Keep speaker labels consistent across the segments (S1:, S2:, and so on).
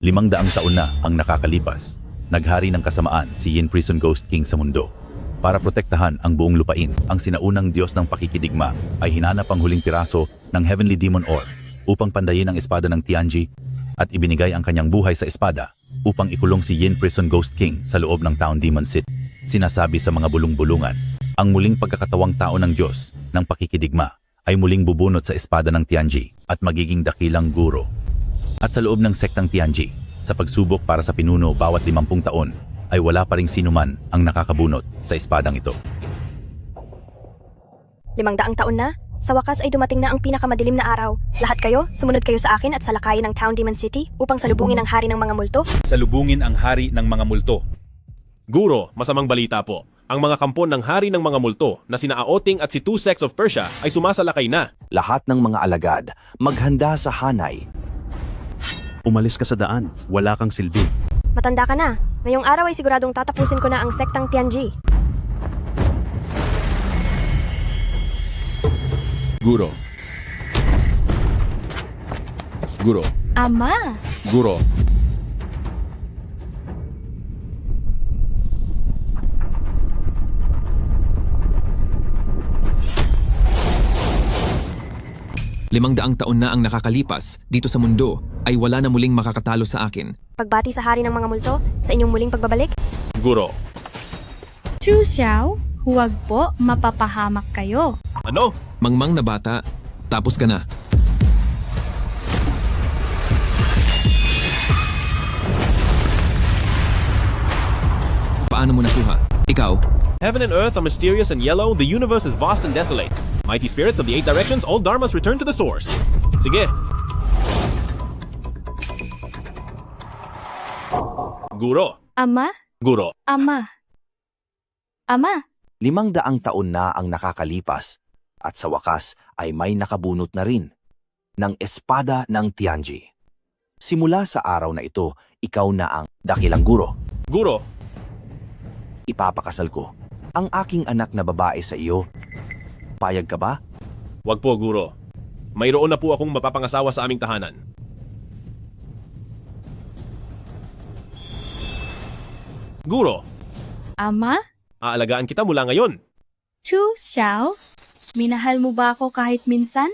S1: 500 taon na ang nakakalipas. Naghari ng kasamaan si Yin Prison Ghost King sa mundo. Para protektahan ang buong lupain, ang sinaunang Diyos ng pakikidigma ay hinanap ang huling piraso ng Heavenly Demon Orb upang pandayin ang espada ng Tianji at ibinigay ang kanyang buhay sa espada upang ikulong si Yin Prison Ghost King sa loob ng Town Demon City. Sinasabi sa mga bulong-bulungan, ang muling pagkakatawang tao ng Diyos ng pakikidigma ay muling bubunot sa espada ng Tianji at magiging dakilang guro. At sa loob ng sektang Tianji, sa pagsubok para sa pinuno bawat 50 taon, ay wala pa ring sinuman ang nakakabunot sa espadang ito.
S2: 500 taon na? Sa wakas ay dumating na ang pinakamadilim na araw. Lahat kayo, sumunod kayo sa akin at salakayin ng Town Demon City upang salubungin ang hari ng mga multo.
S3: Salubungin ang hari ng mga multo. Guro, masamang balita po. Ang mga kampon ng hari ng mga multo na sina Aoting at si Two Sects of Persia ay sumasalakay na.
S4: Lahat ng mga alagad, maghanda sa hanay.
S5: Umalis ka sa daan, wala kang silbi.
S2: Matanda ka na. Ngayong araw ay siguradong tatapusin ko na ang sektang Tianji.
S3: Guro. Guro.
S6: Ama,
S3: Guro.
S7: Limang taon na ang nakakalipas dito sa mundo ay wala na muling makakatalo sa akin.
S2: Pagbati sa hari ng mga multo, sa inyong muling pagbabalik,
S3: Guro.
S6: Chu Xiao, huwag po, mapapahamak kayo.
S3: Ano?
S7: Mangmang na bata, tapos ka na. Paano mo nakuha? Ikaw?
S3: Heaven and earth are mysterious and yellow, the universe is vast and desolate. Mighty spirits of the 8 directions, all dharmas return to the source. Sige. Guro.
S6: Ama,
S3: Guro.
S6: ama. Ama,
S4: 500 taon na ang nakakalipas at sa wakas ay may nakabunot na rin ng espada ng Tianji. Simula sa araw na ito, ikaw na ang dakilang guro.
S3: Guro.
S4: Ipapakasal ko ang aking anak na babae sa iyo. Payag ka ba?
S3: Wag po, Guro. Mayroon na po akong mapapangasawa sa aming tahanan. Guro,
S6: ama,
S3: aalagaan kita mula ngayon.
S6: Chu Xiao, minahal mo ba ako kahit minsan?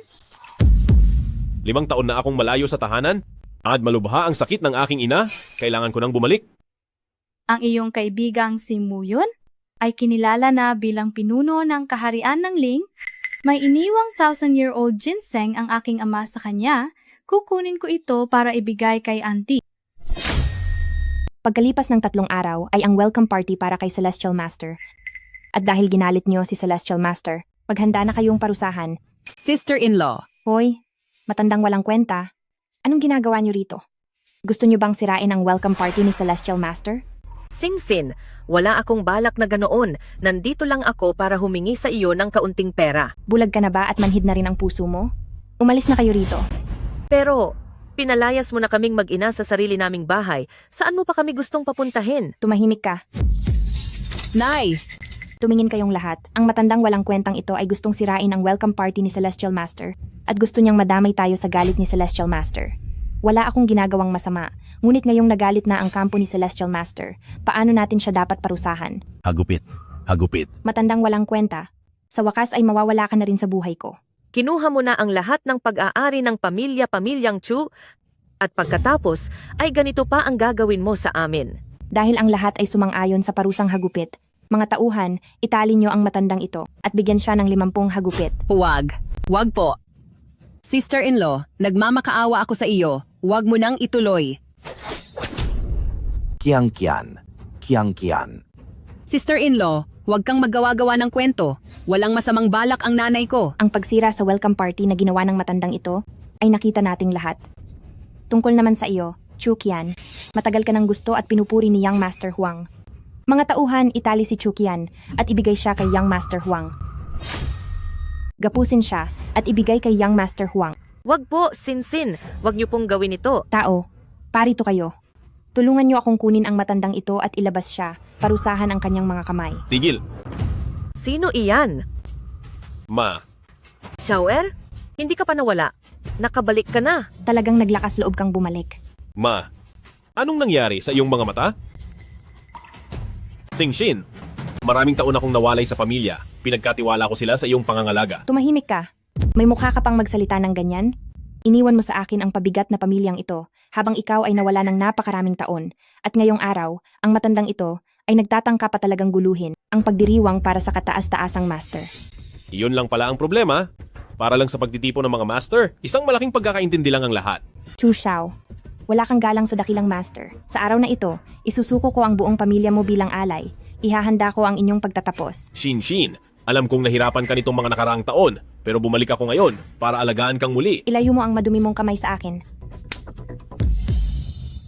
S3: 5 taon na akong malayo sa tahanan at malubha ang sakit ng aking ina. Kailangan ko nang bumalik.
S6: Ang iyong kaibigang si Muyon ay kinilala na bilang pinuno ng kaharian ng Ling. May iniwang 1,000-year-old ginseng ang aking ama sa kanya. Kukunin ko ito para ibigay kay auntie.
S2: pagkalipas ng 3 araw ay ang welcome party para kay Celestial Master. At dahil ginalit niyo si Celestial Master, maghanda na kayong parusahan.
S8: Sister-in-law.
S2: Hoy, matandang walang kwenta. Anong ginagawa niyo rito? Gusto niyo bang sirain ang welcome party ni Celestial Master?
S8: Singsin, wala akong balak na ganoon. Nandito lang ako para humingi sa iyo ng kaunting pera.
S2: Bulag ka na ba at manhid na rin ang puso mo? Umalis na kayo rito.
S8: Pero, pinalayas mo na kaming mag-ina sa sarili naming bahay. Saan mo pa kami gustong papuntahin?
S2: Tumahimik ka.
S8: Nay!
S2: Tumingin kayong lahat. Ang matandang walang kwentang ito ay gustong sirain ang welcome party ni Celestial Master at gusto niyang madamay tayo sa galit ni Celestial Master. Wala akong ginagawang masama, ngunit ngayong nagalit na ang kampo ni Celestial Master, paano natin siya dapat parusahan?
S1: Hagupit. Hagupit.
S2: Matandang walang kwenta. Sa wakas ay mawawala ka na rin sa buhay ko.
S8: Kinuha mo na ang lahat ng pag-aari ng pamilya-pamilyang Chu at pagkatapos ay ganito pa ang gagawin mo sa amin.
S2: Dahil ang lahat ay sumang-ayon sa parusang hagupit, mga tauhan, itali niyo ang matandang ito at bigyan siya ng 50 hagupit.
S9: Huwag. Huwag po. Sister-in-law, nagmamakaawa ako sa iyo. Huwag mo nang ituloy.
S4: Kiang-kian. Kiang-kian.
S9: Sister-in-law, huwag kang maggawa-gawa ng kwento. Walang masamang balak ang nanay ko.
S2: Ang pagsira sa welcome party na ginawa ng matandang ito ay nakita nating lahat. Tungkol naman sa iyo, Chu Qian, matagal ka ng gusto at pinupuri ni Young Master Huang. Mga tauhan, itali si Chu Qian at ibigay siya kay Young Master Huang. Gapusin siya at ibigay kay Young Master Huang.
S8: Wag po, Sinsin. Wag niyo pong gawin ito.
S2: Tao, parito kayo. Tulungan niyo akong kunin ang matandang ito at ilabas siya, parusahan ang kanyang mga kamay.
S3: Tigil.
S8: Sino iyan?
S3: Ma.
S8: Xiaoer? Hindi ka pa nawala. Nakabalik ka na.
S2: Talagang naglakas loob kang bumalik.
S3: Ma. Anong nangyari sa iyong mga mata? Singshin, maraming taon akong nawalay sa pamilya. Pinagkatiwala ko sila sa iyong pangangalaga.
S2: Tumahimik ka. May mukha ka pang magsalita ng ganyan? Iniwan mo sa akin ang pabigat na pamilyang ito habang ikaw ay nawala ng napakaraming taon. At ngayong araw, ang matandang ito ay nagtatangka pa talagang guluhin ang pagdiriwang para sa kataas-taasang master.
S3: Iyon lang pala ang problema. Para lang sa pagtitipon ng mga master, isang malaking pagkakaintindi lang ang lahat.
S2: Chu Xiao, wala kang galang sa dakilang master. Sa araw na ito, isusuko ko ang buong pamilya mo bilang alay. Ihahanda ko ang inyong pagtatapos.
S3: Shin, alam kong nahirapan ka nitong mga nakaraang taon, pero bumalik ako ngayon para alagaan kang muli.
S2: Ilayo mo ang madumi mong kamay sa akin.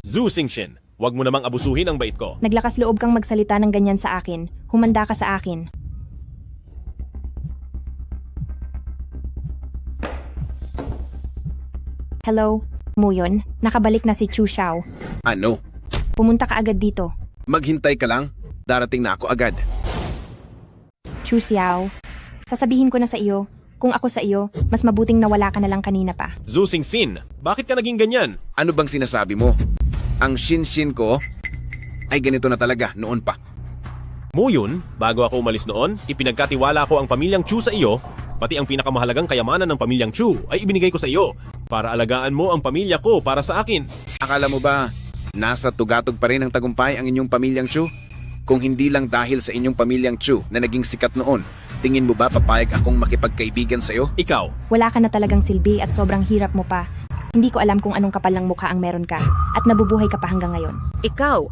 S3: Zhu Singshin, huwag mo namang abusuhin ang bait ko.
S2: Naglakas loob kang magsalita ng ganyan sa akin. Humanda ka sa akin. Hello, Muyon. Nakabalik na si Chu Xiao.
S10: Ano?
S2: Pumunta ka agad dito.
S10: Maghintay ka lang? Darating na ako agad.
S2: Chu Xiao, sasabihin ko na sa iyo, kung ako sa iyo, mas mabuting nawala ka na lang kanina pa.
S3: Zhu Singsin, bakit ka naging ganyan?
S10: Ano bang sinasabi mo? Ang Shinshin ko ay ganito na talaga noon pa.
S3: Muyon, bago ako umalis noon, ipinagkatiwala ko ang pamilyang Chu sa iyo, pati ang pinakamahalagang kayamanan ng pamilyang Chu ay ibinigay ko sa iyo para alagaan mo ang pamilya ko para sa akin.
S10: Akala mo ba nasa tugatog pa rin ang tagumpay ang inyong pamilyang Chu? Kung hindi lang dahil sa inyong pamilyang Chu na naging sikat noon, tingin mo ba papayag akong makipagkaibigan sa iyo?
S3: Ikaw,
S2: Wala ka na talagang silbi at sobrang hirap mo pa. Hindi ko alam kung anong kapal ng mukha ang meron ka at nabubuhay ka pa hanggang ngayon.
S8: Ikaw,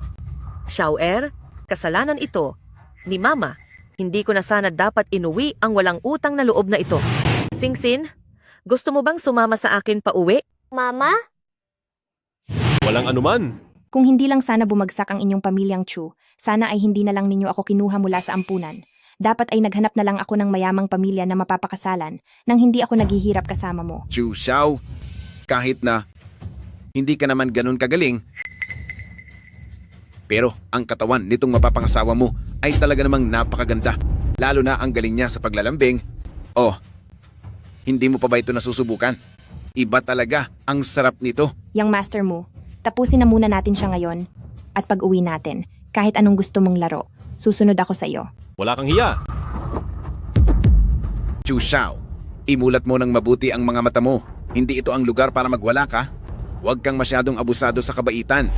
S8: Xiaoer, kasalanan ito ni Mama. Hindi ko na sana dapat inuwi ang walang utang na loob na ito. Singsin, gusto mo bang sumama sa akin pa uwi?
S11: Mama?
S3: walang anuman.
S2: Kung hindi lang sana bumagsak ang inyong pamilyang Chu, sana ay hindi na lang ninyo ako kinuha mula sa ampunan. Dapat ay naghanap na lang ako ng mayamang pamilya na mapapakasalan nang hindi ako naghihirap kasama mo.
S10: Chu Xiao, kahit na hindi ka naman ganun kagaling, pero ang katawan nitong mapapangasawa mo ay talaga namang napakaganda. Lalo na ang galing niya sa paglalambing. Oh, hindi mo pa ba ito nasusubukan? Iba talaga ang sarap nito.
S2: Yang master mo, tapusin na muna natin siya ngayon. At pag uwi natin, kahit anong gusto mong laro, susunod ako sa iyo.
S3: Wala kang hiya.
S10: Chu Xiao, imulat mo ng mabuti ang mga mata mo. Hindi ito ang lugar para magwala ka. Huwag kang masyadong abusado sa kabaitan.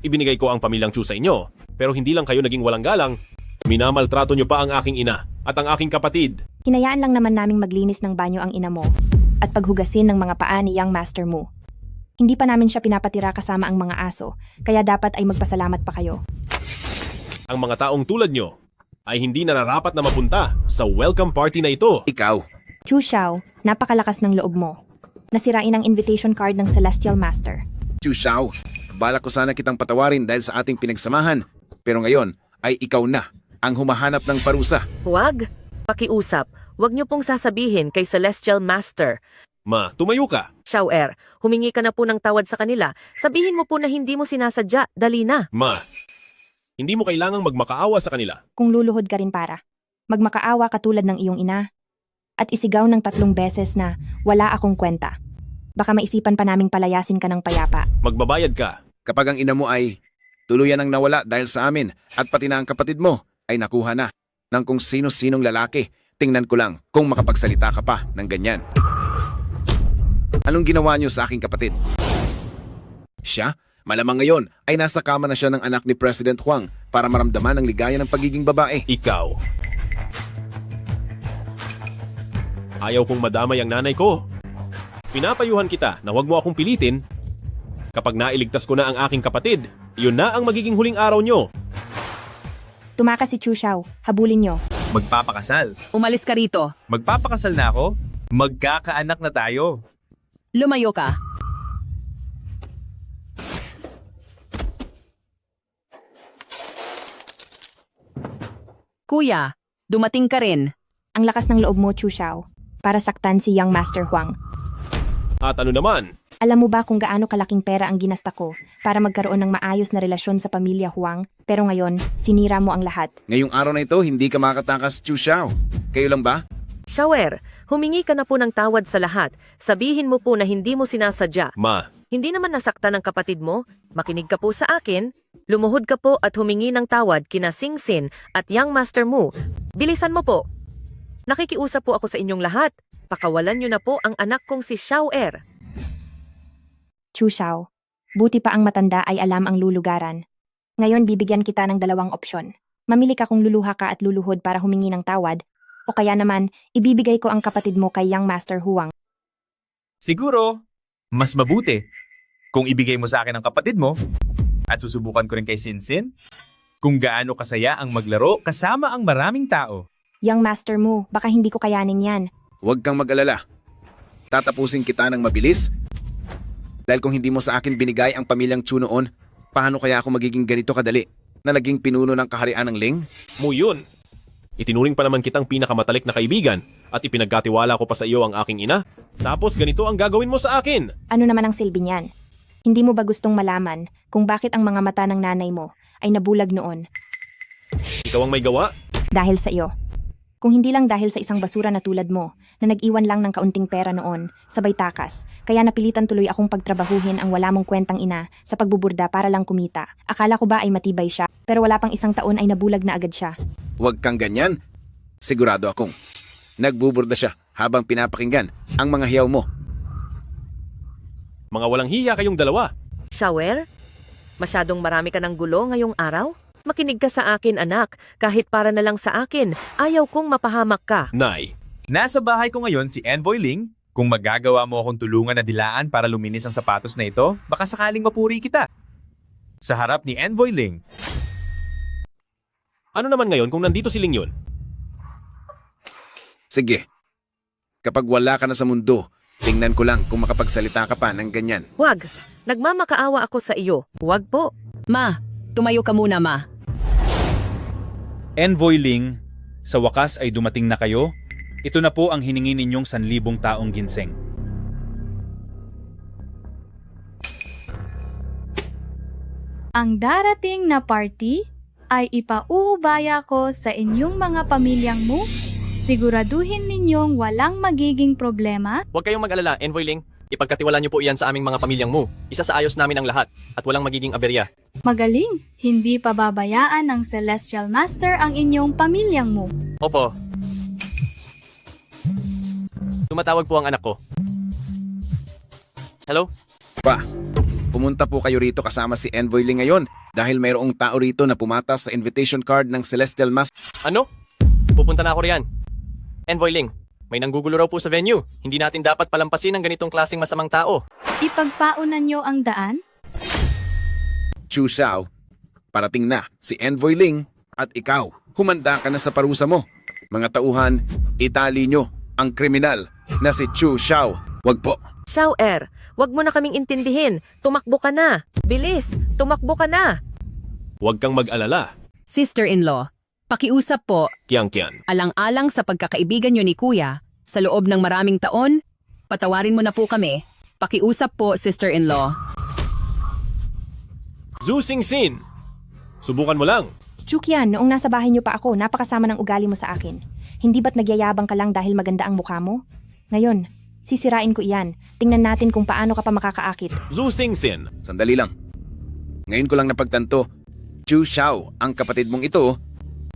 S3: Ibinigay ko ang pamilyang Chu sa inyo, pero hindi lang kayo naging walang galang. Minamaltrato niyo pa ang aking ina at ang aking kapatid.
S2: Hinayaan lang naman naming maglinis ng banyo ang ina mo at paghugasin ng mga paa ni Young Master mo. Hindi pa namin siya pinapatira kasama ang mga aso, kaya dapat ay magpasalamat pa kayo.
S3: Ang mga taong tulad nyo ay hindi nararapat na mapunta sa welcome party na ito.
S10: Ikaw,
S2: Chu Xiao, napakalakas ng loob mo. Nasirain ang invitation card ng Celestial Master.
S10: Chu Xiao, balak ko sana kitang patawarin dahil sa ating pinagsamahan. Pero ngayon ay ikaw na ang humahanap ng parusa.
S8: Huwag. Pakiusap. Huwag niyo pong sasabihin kay Celestial Master.
S3: Ma, tumayo ka.
S8: Xiaoer, humingi ka na po ng tawad sa kanila. Sabihin mo po na hindi mo sinasadya. Dali na.
S3: Ma, hindi mo kailangang magmakaawa sa kanila.
S2: Kung luluhod ka rin para. Magmakaawa katulad ng iyong ina. At isigaw ng 3 beses na wala akong kwenta. Baka maisipan pa naming palayasin ka ng payapa.
S3: Magbabayad ka.
S10: Kapag ang ina mo ay tuluyan ang nawala dahil sa amin at pati na ang kapatid mo ay nakuha na ng kung sino-sinong lalaki, tingnan ko lang kung makapagsalita ka pa ng ganyan. Anong ginawa niyo sa aking kapatid? Siya? Malamang ngayon ay nasa kama na siya ng anak ni President Huang para maramdaman ang ligaya ng pagiging babae.
S3: Ikaw. Ayaw kong madamay ang nanay ko. Pinapayuhan kita na huwag mo akong pilitin. Kapag nailigtas ko na ang aking kapatid, iyon na ang magiging huling araw nyo.
S2: Tumakas si Chu Xiao. Habulin niyo.
S12: Magpapakasal.
S9: Umalis ka rito.
S12: Magpapakasal na ako. Magkakaanak na tayo.
S9: Lumayo ka. Kuya, dumating ka rin.
S2: Ang lakas ng loob mo, Chu Xiao, para saktan si Young Master Huang.
S3: At ano naman?
S2: Alam mo ba kung gaano kalaking pera ang ginasta ko para magkaroon ng maayos na relasyon sa pamilya Huang? Pero ngayon, sinira mo ang lahat.
S10: Ngayong araw na ito, hindi ka makatakas, Chu Xiao. Kayo lang ba?
S8: Shower, humingi ka na po ng tawad sa lahat. Sabihin mo po na hindi mo sinasadya.
S3: Ma,
S8: Hindi naman nasaktan ng kapatid mo. Makinig ka po sa akin. Lumuhod ka po at humingi ng tawad kina Singsin at Young Master Mu. Bilisan mo po. Nakikiusap po ako sa inyong lahat. Pakawalan niyo na po ang anak kong si Xiaoer.
S2: Chu Xiao, buti pa ang matanda ay alam ang lulugaran. Ngayon bibigyan kita ng dalawang opsyon. Mamili ka kung luluha ka at luluhod para humingi ng tawad, o kaya naman, ibibigay ko ang kapatid mo kay Young Master Huang.
S12: Siguro, mas mabuti kung ibigay mo sa akin ang kapatid mo at susubukan ko rin kay Sinsin kung gaano kasaya ang maglaro kasama ang maraming tao.
S2: Young Master Mu, baka hindi ko kayanin yan.
S10: Huwag kang mag-alala. Tatapusin kita ng mabilis. Dahil kung hindi mo sa akin binigay ang pamilyang Chu noon, paano kaya ako magiging ganito kadali na naging pinuno ng kaharian ng Ling?
S3: Mu yun. Itinuring pa naman kitang pinakamatalik na kaibigan at ipinagkatiwala ko pa sa iyo ang aking ina. Tapos ganito ang gagawin mo sa akin.
S2: Ano naman ang silbi niyan? Hindi mo ba gustong malaman kung bakit ang mga mata ng nanay mo ay nabulag noon?
S3: Ikaw ang may gawa?
S2: Dahil sa iyo. Kung hindi lang dahil sa isang basura na tulad mo, na nag-iwan lang ng kaunting pera noon, sabay takas, kaya napilitan tuloy akong pagtrabahuhin ang wala mong kwentang ina sa pagbuburda para lang kumita. Akala ko ba ay matibay siya, pero wala pang isang taon ay nabulag na agad siya.
S10: Huwag kang ganyan. Sigurado akong nagbuburda siya habang pinapakinggan ang mga hiyaw mo.
S3: Mga walang hiya kayong dalawa.
S8: Xiaoer, masyadong marami ka ng gulo ngayong araw? Makinig ka sa akin, anak. Kahit para na lang sa akin, ayaw kong mapahamak ka.
S3: Nay,
S12: Nasa bahay ko ngayon si Envoy Ling. Kung magagawa mo akong tulungan na dilaan para luminis ang sapatos na ito, baka sakaling mapuri kita. Sa harap ni Envoy Ling.
S3: ano naman ngayon kung nandito si Ling yun?
S10: Sige. Kapag wala ka na sa mundo, tingnan ko lang kung makapagsalita ka pa ng ganyan.
S8: Huwag. Nagmamakaawa ako sa iyo. Huwag po.
S9: Ma, tumayo ka muna, ma.
S11: Envoy Ling, sa wakas ay dumating na kayo. Ito na po ang hiningi ninyong 1,000 taong ginseng.
S6: Ang darating na party ay ipauubaya ko sa inyong mga pamilyang mo. Siguraduhin ninyong walang magiging problema.
S13: Huwag kayong mag-alala, Envoy Ling. Ipagkatiwala niyo po iyan sa aming mga pamilyang mo. Isasaayos namin ang lahat at walang magiging aberya.
S6: Magaling, hindi pababayaan ng Celestial Master ang inyong pamilyang mo.
S13: Opo. Tumatawag po ang anak ko. Hello?
S10: Pa, pumunta po kayo rito kasama si Envoy Ling ngayon dahil mayroong tao rito na pumatas sa invitation card ng Celestial Master.
S13: Ano? Pupunta na ako riyan. Envoy Ling, may nanggugulo raw po sa venue. Hindi natin dapat palampasin ang ganitong klaseng masamang tao.
S6: Ipagpaunan nyo ang daan?
S10: Chu Xiao, parating na si Envoy Ling at ikaw. Humanda ka na sa parusa mo. Mga tauhan, itali nyo ang kriminal na si Chu Xiao. Wag po.
S8: Xiaoer, wag mo na kaming intindihin. Tumakbo ka na. Bilis, tumakbo ka na.
S3: Huwag kang mag-alala.
S9: Sister-in-law, pakiusap po,
S3: Kiang-kian.
S9: alang-alang sa pagkakaibigan nyo ni Kuya, sa loob ng maraming taon, patawarin mo na po kami. Pakiusap po, sister-in-law.
S3: Zhu Xingxin, subukan mo lang.
S2: Chukian, noong nasa bahay niyo pa ako, napakasama ng ugali mo sa akin. Hindi ba't nagyayabang ka lang dahil maganda ang mukha mo? Ngayon, sisirain ko iyan. Tingnan natin kung paano ka pa makakaakit.
S3: Zhu Xingxin,
S10: Sandali lang. Ngayon ko lang napagtanto, Chu Xiao, ang kapatid mong ito,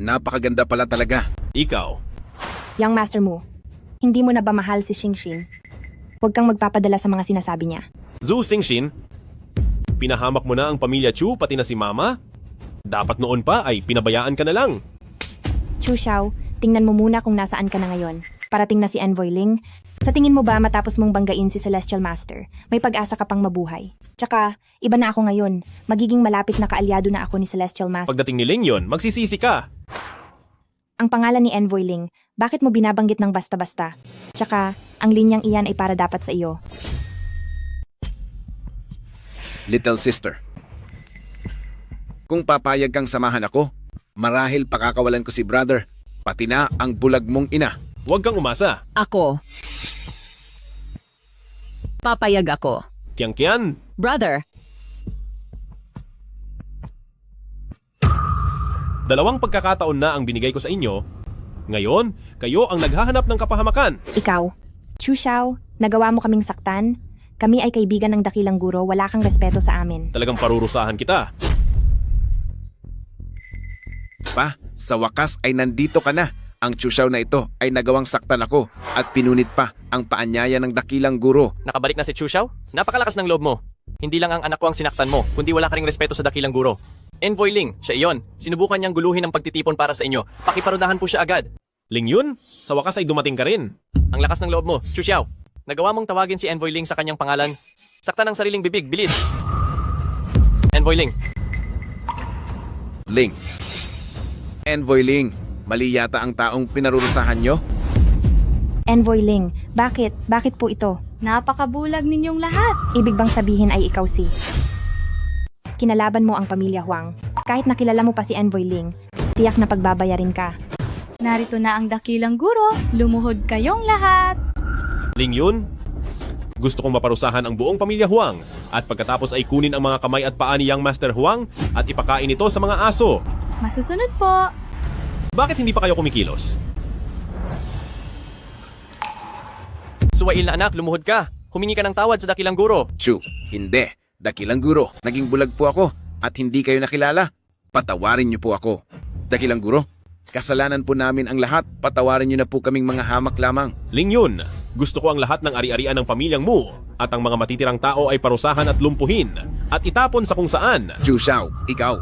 S10: napakaganda pala talaga.
S3: ikaw.
S2: Young Master Mu, hindi mo na ba mahal si Xingxin? Huwag kang magpapadala sa mga sinasabi niya.
S3: Zhu Xingxin, pinahamak mo na ang pamilya Chu pati na si Mama? Dapat noon pa ay pinabayaan ka na lang.
S2: Chu Xiao, tingnan mo muna kung nasaan ka na ngayon. Parating na si Envoy Ling. Sa tingin mo ba matapos mong banggain si Celestial Master, may pag-asa ka pang mabuhay? Tsaka, iba na ako ngayon. Magiging malapit na kaalyado na ako ni Celestial Master.
S3: Pagdating ni Ling yon, magsisisi ka.
S2: Ang pangalan ni Envoy Ling, bakit mo binabanggit ng basta-basta? Tsaka, ang linyang iyan ay para dapat sa iyo.
S10: Little sister. Kung papayag kang samahan ako, marahil pakakawalan ko si brother, pati na ang bulag mong ina.
S3: Huwag kang umasa.
S9: Ako. Papayag ako.
S3: Kiang-kian,
S9: Brother,
S3: 2 pagkakataon na ang binigay ko sa inyo Ngayon, kayo ang naghahanap ng kapahamakan.
S2: Ikaw, Chu Xiao, nagawa mo kaming saktan? Kami ay kaibigan ng dakilang guro, wala kang respeto sa amin.
S3: Talagang parurusahan kita.
S10: Pa, sa wakas ay nandito ka na. Ang Chuxiao na ito ay nagawang saktan ako at pinunit pa ang paanyaya ng dakilang guro.
S13: Nakabalik na si Chu Xiao? Napakalakas ng loob mo. Hindi lang ang anak ko ang sinaktan mo, kundi wala ka ring respeto sa dakilang guro. Envoy Ling, siya iyon. Sinubukan niyang guluhin ang pagtitipon para sa inyo. Pakiparudahan po siya agad.
S3: Ling Yun, sa wakas ay dumating ka rin.
S13: Ang lakas ng loob mo, Chu Xiao. Nagawa mong tawagin si Envoy Ling sa kanyang pangalan. Saktan ang sariling bibig, bilis. Envoy Ling.
S10: Ling. Envoy Ling, mali yata ang taong pinarurusahan nyo?
S2: Envoy Ling, bakit? Bakit po ito?
S6: Napakabulag ninyong lahat.
S2: Ibig bang sabihin ay ikaw si... Kinalaban mo ang pamilya Huang. Kahit nakilala mo pa si Envoy Ling, tiyak na pagbabayarin ka.
S6: Narito na ang dakilang guro. Lumuhod kayong lahat.
S3: Ling Yun, gusto kong maparusahan ang buong pamilya Huang at pagkatapos ay kunin ang mga kamay at paa ni Young Master Huang at ipakain ito sa mga aso.
S6: Masusunod po.
S3: Bakit hindi pa kayo kumikilos?
S13: Suwail na anak, lumuhod ka. Humingi ka ng tawad sa dakilang guro.
S10: Chu, hindi. Dakilang guro, naging bulag po ako at hindi kayo nakilala. Patawarin niyo po ako. Dakilang guro, kasalanan po namin ang lahat. Patawarin niyo na po kaming mga hamak lamang.
S3: Ling Yun, gusto ko ang lahat ng ari-arian ng pamilyang mo at ang mga matitirang tao ay parusahan at lumpuhin at itapon sa kung saan.
S10: Chu Xiao, ikaw.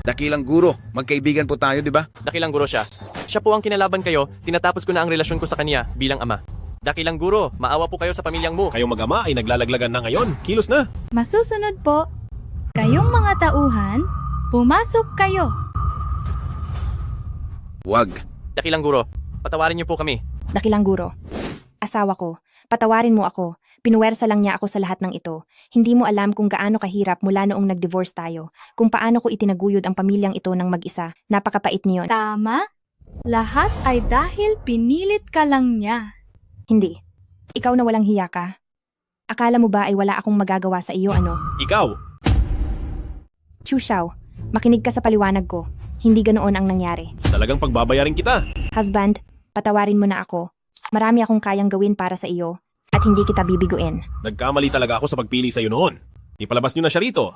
S10: Dakilang guro, magkaibigan po tayo, di ba?
S13: Dakilang guro siya. Siya po ang kinalaban kayo, tinatapos ko na ang relasyon ko sa kanya bilang ama. Dakilang guro, maawa po kayo sa pamilyang mo.
S3: Kayong mag-ama ay naglalaglagan na ngayon. Kilos na!
S6: Masusunod po. Kayong mga tauhan, pumasok kayo.
S10: Wag.
S13: Dakilang guro, patawarin niyo po kami.
S2: Dakilang guro, asawa ko, patawarin mo ako. Pinuwersa lang niya ako sa lahat ng ito. Hindi mo alam kung gaano kahirap mula noong nag-divorce tayo. Kung paano ko itinaguyod ang pamilyang ito ng mag-isa. Napakapait niyon.
S6: Tama? Lahat ay dahil pinilit ka lang niya.
S2: Hindi. Ikaw na walang hiya ka. Akala mo ba ay wala akong magagawa sa iyo ano?
S3: Ikaw!
S2: Chu Xiao, makinig ka sa paliwanag ko. Hindi ganoon ang nangyari.
S3: Talagang pagbabayarin kita.
S2: Husband, patawarin mo na ako. Marami akong kayang gawin para sa iyo. At hindi kita bibiguin.
S3: Nagkamali talaga ako sa pagpili sa iyo noon. Ipalabas niyo na siya rito.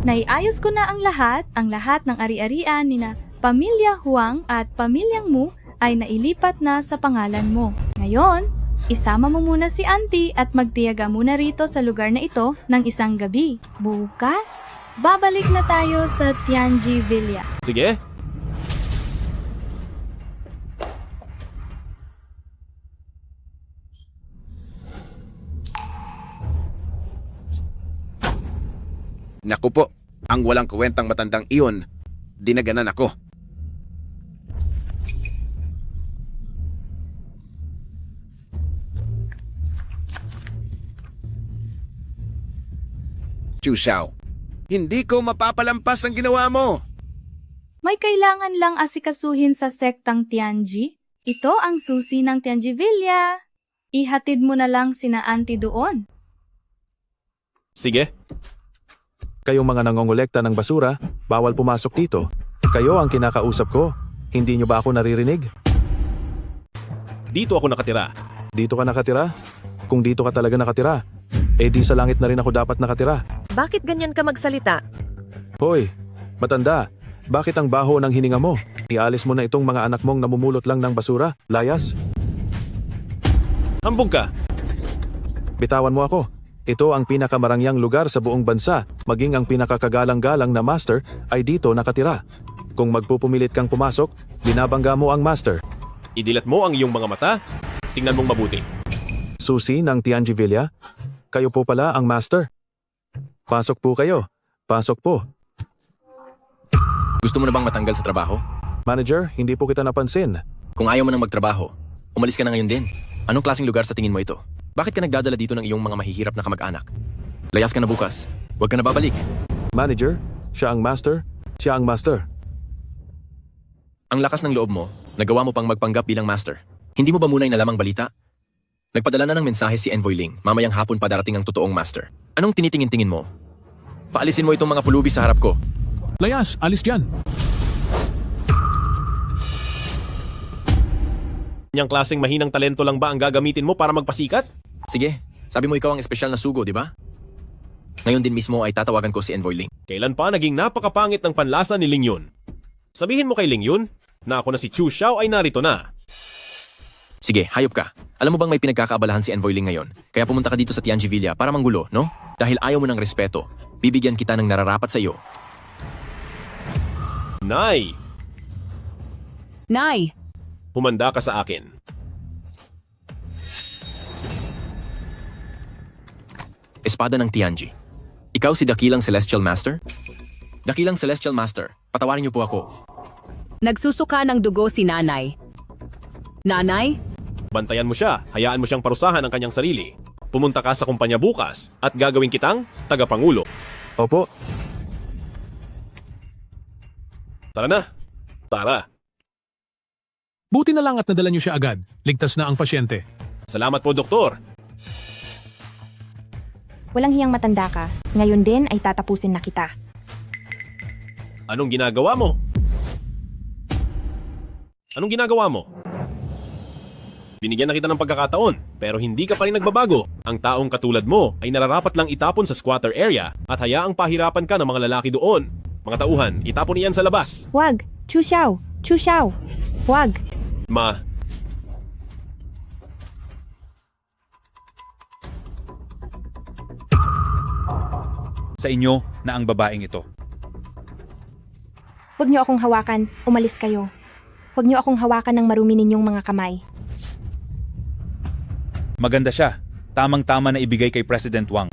S6: Naiayos ko na ang lahat ng ari-arian ni na Pamilya Huang at Pamilyang Mu ay nailipat na sa pangalan mo. Ngayon, isama mo muna si Auntie at magtiyaga muna rito sa lugar na ito ng isang gabi. Bukas, babalik na tayo sa Tianji Villa.
S3: Sige.
S10: Naku po, ang walang kwentang matandang iyon, dinaganan ako. Chu Xiao, hindi ko mapapalampas ang ginawa mo.
S6: May kailangan lang asikasuhin sa sektang Tianji. Ito ang susi ng Tianji Villa. Ihatid mo na lang sina Auntie doon.
S3: Sige.
S14: Kayong mga nangongolekta ng basura, bawal pumasok dito. Kayo ang kinakausap ko. Hindi nyo ba ako naririnig?
S3: Dito ako nakatira.
S14: Dito ka nakatira? Kung dito ka talaga nakatira, eh di sa langit na rin ako dapat nakatira.
S8: Bakit ganyan ka magsalita?
S14: Hoy, matanda, bakit ang baho ng hininga mo? Ialis mo na itong mga anak mong namumulot lang ng basura, layas.
S3: Hambog ka.
S14: Bitawan mo ako. Ito ang pinakamarangyang lugar sa buong bansa, maging ang pinakakagalang-galang na master ay dito nakatira. Kung magpupumilit kang pumasok, binabangga mo ang master.
S3: Idilat mo ang iyong mga mata. Tingnan mong mabuti.
S14: Susi ng Tianji Villa, kayo po pala ang master. Pasok po kayo. Pasok po.
S7: Gusto mo na bang matanggal sa trabaho?
S14: Manager, hindi po kita napansin.
S7: Kung ayaw mo nang magtrabaho, umalis ka na ngayon din. Anong klaseng lugar sa tingin mo ito? Bakit ka nagdadala dito ng iyong mga mahihirap na kamag-anak? Layas ka na bukas. Huwag ka na babalik.
S14: Manager, siya ang master. Siya ang master.
S7: Ang lakas ng loob mo, nagawa mo pang magpanggap bilang master. Hindi mo ba muna inalamang balita? Nagpadala na ng mensahe si Envoy Ling. Mamayang hapon pa darating ang totoong master. Anong tinitingin-tingin mo? Paalisin mo itong mga pulubi sa harap ko.
S11: Layas, alis dyan.
S3: Niyang klaseng mahinang talento lang ba ang gagamitin mo para magpasikat?
S7: Sige, sabi mo ikaw ang espesyal na sugo, di ba? Ngayon din mismo ay tatawagan ko si Envoy Ling.
S3: Kailan pa naging napakapangit ng panlasa ni Ling Yun? Sabihin mo kay Ling Yun na ako na si Chu Xiao ay narito na.
S7: Sige, hayop ka. Alam mo bang may pinagkakaabalahan si Envoy Ling ngayon? Kaya pumunta ka dito sa Tianji Villa para manggulo, no? Dahil ayaw mo ng respeto, bibigyan kita ng nararapat sa iyo.
S3: Nay,
S9: Nay,
S3: humanda ka sa akin.
S7: Espada ng Tianji. Ikaw si Dakilang Celestial Master? Dakilang Celestial Master, patawarin niyo po ako.
S9: nagsusuka ng dugo si nanay. Nanay,
S3: Bantayan mo siya, hayaan mo siyang parusahan ang kanyang sarili. Pumunta ka sa kumpanya bukas at gagawin kitang tagapangulo.
S14: Opo.
S3: Tara na. Tara.
S15: Buti na lang at nadala niyo siya agad. Ligtas na ang pasyente.
S3: Salamat po, Doktor.
S2: Walang hiyang matanda ka. Ngayon din ay tatapusin na kita.
S3: Anong ginagawa mo? Anong ginagawa mo? Binigyan na kita ng pagkakataon, pero hindi ka pa rin nagbabago. Ang taong katulad mo ay nararapat lang itapon sa squatter area at hayaang pahirapan ka ng mga lalaki doon. Mga tauhan, itapon iyan sa labas.
S2: Wag! Chu Xiao! Chu Xiao! Wag!
S3: Ma,
S11: Sa inyo na ang babaeng ito.
S2: Huwag niyo akong hawakan. Umalis kayo. Huwag niyo akong hawakan ng marumi ninyong mga kamay.
S11: Maganda siya. Tamang-tama na ibigay kay President Wang.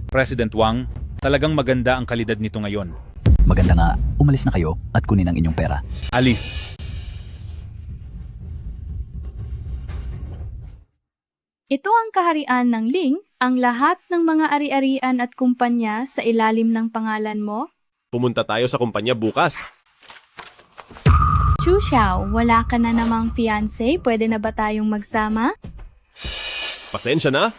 S11: President Wang, talagang maganda ang kalidad nito ngayon.
S16: Maganda nga, umalis na kayo at kunin ang inyong pera.
S11: Alis.
S6: Ito ang kaharian ng Ling, ang lahat ng mga ari-arian at kumpanya sa ilalim ng pangalan mo.
S3: pumunta tayo sa kumpanya bukas.
S6: Chu Xiao, wala ka na namang fiancé, pwede na ba tayong magsama?
S3: Pasensya na.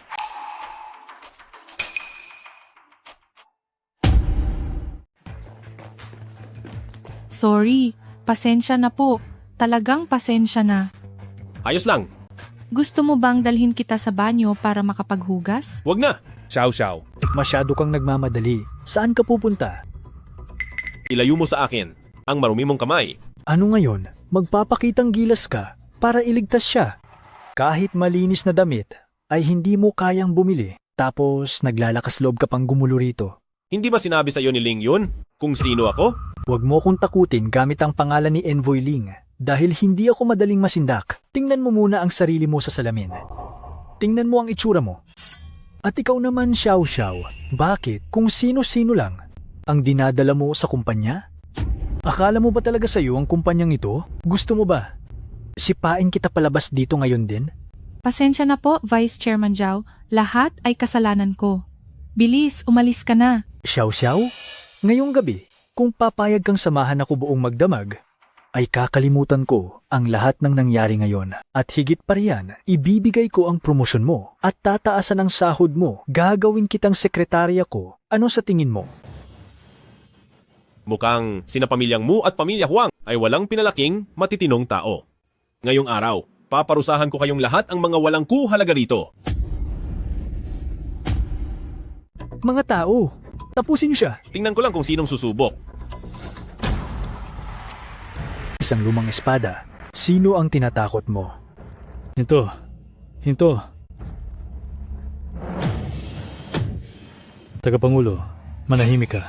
S17: Sorry, pasensya na po. Talagang pasensya na.
S3: Ayos lang.
S17: Gusto mo bang dalhin kita sa banyo para makapaghugas?
S3: Wag na.
S11: Xiao Xiao.
S18: Masyado kang nagmamadali. Saan ka pupunta?
S3: Ilayo mo sa akin ang marumi mong kamay.
S18: Ano ngayon? Magpapakitang gilas ka para iligtas siya. Kahit malinis na damit, ay hindi mo kayang bumili. Tapos naglalakas loob ka pang gumulo rito.
S3: Hindi ba sinabi sa iyo ni Ling Yun kung sino ako?
S18: Huwag mo kong takutin gamit ang pangalan ni Envoy Ling. Dahil hindi ako madaling masindak. Tingnan mo muna ang sarili mo sa salamin. Tingnan mo ang itsura mo. At ikaw naman, Xiao Xiao, bakit kung sino-sino lang ang dinadala mo sa kumpanya? Akala mo ba talaga sa'yo ang kumpanyang ito? Gusto mo ba? Sipain kita palabas dito ngayon din?
S17: Pasensya na po, Vice Chairman Zhao. Lahat ay kasalanan ko. Bilis, umalis ka na.
S18: Xiao Xiao, ngayong gabi, kung papayag kang samahan ako buong magdamag, ay kakalimutan ko ang lahat ng nangyari ngayon. At higit pa riyan, ibibigay ko ang promosyon mo at tataasan ang sahod mo. Gagawin kitang sekretarya ko. Ano sa tingin mo?
S3: Mukhang sina pamilyang Mu at pamilya Huang ay walang pinalaking matitinong tao. Ngayong araw, paparusahan ko kayong lahat ang mga walang halaga rito.
S18: Mga tao, tapusin niyo siya.
S3: Tingnan ko lang kung sinong susubok.
S18: Isang lumang espada. Sino ang tinatakot mo? Hinto. Tagapangulo, manahimik ka.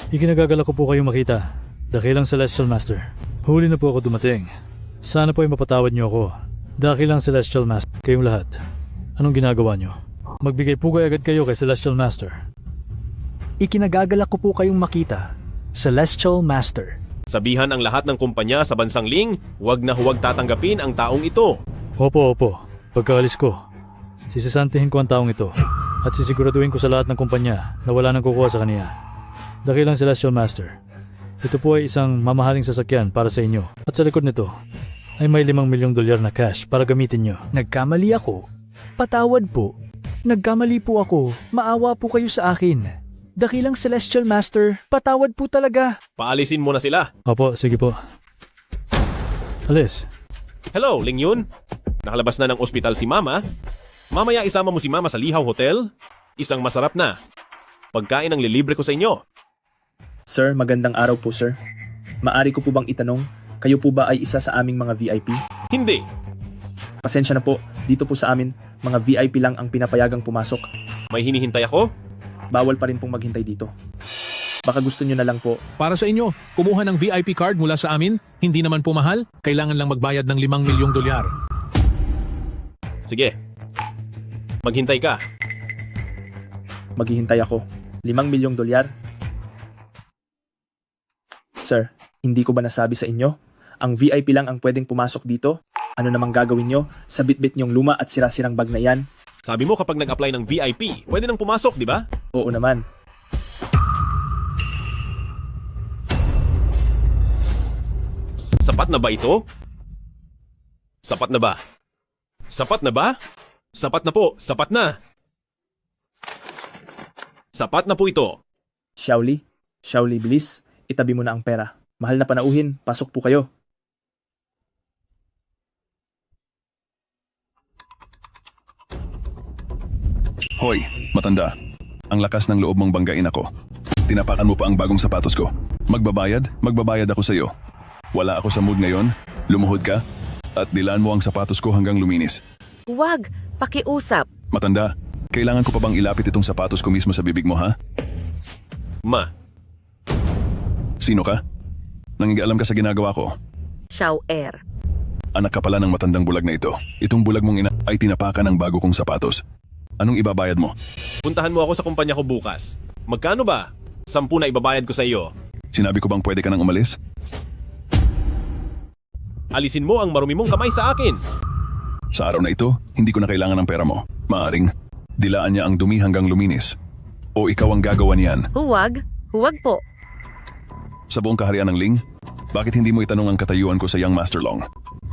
S18: Ikinagagala ko po kayong makita. Dakilang Celestial Master. Huli na po ako dumating. Sana po ay mapatawad niyo ako. Dakilang Celestial Master. Kayong lahat. Anong ginagawa niyo? Magbigay pugay agad kayo kay Celestial Master. Ikinagagala ko po kayong makita. Celestial Master.
S3: Sabihan ang lahat ng kumpanya sa bansang Ling, huwag na huwag tatanggapin ang taong ito.
S18: Opo. Pagkaalis ko, sisisantihin ko ang taong ito at sisiguraduhin ko sa lahat ng kumpanya na wala nang kukuha sa kaniya. Dakilang Celestial Master, ito po ay isang mamahaling sasakyan para sa inyo at sa likod nito ay may $5 milyong na cash para gamitin nyo. Nagkamali ako. Patawad po. Nagkamali po ako. Maawa po kayo sa akin. Dakilang Celestial Master, patawad po talaga.
S3: Paalisin mo na sila.
S18: Opo, sige po. Alis.
S3: Hello, Ling Yun. Nakalabas na ng ospital si Mama. Mamaya isama mo si Mama sa Lihaw Hotel. Isang masarap na pagkain ang lilibre ko sa inyo.
S19: Sir, magandang araw po, sir. Maari ko po bang itanong, kayo po ba ay isa sa aming mga VIP?
S3: Hindi.
S19: Pasensya na po, dito po sa amin, mga VIP lang ang pinapayagang pumasok.
S3: May hinihintay ako?
S19: Bawal pa rin pong maghintay dito. Baka gusto nyo na lang po.
S15: Para sa inyo, kumuha ng VIP card mula sa amin, hindi naman po mahal, kailangan lang magbayad ng $5 milyong.
S3: Sige. Maghintay ka.
S19: Maghihintay ako. $5 milyong. Sir, hindi ko ba nasabi sa inyo? Ang VIP lang ang pwedeng pumasok dito? Ano namang gagawin nyo sa bitbit nyong luma at sira-sirang bag na yan?
S3: Sabi mo kapag nag-apply ng VIP, pwede nang pumasok, di ba?
S19: Oo naman.
S3: Sapat na ba ito? Sapat na ba? Sapat na ba? Sapat na po, sapat na. Sapat na po ito.
S19: Xiaoli, bilis. Itabi mo na ang pera. Mahal na panauhin, pasok po kayo.
S20: Hoy, matanda. Ang lakas ng loob mong banggain ako. Tinapakan mo pa ang bagong sapatos ko. Magbabayad ako sa iyo. Wala ako sa mood ngayon, lumuhod ka, at dilaan mo ang sapatos ko hanggang luminis.
S8: Huwag, pakiusap.
S20: Matanda, kailangan ko pa bang ilapit itong sapatos ko mismo sa bibig mo, ha?
S3: Ma.
S20: Sino ka? Nangingialam ka sa ginagawa ko.
S8: Xiaoer.
S20: Anak ka pala ng matandang bulag na ito. Itong bulag mong ina ay tinapakan ng bago kong sapatos. Anong ibabayad mo?
S3: Puntahan mo ako sa kumpanya ko bukas. Magkano ba? 10 na ibabayad ko sa iyo.
S20: Sinabi ko bang pwede ka nang umalis?
S3: Alisin mo ang marumi mong kamay sa akin.
S20: Sa araw na ito, hindi ko na kailangan ng pera mo. Maaring, dilaan niya ang dumi hanggang luminis. O ikaw ang gagawa niyan.
S8: Huwag po.
S20: Sa buong kaharian ng Ling, bakit hindi mo itanong ang katayuan ko sa Young Master Long?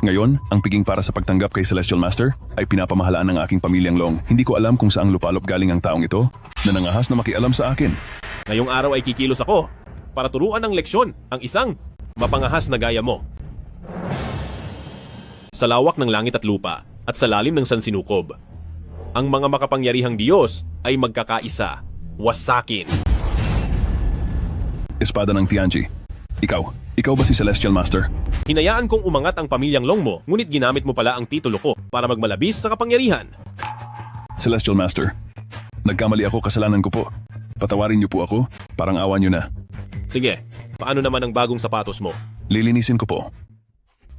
S20: Ngayon, ang piging para sa pagtanggap kay Celestial Master ay pinapamahalaan ng aking pamilyang Long. Hindi ko alam kung saang lupalop galing ang taong ito na nangahas na makialam sa akin.
S3: Ngayong araw ay kikilos ako para turuan ng leksyon ang isang mapangahas na gaya mo. Sa lawak ng langit at lupa at sa lalim ng sansinukob, ang mga makapangyarihang Diyos ay magkakaisa. Wasakin.
S20: Espada ng Tianji. Ikaw ba si Celestial Master?
S3: Hinayaan kong umangat ang pamilyang Long mo, ngunit ginamit mo pala ang titulo ko para magmalabis sa kapangyarihan.
S20: Celestial Master, nagkamali ako, kasalanan ko po. Patawarin niyo po ako, parang awa niyo na.
S3: Sige, paano naman ang bagong sapatos mo?
S20: Lilinisin ko po.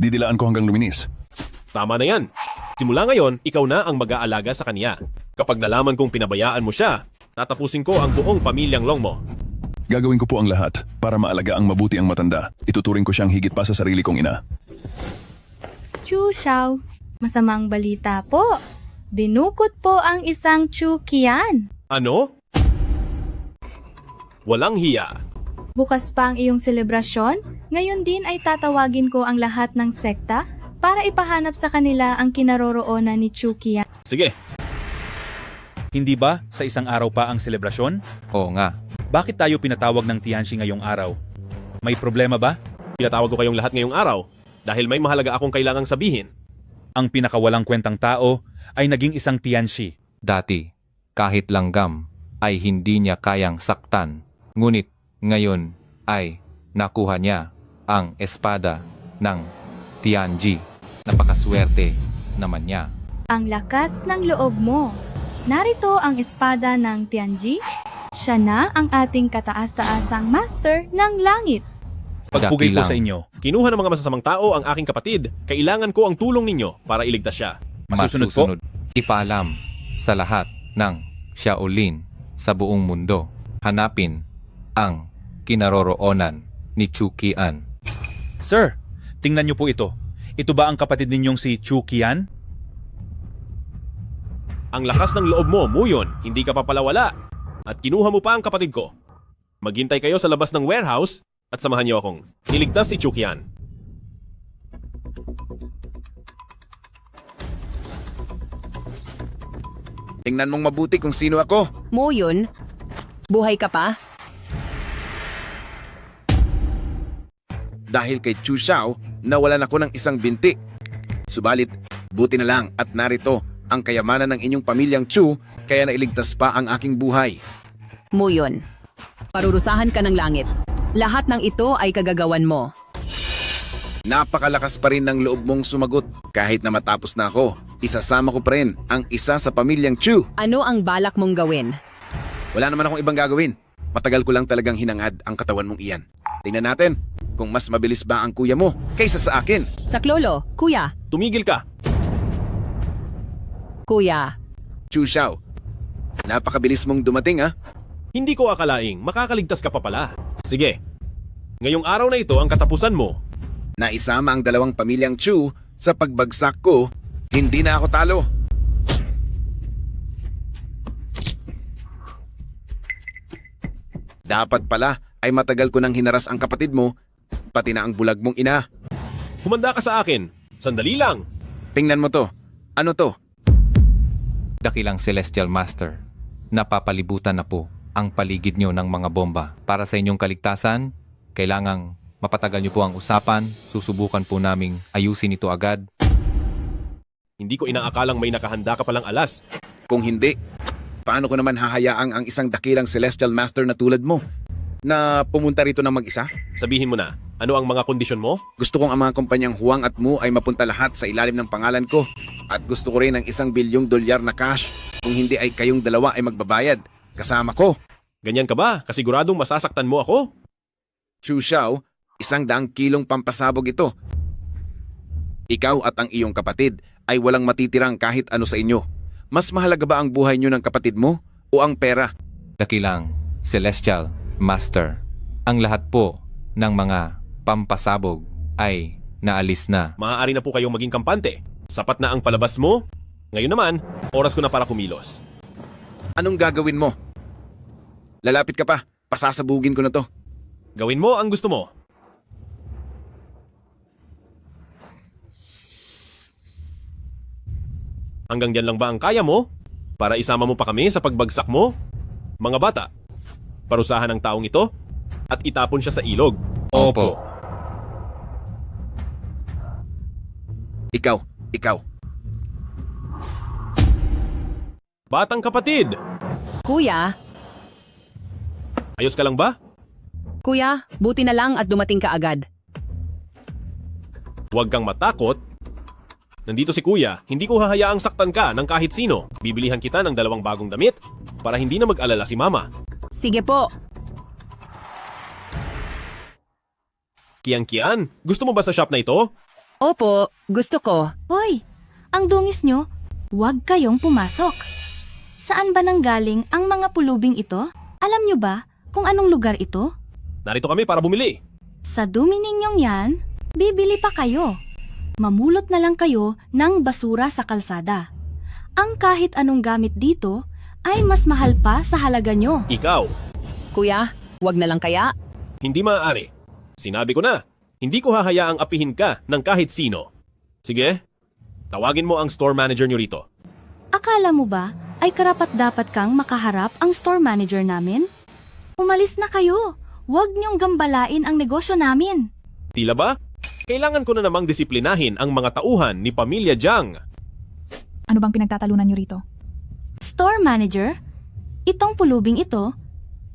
S20: Didilaan ko hanggang luminis.
S3: Tama na yan. Simula ngayon, ikaw na ang mag-aalaga sa kanya. Kapag nalaman kong pinabayaan mo siya, tatapusin ko ang buong pamilyang Long mo.
S20: Gagawin ko po ang lahat para maalaga ang mabuti ang matanda. Ituturing ko siyang higit pa sa sarili kong ina.
S6: Chu Xiao, masamang balita po. Dinukot po ang isang Chu Qian.
S3: Ano? Walang hiya.
S6: Bukas pa ang iyong selebrasyon, ngayon din ay tatawagin ko ang lahat ng sekta para ipahanap sa kanila ang kinaroroonan ni Chu Qian.
S3: Sige.
S11: Hindi ba sa isang araw pa ang selebrasyon?
S13: Oo nga.
S11: Bakit tayo pinatawag ng Tianxi ngayong araw? May problema ba?
S3: Pinatawag ko kayong lahat ngayong araw dahil may mahalaga akong kailangang sabihin.
S11: Ang pinakawalang kwentang tao ay naging isang Tianxi.
S21: Dati, kahit langgam, ay hindi niya kayang saktan. Ngunit ngayon ay nakuha niya ang espada ng Tianji. Napakaswerte naman niya.
S6: Ang lakas ng loob mo. Narito ang espada ng Tianji. Siya na ang ating kataas-taasang master ng langit.
S3: Pagpugay ko sa inyo, kinuha ng mga masasamang tao ang aking kapatid. Kailangan ko ang tulong ninyo para iligtas siya.
S11: Masusunod po.
S21: Ipaalam sa lahat ng Shaolin sa buong mundo. Hanapin ang kinaroroonan ni Chu Qian.
S11: Sir, tingnan niyo po ito. Ito ba ang kapatid ninyong si Chu Qian?
S3: Ang lakas ng loob mo, Muyon, hindi ka papalawala. At kinuha mo pa ang kapatid ko. Maghintay kayo sa labas ng warehouse at samahan niyo akong iligtas si Chu Qian.
S10: Tingnan mong mabuti kung sino ako.
S9: Muyon, buhay ka pa?
S10: Dahil kay Chu Xiao, nawalan ako ng isang binti. Subalit, buti na lang at narito ang kayamanan ng inyong pamilyang Chu kaya nailigtas pa ang aking buhay.
S9: Muyon. Parurusahan ka ng langit. Lahat ng ito ay kagagawan mo.
S10: Napakalakas pa rin ng loob mong sumagot. Kahit na matapos na ako, isasama ko pa rin ang isa sa pamilyang Chu.
S9: Ano ang balak mong gawin?
S10: Wala naman akong ibang gagawin. Matagal ko lang talagang hinangad ang katawan mong iyan. Tingnan natin kung mas mabilis ba ang kuya mo kaysa sa akin.
S9: Saklolo, kuya.
S3: Tumigil ka!
S9: Kuya.
S10: Chu Xiao, napakabilis mong dumating ah.
S3: Hindi ko akalaing makakaligtas ka pa pala. Sige, ngayong araw na ito ang katapusan mo.
S10: Naisama ang dalawang pamilyang Chu sa pagbagsak ko, hindi na ako talo. Dapat pala ay matagal ko nang hinaras ang kapatid mo, pati na ang bulag mong ina.
S3: Humanda ka sa akin. Sandali lang.
S10: Tingnan mo to. Ano to?
S21: Dakilang Celestial Master, napapalibutan na po ang paligid nyo ng mga bomba. Para sa inyong kaligtasan, kailangang mapatagal nyo po ang usapan, susubukan po naming ayusin ito agad.
S3: Hindi ko inaakalang may nakahanda ka palang alas.
S10: Kung hindi, paano ko naman hahayaang ang isang dakilang Celestial Master na tulad mo na pumunta rito ng mag-isa?
S3: Sabihin mo na, ano ang mga kondisyon mo?
S10: Gusto kong ang mga kumpanyang Huang at Mu ay mapunta lahat sa ilalim ng pangalan ko. At gusto ko rin ng $1 bilyong na cash. Kung hindi ay kayong dalawa ay magbabayad. Kasama ko.
S3: Ganyan ka ba? Kasiguradong masasaktan mo ako?
S10: Chu Xiao, 100 kilong pampasabog ito. Ikaw at ang iyong kapatid ay walang matitirang kahit ano sa inyo. Mas mahalaga ba ang buhay niyo ng kapatid mo o ang pera?
S21: Dakilang Celestial Master, ang lahat po ng mga pampasabog ay naalis na.
S3: Maaari na po kayong maging kampante. Sapat na ang palabas mo. Ngayon naman, oras ko na para kumilos.
S10: Anong gagawin mo? Lalapit ka pa. Pasasabugin ko na to.
S3: Gawin mo ang gusto mo. Hanggang dyan lang ba ang kaya mo? Para isama mo pa kami sa pagbagsak mo? Mga bata, parusahan ang taong ito at itapon siya sa ilog.
S21: Opo.
S10: Ikaw.
S3: Batang kapatid!
S9: Kuya.
S3: Ayos ka lang ba?
S9: Kuya, buti na lang at dumating ka agad.
S3: Huwag kang matakot. Nandito si Kuya, hindi ko hahayaang saktan ka ng kahit sino. Bibilihan kita ng 2 bagong damit para hindi na mag-alala si Mama.
S9: Sige po.
S3: Kian, gusto mo ba sa shop na ito?
S9: Opo, gusto ko.
S6: Hoy, ang dungis nyo, huwag kayong pumasok. Saan ba nanggaling ang mga pulubing ito? Alam nyo ba kung anong lugar ito?
S3: Narito kami para bumili.
S6: Sa dumi ninyong yan, bibili pa kayo. Mamulot na lang kayo ng basura sa kalsada. Ang kahit anong gamit dito ay mas mahal pa sa halaga nyo.
S3: Ikaw.
S9: Kuya, wag na lang kaya?
S3: Hindi maaari. Sinabi ko na, hindi ko hahayaang apihin ka ng kahit sino. Sige, tawagin mo ang store manager nyo rito.
S6: Akala mo ba ay karapat-dapat kang makaharap ang store manager namin? Umalis na kayo. Huwag niyong gambalain ang negosyo namin.
S3: Tila ba? Kailangan ko na namang disiplinahin ang mga tauhan ni Pamilya Jiang.
S17: Ano bang pinagtatalunan niyo rito?
S6: Store manager, itong pulubing ito,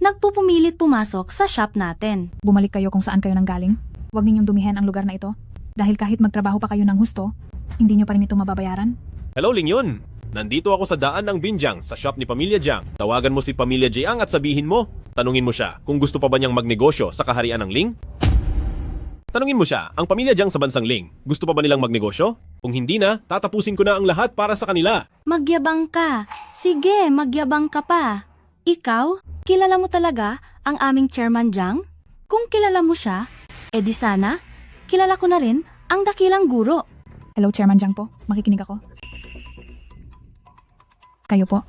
S6: nagpupumilit pumasok sa shop natin.
S17: Bumalik kayo kung saan kayo nanggaling. Huwag ninyong dumihan ang lugar na ito. Dahil kahit magtrabaho pa kayo ng husto, hindi niyo pa rin ito mababayaran.
S3: Hello, Lingyun. Nandito ako sa daan ng Binjang sa shop ni Pamilya Jiang. Tawagan mo si Pamilya Jiang at sabihin mo. Tanungin mo siya kung gusto pa ba niyang magnegosyo sa kaharian ng Ling. Tanungin mo siya, ang Pamilya Jiang sa bansang Ling, gusto pa ba nilang magnegosyo? Kung hindi na, tatapusin ko na ang lahat para sa kanila.
S6: Magyabang ka. Sige, magyabang ka pa. Ikaw, kilala mo talaga ang aming Chairman Jiang? Kung kilala mo siya, edi sana, kilala ko na rin ang dakilang guro.
S17: Hello, Chairman Jiang po. Makikinig ako. Kayo po.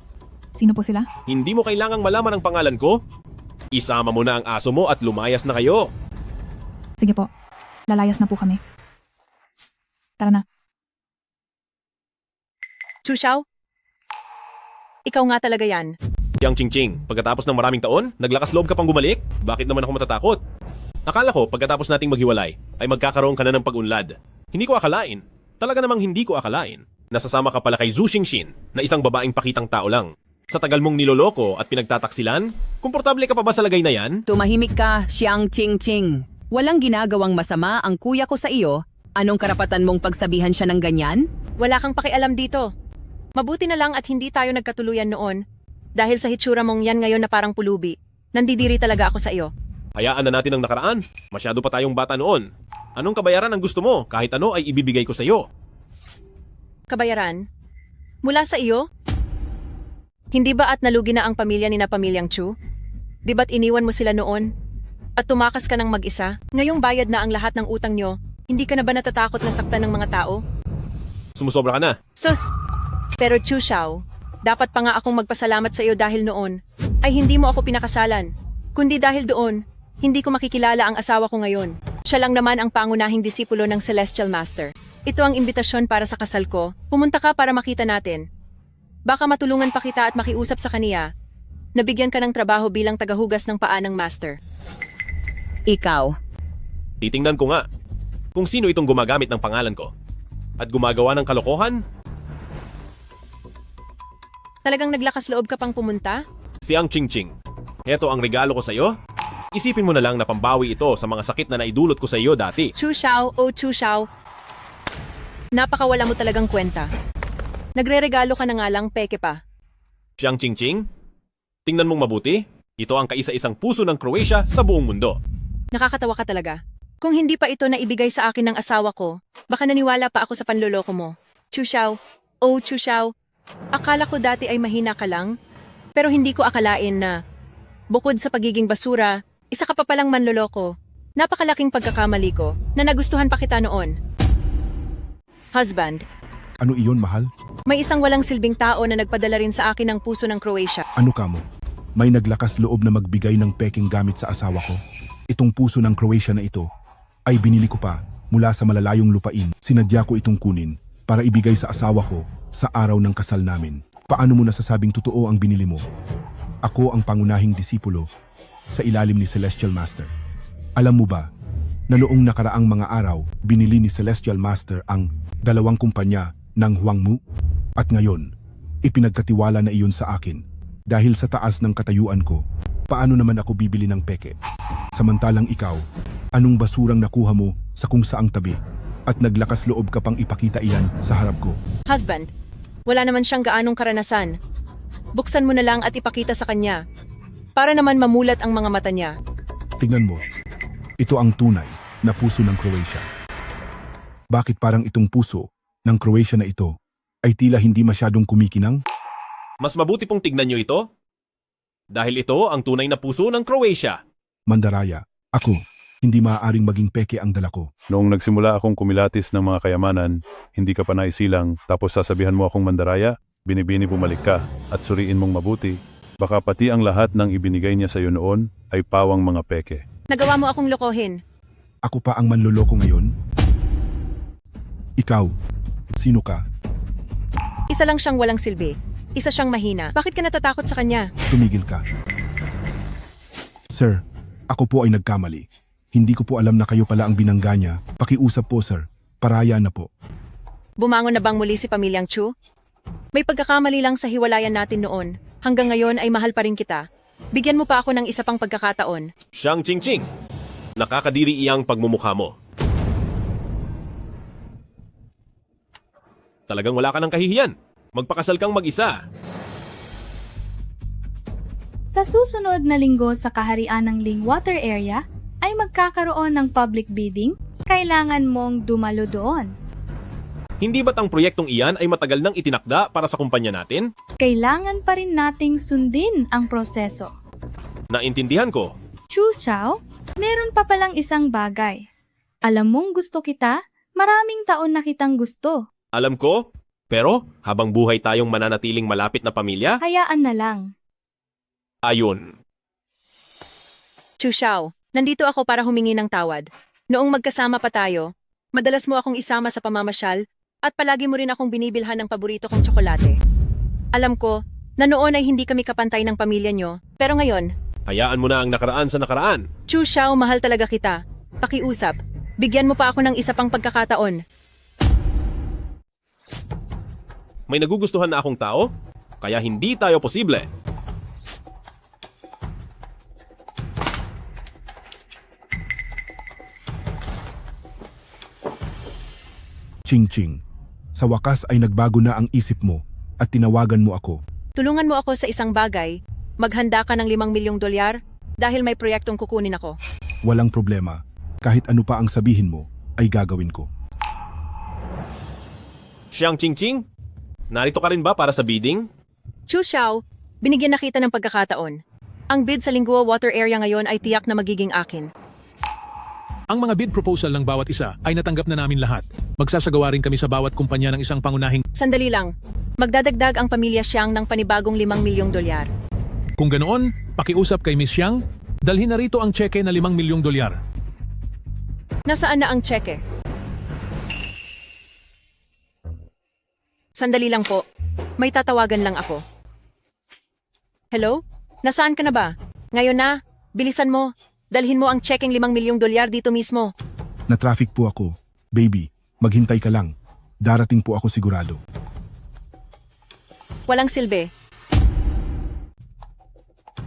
S17: Sino po sila?
S3: Hindi mo kailangang malaman ang pangalan ko. Isama mo na ang aso mo at lumayas na kayo.
S17: Sige po. Lalayas na po kami. Tara na.
S9: Chu Xiao? Ikaw nga talaga yan.
S3: Yang Ching Ching, pagkatapos ng maraming taon, naglakas loob ka pang bumalik? Bakit naman ako matatakot? Akala ko pagkatapos nating maghiwalay ay magkakaroon ka na ng pag-unlad. Hindi ko akalain. Talaga namang hindi ko akalain. Nasasama ka pala kay Zhu Xingxin na isang babaeng pakitang tao lang. Sa tagal mong niloloko at pinagtataksilan, komportable ka pa ba sa lagay na yan?
S9: Tumahimik ka, Xiang Qingqing. Walang ginagawang masama ang kuya ko sa iyo. Anong karapatan mong pagsabihan siya ng ganyan?
S8: Wala kang pakialam dito. Mabuti na lang at hindi tayo nagkatuluyan noon. Dahil sa hitsura mong yan ngayon na parang pulubi, nandidiri talaga ako sa iyo.
S3: Hayaan na natin ang nakaraan. Masyado pa tayong bata noon. Anong kabayaran ang gusto mo? Kahit ano ay ibibigay ko sa iyo.
S8: Kabayaran? Mula sa iyo? Hindi ba at nalugi na ang pamilya ni na pamilyang Chu? Di ba't iniwan mo sila noon? At tumakas ka ng mag-isa? Ngayong bayad na ang lahat ng utang nyo, hindi ka na ba natatakot na saktan ng mga tao?
S3: Sumusobra ka na.
S8: Sus! Pero Chu Xiao, dapat pa nga akong magpasalamat sa iyo dahil noon ay hindi mo ako pinakasalan. Kundi dahil doon, hindi ko makikilala ang asawa ko ngayon. Siya lang naman ang pangunahing disipulo ng Celestial Master. Ito ang imbitasyon para sa kasal ko. Pumunta ka para makita natin. Baka matulungan pa kita at makiusap sa kaniya. Nabigyan ka ng trabaho bilang tagahugas ng paa ng Master.
S9: Ikaw.
S3: Titingnan ko nga kung sino itong gumagamit ng pangalan ko at gumagawa ng kalokohan.
S8: Talagang naglakas loob ka pang pumunta?
S3: Xiang Qingqing, heto ang regalo ko sa iyo. Isipin mo na lang na pambawi ito sa mga sakit na naidulot ko sa iyo dati.
S8: Chu Xiao, oh Chu Xiao. Napakawala mo talagang kwenta. Nagre-regalo ka na nga lang, peke pa.
S3: Xiang Qingqing, tingnan mong mabuti. Ito ang kaisa-isang puso ng Croatia sa buong mundo.
S8: Nakakatawa ka talaga. Kung hindi pa ito na ibigay sa akin ng asawa ko, baka naniwala pa ako sa panloloko mo. Chu Xiao, oh Chu Xiao. Akala ko dati ay mahina ka lang, pero hindi ko akalain na bukod sa pagiging basura, isa ka pa palang manloloko. Napakalaking pagkakamali ko na nagustuhan pa kita noon. Husband,
S5: Ano iyon, mahal?
S8: may isang walang silbing tao na nagpadala rin sa akin ng puso ng Croatia.
S5: Ano ka mo? May naglakas loob na magbigay ng peking gamit sa asawa ko. Itong puso ng Croatia na ito ay binili ko pa mula sa malalayong lupain. Sinadya ko itong kunin para ibigay sa asawa ko sa araw ng kasal namin. Paano mo nasasabing totoo ang binili mo? Ako ang pangunahing disipulo sa ilalim ni Celestial Master. Alam mo ba na noong nakaraang mga araw, binili ni Celestial Master ang 2 kumpanya ng Huangmu? At ngayon, ipinagkatiwala na iyon sa akin. Dahil sa taas ng katayuan ko, paano naman ako bibili ng peke? Samantalang ikaw, anong basurang nakuha mo sa kung saang tabi? At naglakas loob ka pang ipakita iyan sa harap ko.
S8: Husband, wala naman siyang gaanong karanasan. Buksan mo na lang at ipakita sa kanya. Para naman mamulat ang mga mata niya.
S5: Tingnan mo, ito ang tunay na puso ng Croatia. Bakit parang itong puso ng Croatia na ito ay tila hindi masyadong kumikinang?
S3: Mas mabuti pong tignan nyo ito. Dahil ito ang tunay na puso ng Croatia.
S5: Mandaraya, ako, hindi maaaring maging peke ang dala ko.
S20: Noong nagsimula akong kumilatis ng mga kayamanan, hindi ka pa naisilang, tapos sasabihan mo akong mandaraya, binibini bumalik ka, at suriin mong mabuti. Baka pati ang lahat ng ibinigay niya sa iyo noon ay pawang mga peke.
S8: Nagawa mo akong lokohin.
S5: Ako pa ang manloloko ngayon? Ikaw, sino ka?
S8: Isa lang siyang walang silbi. Isa siyang mahina. Bakit ka natatakot sa kanya?
S5: Tumigil ka. Sir, ako po ay nagkamali. Hindi ko po alam na kayo pala ang binangga niya. Pakiusap po, sir. Paraya na po.
S8: Bumangon na bang muli si Pamilyang Chu? May pagkakamali lang sa hiwalayan natin noon. Hanggang ngayon ay mahal pa rin kita. Bigyan mo pa ako ng isa pang pagkakataon.
S3: Xiang Qingqing, nakakadiri iyang pagmumukha mo. Talagang wala ka ng kahihiyan. Magpakasal kang mag-isa.
S6: Sa susunod na linggo sa kaharian ng Ling Water Area ay magkakaroon ng public bidding. Kailangan mong dumalo doon.
S3: Hindi ba't ang proyektong iyan ay matagal nang itinakda para sa kumpanya natin?
S6: Kailangan pa rin nating sundin ang proseso.
S3: Naintindihan ko.
S6: Chu Xiao, meron pa palang isang bagay. Alam mong gusto kita, maraming taon na kitang gusto.
S3: Alam ko, pero habang buhay tayong mananatiling malapit na pamilya,
S6: Hayaan na lang.
S3: ayon.
S8: Chu Xiao, nandito ako para humingi ng tawad. Noong magkasama pa tayo, madalas mo akong isama sa pamamasyal at palagi mo rin akong binibilhan ng paborito kong tsokolate. Alam ko na noon ay hindi kami kapantay ng pamilya nyo, pero ngayon,
S3: Hayaan mo na ang nakaraan sa nakaraan.
S9: Chu Xiao, mahal talaga kita. Pakiusap. Bigyan mo pa ako ng isa pang pagkakataon.
S3: May nagugustuhan na akong tao, kaya hindi tayo posible.
S5: Ching-ching, sa wakas ay nagbago na ang isip mo at tinawagan mo ako.
S9: Tulungan mo ako sa isang bagay. Maghanda ka ng 5 milyong dolyar dahil may proyektong kukunin ako.
S5: Walang problema. Kahit ano pa ang sabihin mo, ay gagawin ko.
S3: Siyang Ching-ching, narito ka rin ba para sa bidding?
S9: Chu Xiao, binigyan na kita ng pagkakataon. Ang bid sa Lingua Water Area ngayon ay tiyak na magiging akin.
S15: Ang mga bid proposal ng bawat isa ay natanggap na namin lahat. Magsasagawa rin kami sa bawat kumpanya ng isang pangunahing...
S9: Sandali lang. Magdadagdag ang pamilya Xiang ng panibagong 5 milyong dolyar.
S15: Kung ganoon, pakiusap kay Miss Xiang, dalhin na rito ang tseke na 5 milyong dolyar.
S9: Nasaan na ang tseke? Sandali lang po. May tatawagan lang ako. Hello? Nasaan ka na ba? Ngayon na, bilisan mo. Dalhin mo ang tsekeng 5 milyong dolyar dito mismo.
S5: Na-traffic po ako. Baby, maghintay ka lang. Darating po ako sigurado.
S9: Walang silbi.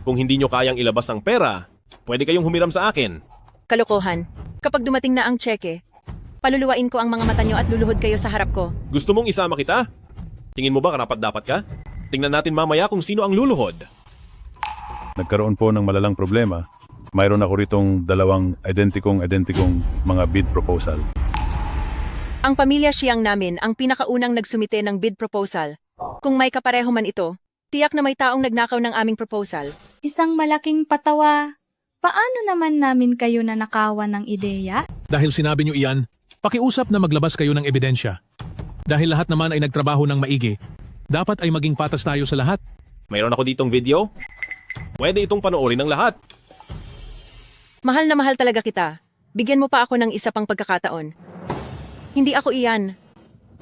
S3: Kung hindi nyo kayang ilabas ang pera, pwede kayong humiram sa akin.
S9: Kalokohan. Kapag dumating na ang tseke, paluluwain ko ang mga mata nyo at luluhod kayo sa harap ko.
S3: Gusto mong isama kita? Tingin mo ba karapat-dapat ka? Tingnan natin mamaya kung sino ang luluhod.
S14: Nagkaroon po ng malalang problema. Mayroon ako ritong 2 identikong mga bid proposal.
S9: Ang pamilya Xiang namin ang pinakaunang nagsumite ng bid proposal. Kung may kapareho man ito, tiyak na may taong nagnakaw ng aming proposal.
S6: Isang malaking patawa. Paano naman namin kayo nanakawan ng ideya?
S15: Dahil sinabi nyo iyan, pakiusap na maglabas kayo ng ebidensya. Dahil lahat naman ay nagtrabaho ng maigi, dapat ay maging patas tayo sa lahat.
S3: Mayroon ako ditong video. Pwede itong panoorin ng lahat.
S9: Mahal na mahal talaga kita. Bigyan mo pa ako ng isa pang pagkakataon. Hindi ako iyan.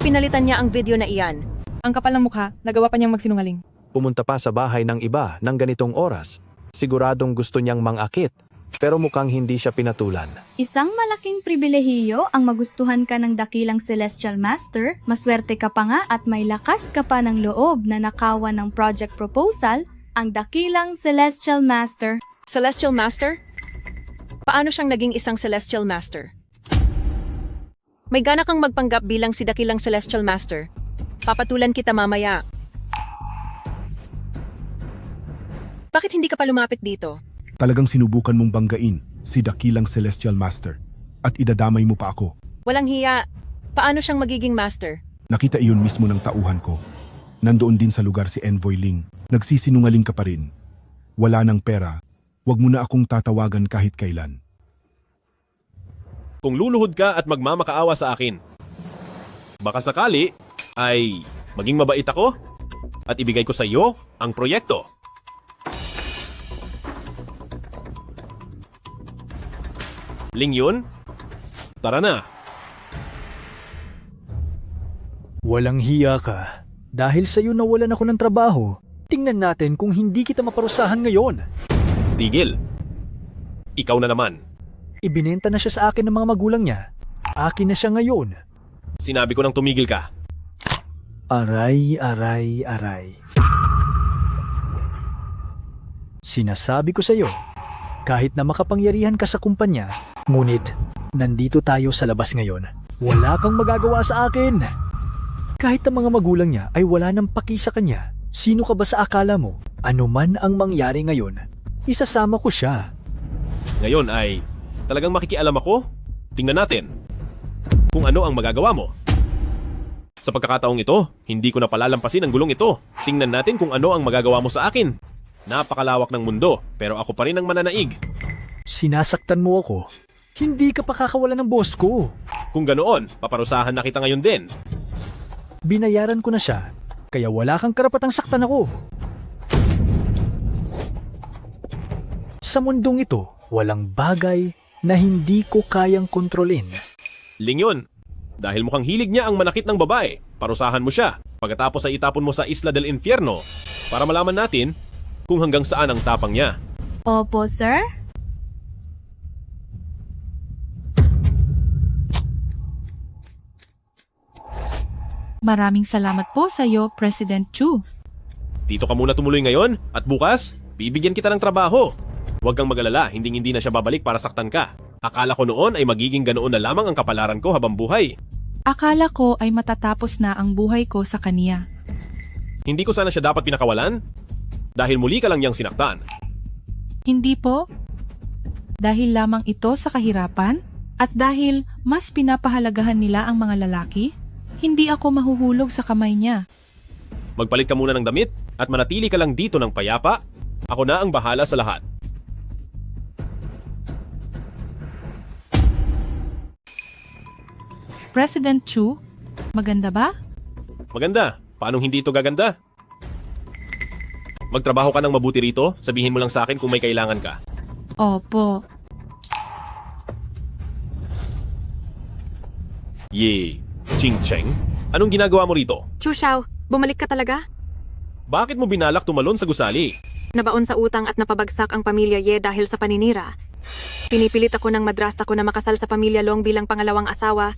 S9: Pinalitan niya ang video na iyan.
S1: Ang kapal ng mukha, nagawa pa niyang magsinungaling.
S14: Pumunta pa sa bahay ng iba ng ganitong oras. Siguradong gusto niyang mangakit, pero mukhang hindi siya pinatulan.
S6: Isang malaking pribilehiyo ang magustuhan ka ng dakilang Celestial Master, maswerte ka pa nga at may lakas ka pa ng loob na nakawan ng project proposal, ang dakilang Celestial Master.
S9: Celestial Master? Paano siyang naging isang Celestial Master? May gana kang magpanggap bilang si dakilang Celestial Master. Papatulan kita mamaya. Bakit hindi ka pa lumapit dito?
S5: Talagang sinubukan mong banggain si dakilang Celestial Master at idadamay mo pa ako.
S9: Walang hiya. Paano siyang magiging master?
S5: Nakita iyon mismo ng tauhan ko. Nandoon din sa lugar si Envoy Ling. Nagsisinungaling ka pa rin. Wala ng pera. Huwag mo na akong tatawagan kahit kailan.
S3: Kung luluhod ka at magmamakaawa sa akin, baka sakali ay maging mabait ako at ibigay ko sa iyo ang proyekto. Ling yun? Tara na.
S18: Walang hiya ka. Dahil sa'yo nawalan ako ng trabaho. Tingnan natin kung hindi kita maparusahan ngayon.
S3: Tigil. Ikaw na naman.
S18: Ibinenta na siya sa akin ng mga magulang niya. Akin na siya ngayon.
S3: Sinabi ko nang tumigil ka.
S18: Aray. Sinasabi ko sa'yo, kahit na makapangyarihan ka sa kumpanya, ngunit nandito tayo sa labas ngayon. Wala kang magagawa sa akin. Kahit ang mga magulang niya ay wala nang paki sa kanya, sino ka ba sa akala mo? Ano man ang mangyari ngayon, isasama ko siya.
S3: Ngayon ay talagang makikialam ako? Tingnan natin kung ano ang magagawa mo. Sa pagkakataong ito, hindi ko na palalampasin ang gulong ito. Tingnan natin kung ano ang magagawa mo sa akin. Napakalawak ng mundo, pero ako pa rin ang mananaig.
S18: Sinasaktan mo ako. Hindi ka pa kakawala ng boss ko.
S3: Kung ganoon, paparusahan na kita ngayon din.
S18: Binayaran ko na siya, kaya wala kang karapatang saktan ako. Sa mundong ito, walang bagay na hindi ko kayang kontrolin.
S3: Ling yun. Dahil mukhang hilig niya ang manakit ng babae, parusahan mo siya. Pagkatapos ay itapon mo sa Isla del Infierno para malaman natin kung hanggang saan ang tapang niya.
S6: Opo, sir.
S17: Maraming salamat po sa iyo, President Chu.
S3: Dito ka muna tumuloy ngayon at bukas, bibigyan kita ng trabaho. Huwag kang mag-alala, hindi na siya babalik para saktan ka. Akala ko noon ay magiging ganoon na lamang ang kapalaran ko habang buhay.
S17: Akala ko ay matatapos na ang buhay ko sa kaniya.
S3: Hindi ko sana siya dapat pinakawalan? Dahil muli ka lang niyang sinaktan.
S17: Hindi po. Dahil lamang ito sa kahirapan at dahil mas pinapahalagahan nila ang mga lalaki, hindi ako mahuhulog sa kamay niya.
S3: Magpalit ka muna ng damit at manatili ka lang dito ng payapa. Ako na ang bahala sa lahat.
S17: President Chu, maganda ba?
S3: Maganda. Paanong hindi ito gaganda? Magtrabaho ka ng mabuti rito. Sabihin mo lang sa akin kung may kailangan ka.
S17: Opo.
S3: Yee. Ching Cheng? Anong ginagawa mo rito?
S9: Chu Xiao, bumalik ka talaga?
S3: Bakit mo binalak tumalon sa gusali?
S9: Nabaon sa utang at napabagsak ang pamilya Ye dahil sa paninira. Pinipilit ako ng madrasta ko na makasal sa pamilya Long bilang pangalawang asawa.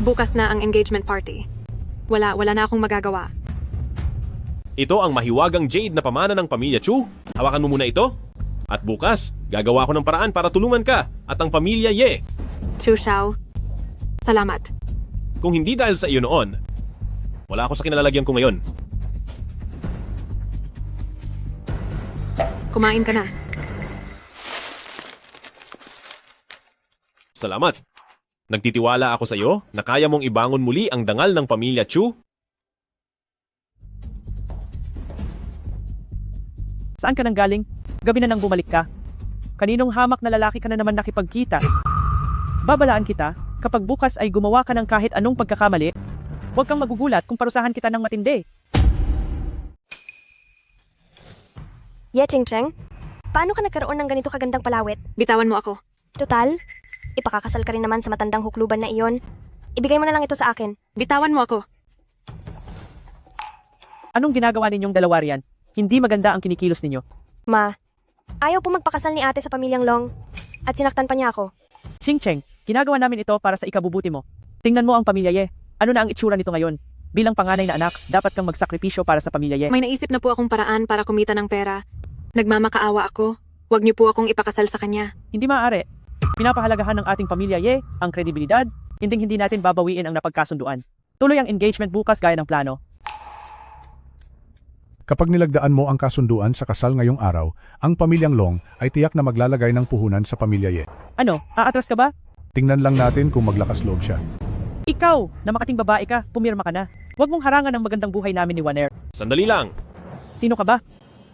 S9: Bukas na ang engagement party. Wala na akong magagawa.
S3: Ito ang mahiwagang jade na pamana ng pamilya Chu. Hawakan mo muna ito. At bukas, gagawa ko ng paraan para tulungan ka at ang pamilya Ye.
S9: Chu Xiao, salamat.
S3: Kung hindi dahil sa iyo noon, wala ako sa kinalalagyan ko ngayon.
S9: Kumain ka na.
S3: Salamat. Nagtitiwala ako sa iyo na kaya mong ibangon muli ang dangal ng pamilya Chu.
S4: Saan ka nang galing? Gabi na nang bumalik ka. Kaninong hamak na lalaki ka na naman nakipagkita? Babalaan kita, kapag bukas ay gumawa ka ng kahit anong pagkakamali, huwag kang magugulat kung parusahan kita ng matindi.
S22: Ye Ching Cheng, paano ka nagkaroon ng ganito kagandang palawit?
S9: Bitawan mo ako.
S22: Total, ipakakasal ka rin naman sa matandang hukluban na iyon. Ibigay mo na lang ito sa akin.
S9: Bitawan mo ako.
S4: Anong ginagawa ninyong dalawa riyan? Hindi maganda ang kinikilos ninyo.
S22: Ma, ayaw po magpakasal ni ate sa pamilyang Long at sinaktan pa niya ako.
S4: Ching Cheng, ginagawa namin ito para sa ikabubuti mo. Tingnan mo ang pamilya Ye. Ano na ang itsura nito ngayon? Bilang panganay na anak, dapat kang magsakripisyo para sa pamilya Ye.
S9: May naisip na po akong paraan para kumita ng pera. Nagmamakaawa ako. Huwag niyo po akong ipakasal sa kanya.
S4: Hindi maaari. Pinapahalagahan ng ating pamilya Ye ang kredibilidad. Hindi natin babawiin ang napagkasunduan. Tuloy ang engagement bukas gaya ng plano.
S5: Kapag nilagdaan mo ang kasunduan sa kasal ngayong araw, ang pamilyang Long ay tiyak na maglalagay ng puhunan sa pamilya Ye.
S4: Ano, aatras ka ba?
S5: Tingnan lang natin kung maglakas loob siya.
S4: Ikaw, na makating babae ka, pumirma ka na. Huwag mong harangan ang magandang buhay namin ni Waner.
S3: Sandali lang.
S4: Sino ka ba?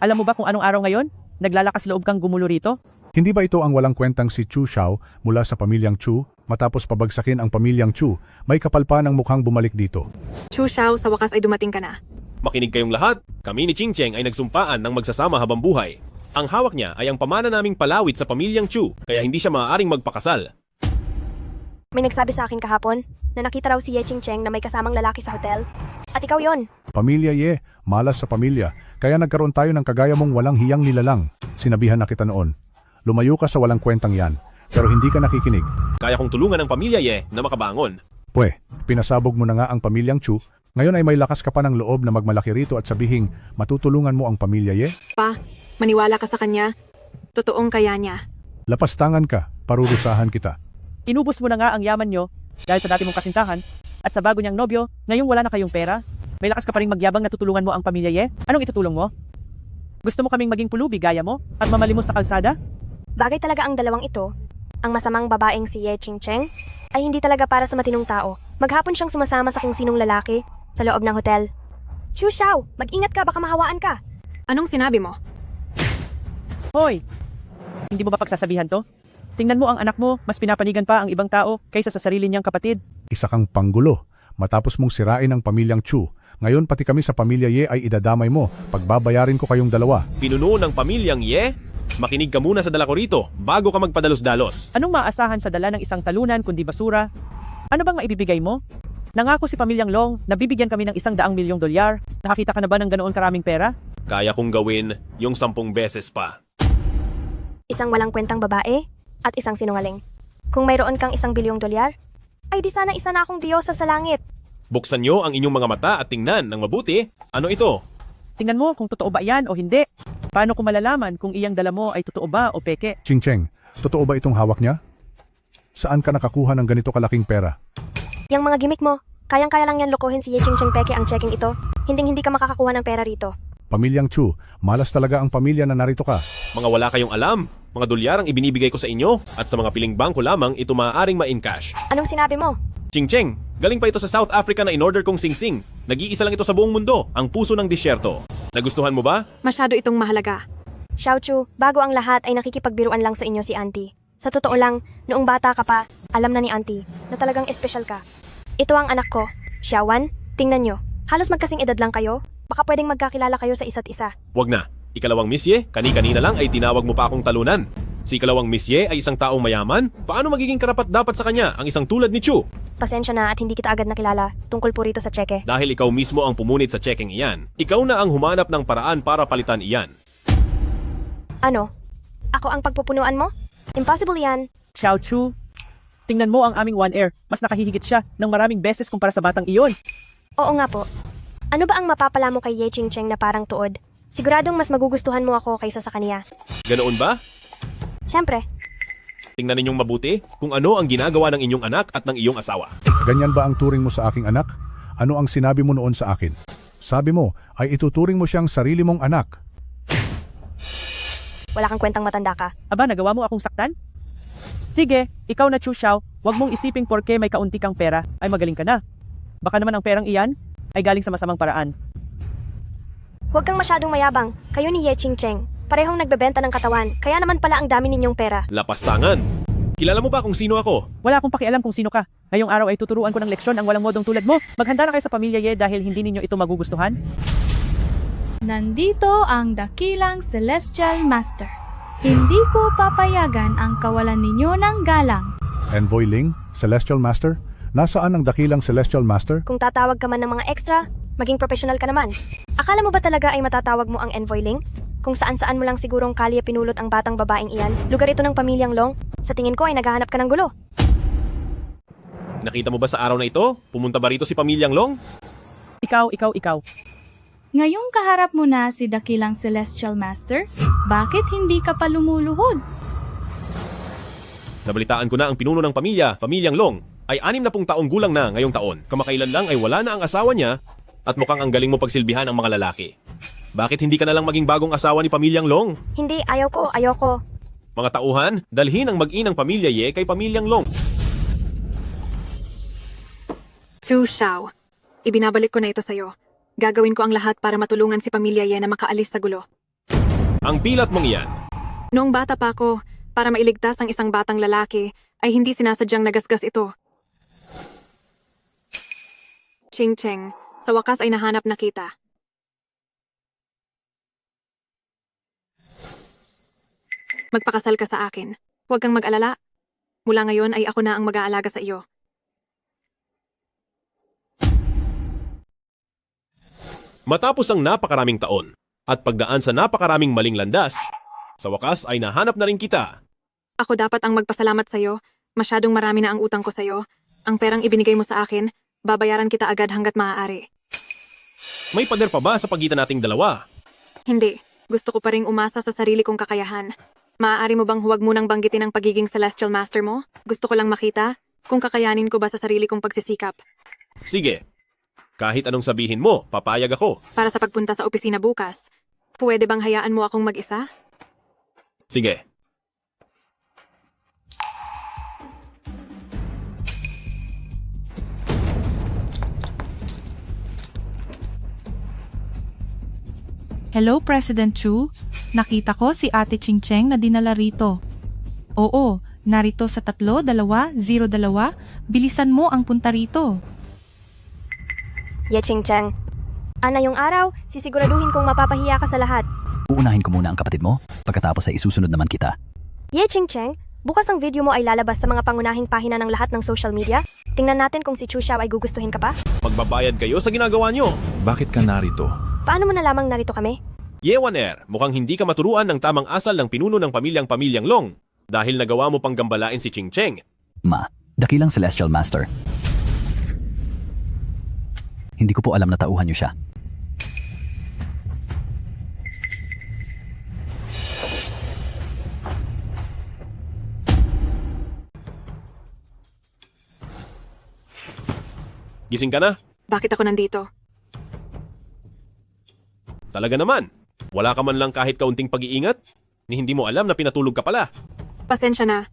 S4: Alam mo ba kung anong araw ngayon? Naglalakas loob kang gumulo rito?
S5: Hindi ba ito ang walang kwentang si Chu Xiao mula sa pamilyang Chu? Matapos pabagsakin ang pamilyang Chu, may kapal pa ng mukhang bumalik dito.
S9: Chu Xiao, sa wakas ay dumating ka na.
S3: Makinig kayong lahat. Kami ni Ching Cheng ay nagsumpaan ng magsasama habang buhay. Ang hawak niya ay ang pamana naming palawit sa pamilyang Chu, kaya hindi siya maaaring magpakasal.
S22: May nagsabi sa akin kahapon na nakita raw si Ye Ching Cheng na may kasamang lalaki sa hotel. At ikaw yon.
S5: Pamilya Ye, malas sa pamilya, kaya nagkaroon tayo ng kagaya mong walang hiyang nilalang. Sinabihan na kita noon. Lumayo ka sa walang kwentang yan, pero hindi ka nakikinig.
S3: Kaya kong tulungan ang pamilya Ye na makabangon.
S5: Pwe, pinasabog mo na nga ang pamilyang Chu. Ngayon ay may lakas ka pa ng loob na magmalaki rito at sabihing matutulungan mo ang pamilya Ye?
S9: Pa, maniwala ka sa kanya. Totoong kaya niya.
S5: Lapastangan ka, parurusahan kita.
S4: Inubos mo na nga ang yaman nyo dahil sa dati mong kasintahan at sa bago niyang nobyo, ngayong wala na kayong pera. May lakas ka pa rin magyabang na tutulungan mo ang pamilya Ye? Anong itutulong mo? Gusto mo kaming maging pulubi gaya mo at mamalimos sa kalsada?
S22: Bagay talaga ang dalawang ito. Ang masamang babaeng si Ye Ching Cheng ay hindi talaga para sa matinong tao. Maghapon siyang sumasama sa kung sinong lalaki sa loob ng hotel. Chu Xiao, mag-ingat ka, baka mahawaan ka.
S9: Anong sinabi mo?
S4: Hoy! Hindi mo ba pagsasabihan to? Tingnan mo ang anak mo, mas pinapanigan pa ang ibang tao kaysa sa sarili niyang kapatid.
S5: Isa kang panggulo. Matapos mong sirain ang pamilyang Chu, ngayon pati kami sa pamilya Ye ay idadamay mo. Pagbabayarin ko kayong dalawa.
S3: Pinuno ng pamilyang Ye? Makinig ka muna sa dala ko rito bago ka magpadalos-dalos.
S4: Anong maasahan sa dala ng isang talunan kundi basura? Ano bang maibibigay mo? Nangako si pamilyang Long na bibigyan kami ng $100 milyong. Nakakita ka na ba ng ganoon karaming pera?
S3: Kaya kong gawin yung 10 beses pa.
S22: isang walang kwentang babae, at isang sinungaling. Kung mayroon kang $1 bilyong, ay di sana isa na akong diyosa sa langit.
S3: Buksan nyo ang inyong mga mata at tingnan ng mabuti. Ano ito?
S4: Tingnan mo kung totoo ba yan o hindi. Paano ko malalaman kung iyang dala mo ay totoo ba o peke?
S5: Ching Cheng, totoo ba itong hawak niya? Saan ka nakakuha ng ganito kalaking pera?
S22: Yang mga gimmick mo, kayang-kaya lang yan lokohin si Ye Ching Cheng peke ang checking ito. Hindi ka makakakuha ng pera rito.
S5: Pamilyang Chu, malas talaga ang pamilya na narito ka.
S3: Mga wala kayong alam. Mga dolyar ang ibinibigay ko sa inyo at sa mga piling bangko lamang ito maaaring ma-encash.
S22: Anong sinabi mo?
S3: Ching Cheng, galing pa ito sa South Africa na in-order kong singsing. Nag-iisa lang ito sa buong mundo, ang puso ng disyerto. Nagustuhan mo ba?
S9: Masyado itong mahalaga.
S22: Xiao Chu, bago ang lahat ay nakikipagbiruan lang sa inyo si Auntie. Sa totoo lang, noong bata ka pa, alam na ni Auntie na talagang espesyal ka. Ito ang anak ko, Xiaowan. Tingnan nyo, halos magkasing edad lang kayo. Baka pwedeng magkakilala kayo sa isa't isa.
S3: Wag na. Ikalawang misye, kani-kanina lang ay tinawag mo pa akong talunan. Si ikalawang misye ay isang taong mayaman? Paano magiging karapat-dapat sa kanya ang isang tulad ni Chu?
S22: Pasensya na at hindi kita agad nakilala tungkol po rito sa tseke.
S3: Dahil ikaw mismo ang pumunit sa checking iyan, ikaw na ang humanap ng paraan para palitan iyan.
S22: Ano? Ako ang pagpupunuan mo? Impossible yan.
S4: Xiao Chu, tingnan mo ang aming One Air. Mas nakahihigit siya ng maraming beses kumpara sa batang iyon.
S22: Oo nga po. Ano ba ang mapapala mo kay Ye Ching Cheng na parang tuod? Siguradong mas magugustuhan mo ako kaysa sa kaniya.
S3: Ganoon ba?
S22: Siyempre.
S3: Tingnan ninyong mabuti kung ano ang ginagawa ng inyong anak at ng iyong asawa.
S5: Ganyan ba ang turing mo sa aking anak? Ano ang sinabi mo noon sa akin? Sabi mo ay ituturing mo siyang sarili mong anak.
S22: Wala kang kwentang matanda ka.
S4: Aba, nagawa mo akong saktan? Sige, ikaw na Chu Xiao, wag mong isiping porke may kaunti kang pera ay magaling ka na. Baka naman ang perang iyan ay galing sa masamang paraan.
S22: Huwag kang masyadong mayabang. Kayo ni Ye Ching Cheng. Parehong nagbebenta ng katawan, kaya naman pala ang dami ninyong pera.
S3: Lapastangan. Kilala mo ba kung sino ako?
S4: Wala akong pakialam kung sino ka. Ngayong araw ay tuturuan ko ng leksyon ang walang modong tulad mo. Maghanda na kayo sa pamilya Ye dahil hindi ninyo ito magugustuhan.
S6: Nandito ang dakilang Celestial Master. Hindi ko papayagan ang kawalan ninyo ng galang.
S5: Envoy Ling, Celestial Master? Nasaan ang dakilang Celestial Master?
S22: Kung tatawag ka man ng mga extra, maging professional ka naman. Akala mo ba talaga ay matatawag mo ang Envoy Ling? Kung saan-saan mo lang sigurong kalye pinulot ang batang babaeng iyan, lugar ito ng pamilyang Long, sa tingin ko ay naghahanap ka ng gulo.
S3: Nakita mo ba sa araw na ito? Pumunta ba rito si Pamilyang Long?
S4: Ikaw.
S6: Ngayong kaharap mo na si dakilang Celestial Master, bakit hindi ka pa lumuluhod?
S3: Nabalitaan ko na ang pinuno ng Pamilyang Long, ay 60 taong gulang na ngayong taon. Kamakailan lang ay wala na ang asawa niya at mukhang ang galing mo pagsilbihan ang mga lalaki. Bakit hindi ka na lang maging bagong asawa ni Pamilyang Long?
S22: Hindi, ayoko.
S3: Mga tauhan, dalhin ang mag-inang pamilya Ye kay Pamilyang Long.
S9: Chu Xiao, ibinabalik ko na ito sa'yo. Gagawin ko ang lahat para matulungan si Pamilya Ye na makaalis sa gulo.
S3: Ang pilat mong iyan.
S9: Noong bata pa ako, para mailigtas ang isang batang lalaki, ay hindi sinasadyang nagasgas ito. Ching Cheng, sa wakas ay nahanap na kita. Magpakasal ka sa akin. Huwag kang mag-alala. Mula ngayon ay ako na ang mag-aalaga sa iyo.
S3: Matapos ang napakaraming taon at pagdaan sa napakaraming maling landas, sa wakas ay nahanap na rin kita.
S9: Ako dapat ang magpasalamat sa iyo. Masyadong marami na ang utang ko sa iyo. Ang perang ibinigay mo sa akin, babayaran kita agad hanggat maaari.
S3: May pader pa ba sa pagitan nating dalawa?
S9: Hindi. Gusto ko pa ring umasa sa sarili kong kakayahan. Maaari mo bang huwag munang banggitin ang pagiging Celestial Master mo? Gusto ko lang makita kung kakayanin ko ba sa sarili kong pagsisikap.
S3: Sige. Kahit anong sabihin mo, papayag ako.
S9: Para sa pagpunta sa opisina bukas, pwede bang hayaan mo akong mag-isa?
S3: Sige.
S17: Hello, President Chu. Nakita ko si Ate Ching Cheng na dinala rito. Oo, narito sa 3-2-0-2. Bilisan mo ang punta rito.
S22: Ye Ching Cheng. Yung araw, sisiguraduhin kong mapapahiya ka sa lahat.
S16: Uunahin ko muna ang kapatid mo, pagkatapos ay isusunod naman kita.
S22: Ye Ching Cheng, bukas ang video mo ay lalabas sa mga pangunahing pahina ng lahat ng social media. Tingnan natin kung si Chu Xiao ay gugustuhin ka pa.
S3: Magbabayad kayo sa ginagawa nyo.
S14: Bakit ka narito?
S22: Paano mo nalamang narito kami?
S3: Yewaner, mukhang hindi ka maturuan ng tamang asal ng pinuno ng pamilyang Long dahil nagawa mo pang gambalain si Ching Cheng.
S16: Ma, dakilang Celestial Master. Hindi ko po alam na tauhan niyo siya.
S3: Gising ka na?
S9: Bakit ako nandito?
S3: Talaga naman. Wala ka man lang kahit kaunting pag-iingat? Ni hindi mo alam na pinatulog ka pala.
S9: Pasensya na.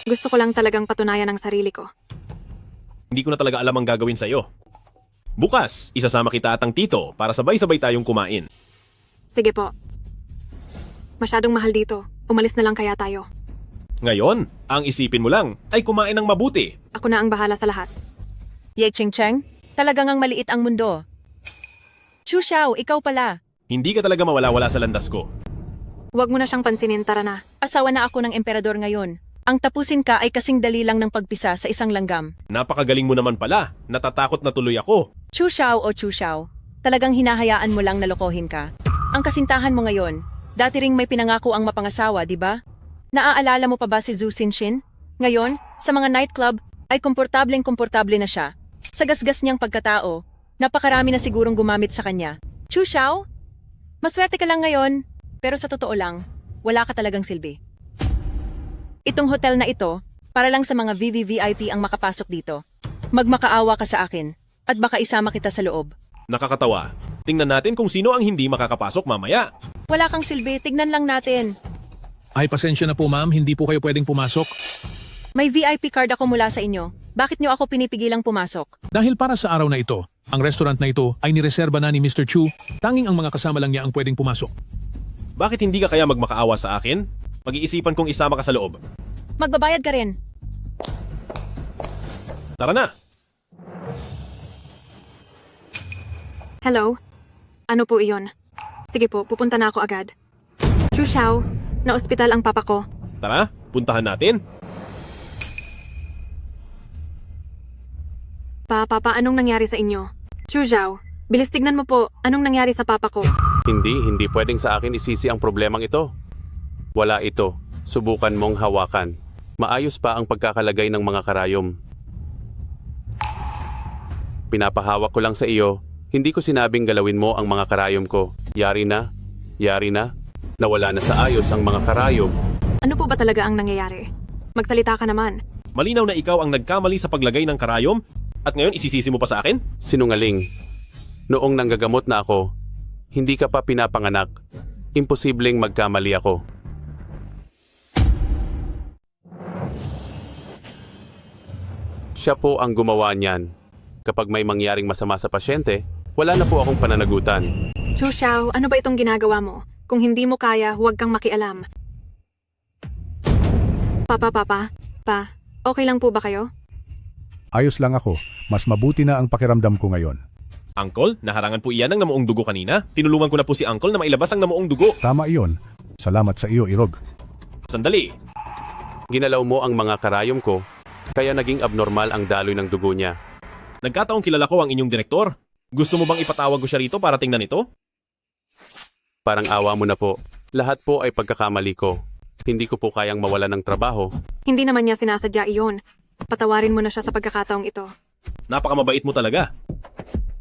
S9: Gusto ko lang talagang patunayan ang sarili ko.
S3: Hindi ko na talaga alam ang gagawin sa'yo. Bukas, isasama kita at ang tito para sabay-sabay tayong kumain.
S9: Sige po. Masyadong mahal dito. Umalis na lang kaya tayo.
S3: Ngayon, ang isipin mo lang ay kumain ng mabuti.
S9: Ako na ang bahala sa lahat.
S8: Ye Ching Cheng, talagang ang maliit ang mundo. Chu Xiao, ikaw pala.
S3: Hindi ka talaga mawala-wala sa landas ko.
S9: Huwag mo na siyang pansinin, tara na.
S8: Asawa na ako ng emperador ngayon. Ang tapusin ka ay kasing dali lang ng pagpisa sa isang langgam.
S3: Napakagaling mo naman pala. Natatakot na tuloy ako.
S8: Chu Xiao o Chu Xiao, talagang hinahayaan mo lang na lokohin ka. Ang kasintahan mo ngayon, dati ring may pinangako ang mapangasawa, di ba? Naaalala mo pa ba si Zhu Xinxin? Ngayon, sa mga nightclub, ay komportableng-komportable na siya. Sa gasgas niyang pagkatao, napakarami na sigurong gumamit sa kanya. Chu Xiao, maswerte ka lang ngayon, pero sa totoo lang, wala ka talagang silbi. Itong hotel na ito, para lang sa mga VVVIP ang makapasok dito. Magmakaawa ka sa akin, at baka isama kita sa loob.
S3: Nakakatawa. Tingnan natin kung sino ang hindi makakapasok mamaya.
S8: Wala kang silbi, tignan lang natin.
S15: Ay, pasensya na po ma'am, hindi po kayo pwedeng pumasok.
S8: May VIP card ako mula sa inyo. Bakit niyo ako pinipigilang pumasok?
S15: Dahil para sa araw na ito, ang restaurant na ito ay nireserba na ni Mr. Chu, tanging ang mga kasama lang niya ang pwedeng pumasok.
S3: Bakit hindi ka kaya magmakaawa sa akin? Pag-iisipan kong isama ka sa loob.
S8: Magbabayad ka rin.
S3: Tara na!
S9: Hello? Ano po iyon? Sige po, pupunta na ako agad. Chu Xiao, na-ospital ang papa ko.
S3: Tara, puntahan natin.
S9: Papa, anong nangyari sa inyo? Chu Xiao, bilis tignan mo po, anong nangyari sa papa ko?
S14: Hindi pwedeng sa akin isisi ang problemang ito. Wala ito. Subukan mong hawakan. Maayos pa ang pagkakalagay ng mga karayom. Pinapahawak ko lang sa iyo. Hindi ko sinabing galawin mo ang mga karayom ko. Yari na. Nawala na sa ayos ang mga karayom.
S9: Ano po ba talaga ang nangyayari? Magsalita ka naman.
S3: Malinaw na ikaw ang nagkamali sa paglagay ng karayom at ngayon isisisi mo pa sa akin?
S14: Sinungaling. Noong nanggagamot na ako, hindi ka pa pinapanganak. Imposibleng magkamali ako. Siya po ang gumawa niyan. Kapag may mangyaring masama sa pasyente, wala na po akong pananagutan.
S9: Chu Xiao, ano ba itong ginagawa mo? Kung hindi mo kaya, huwag kang makialam. Papa, okay lang po ba kayo?
S7: Ayos lang ako. Mas mabuti na ang pakiramdam ko ngayon.
S3: Uncle, naharangan po iyan ng namuong dugo kanina. Tinulungan ko na po si Uncle na mailabas ang namuong dugo.
S7: Tama iyon. Salamat sa iyo, Irog.
S3: Sandali.
S14: Ginalaw mo ang mga karayom ko, kaya naging abnormal ang daloy ng dugo niya.
S3: Nagkataong kilala ko ang inyong direktor. Gusto mo bang ipatawag ko siya rito para tingnan ito?
S14: Parang awa mo na po. Lahat po ay pagkakamali ko. Hindi ko po kayang mawala ng trabaho.
S9: Hindi naman niya sinasadya iyon. Patawarin mo na siya sa pagkakataong ito.
S3: Napakamabait mo talaga.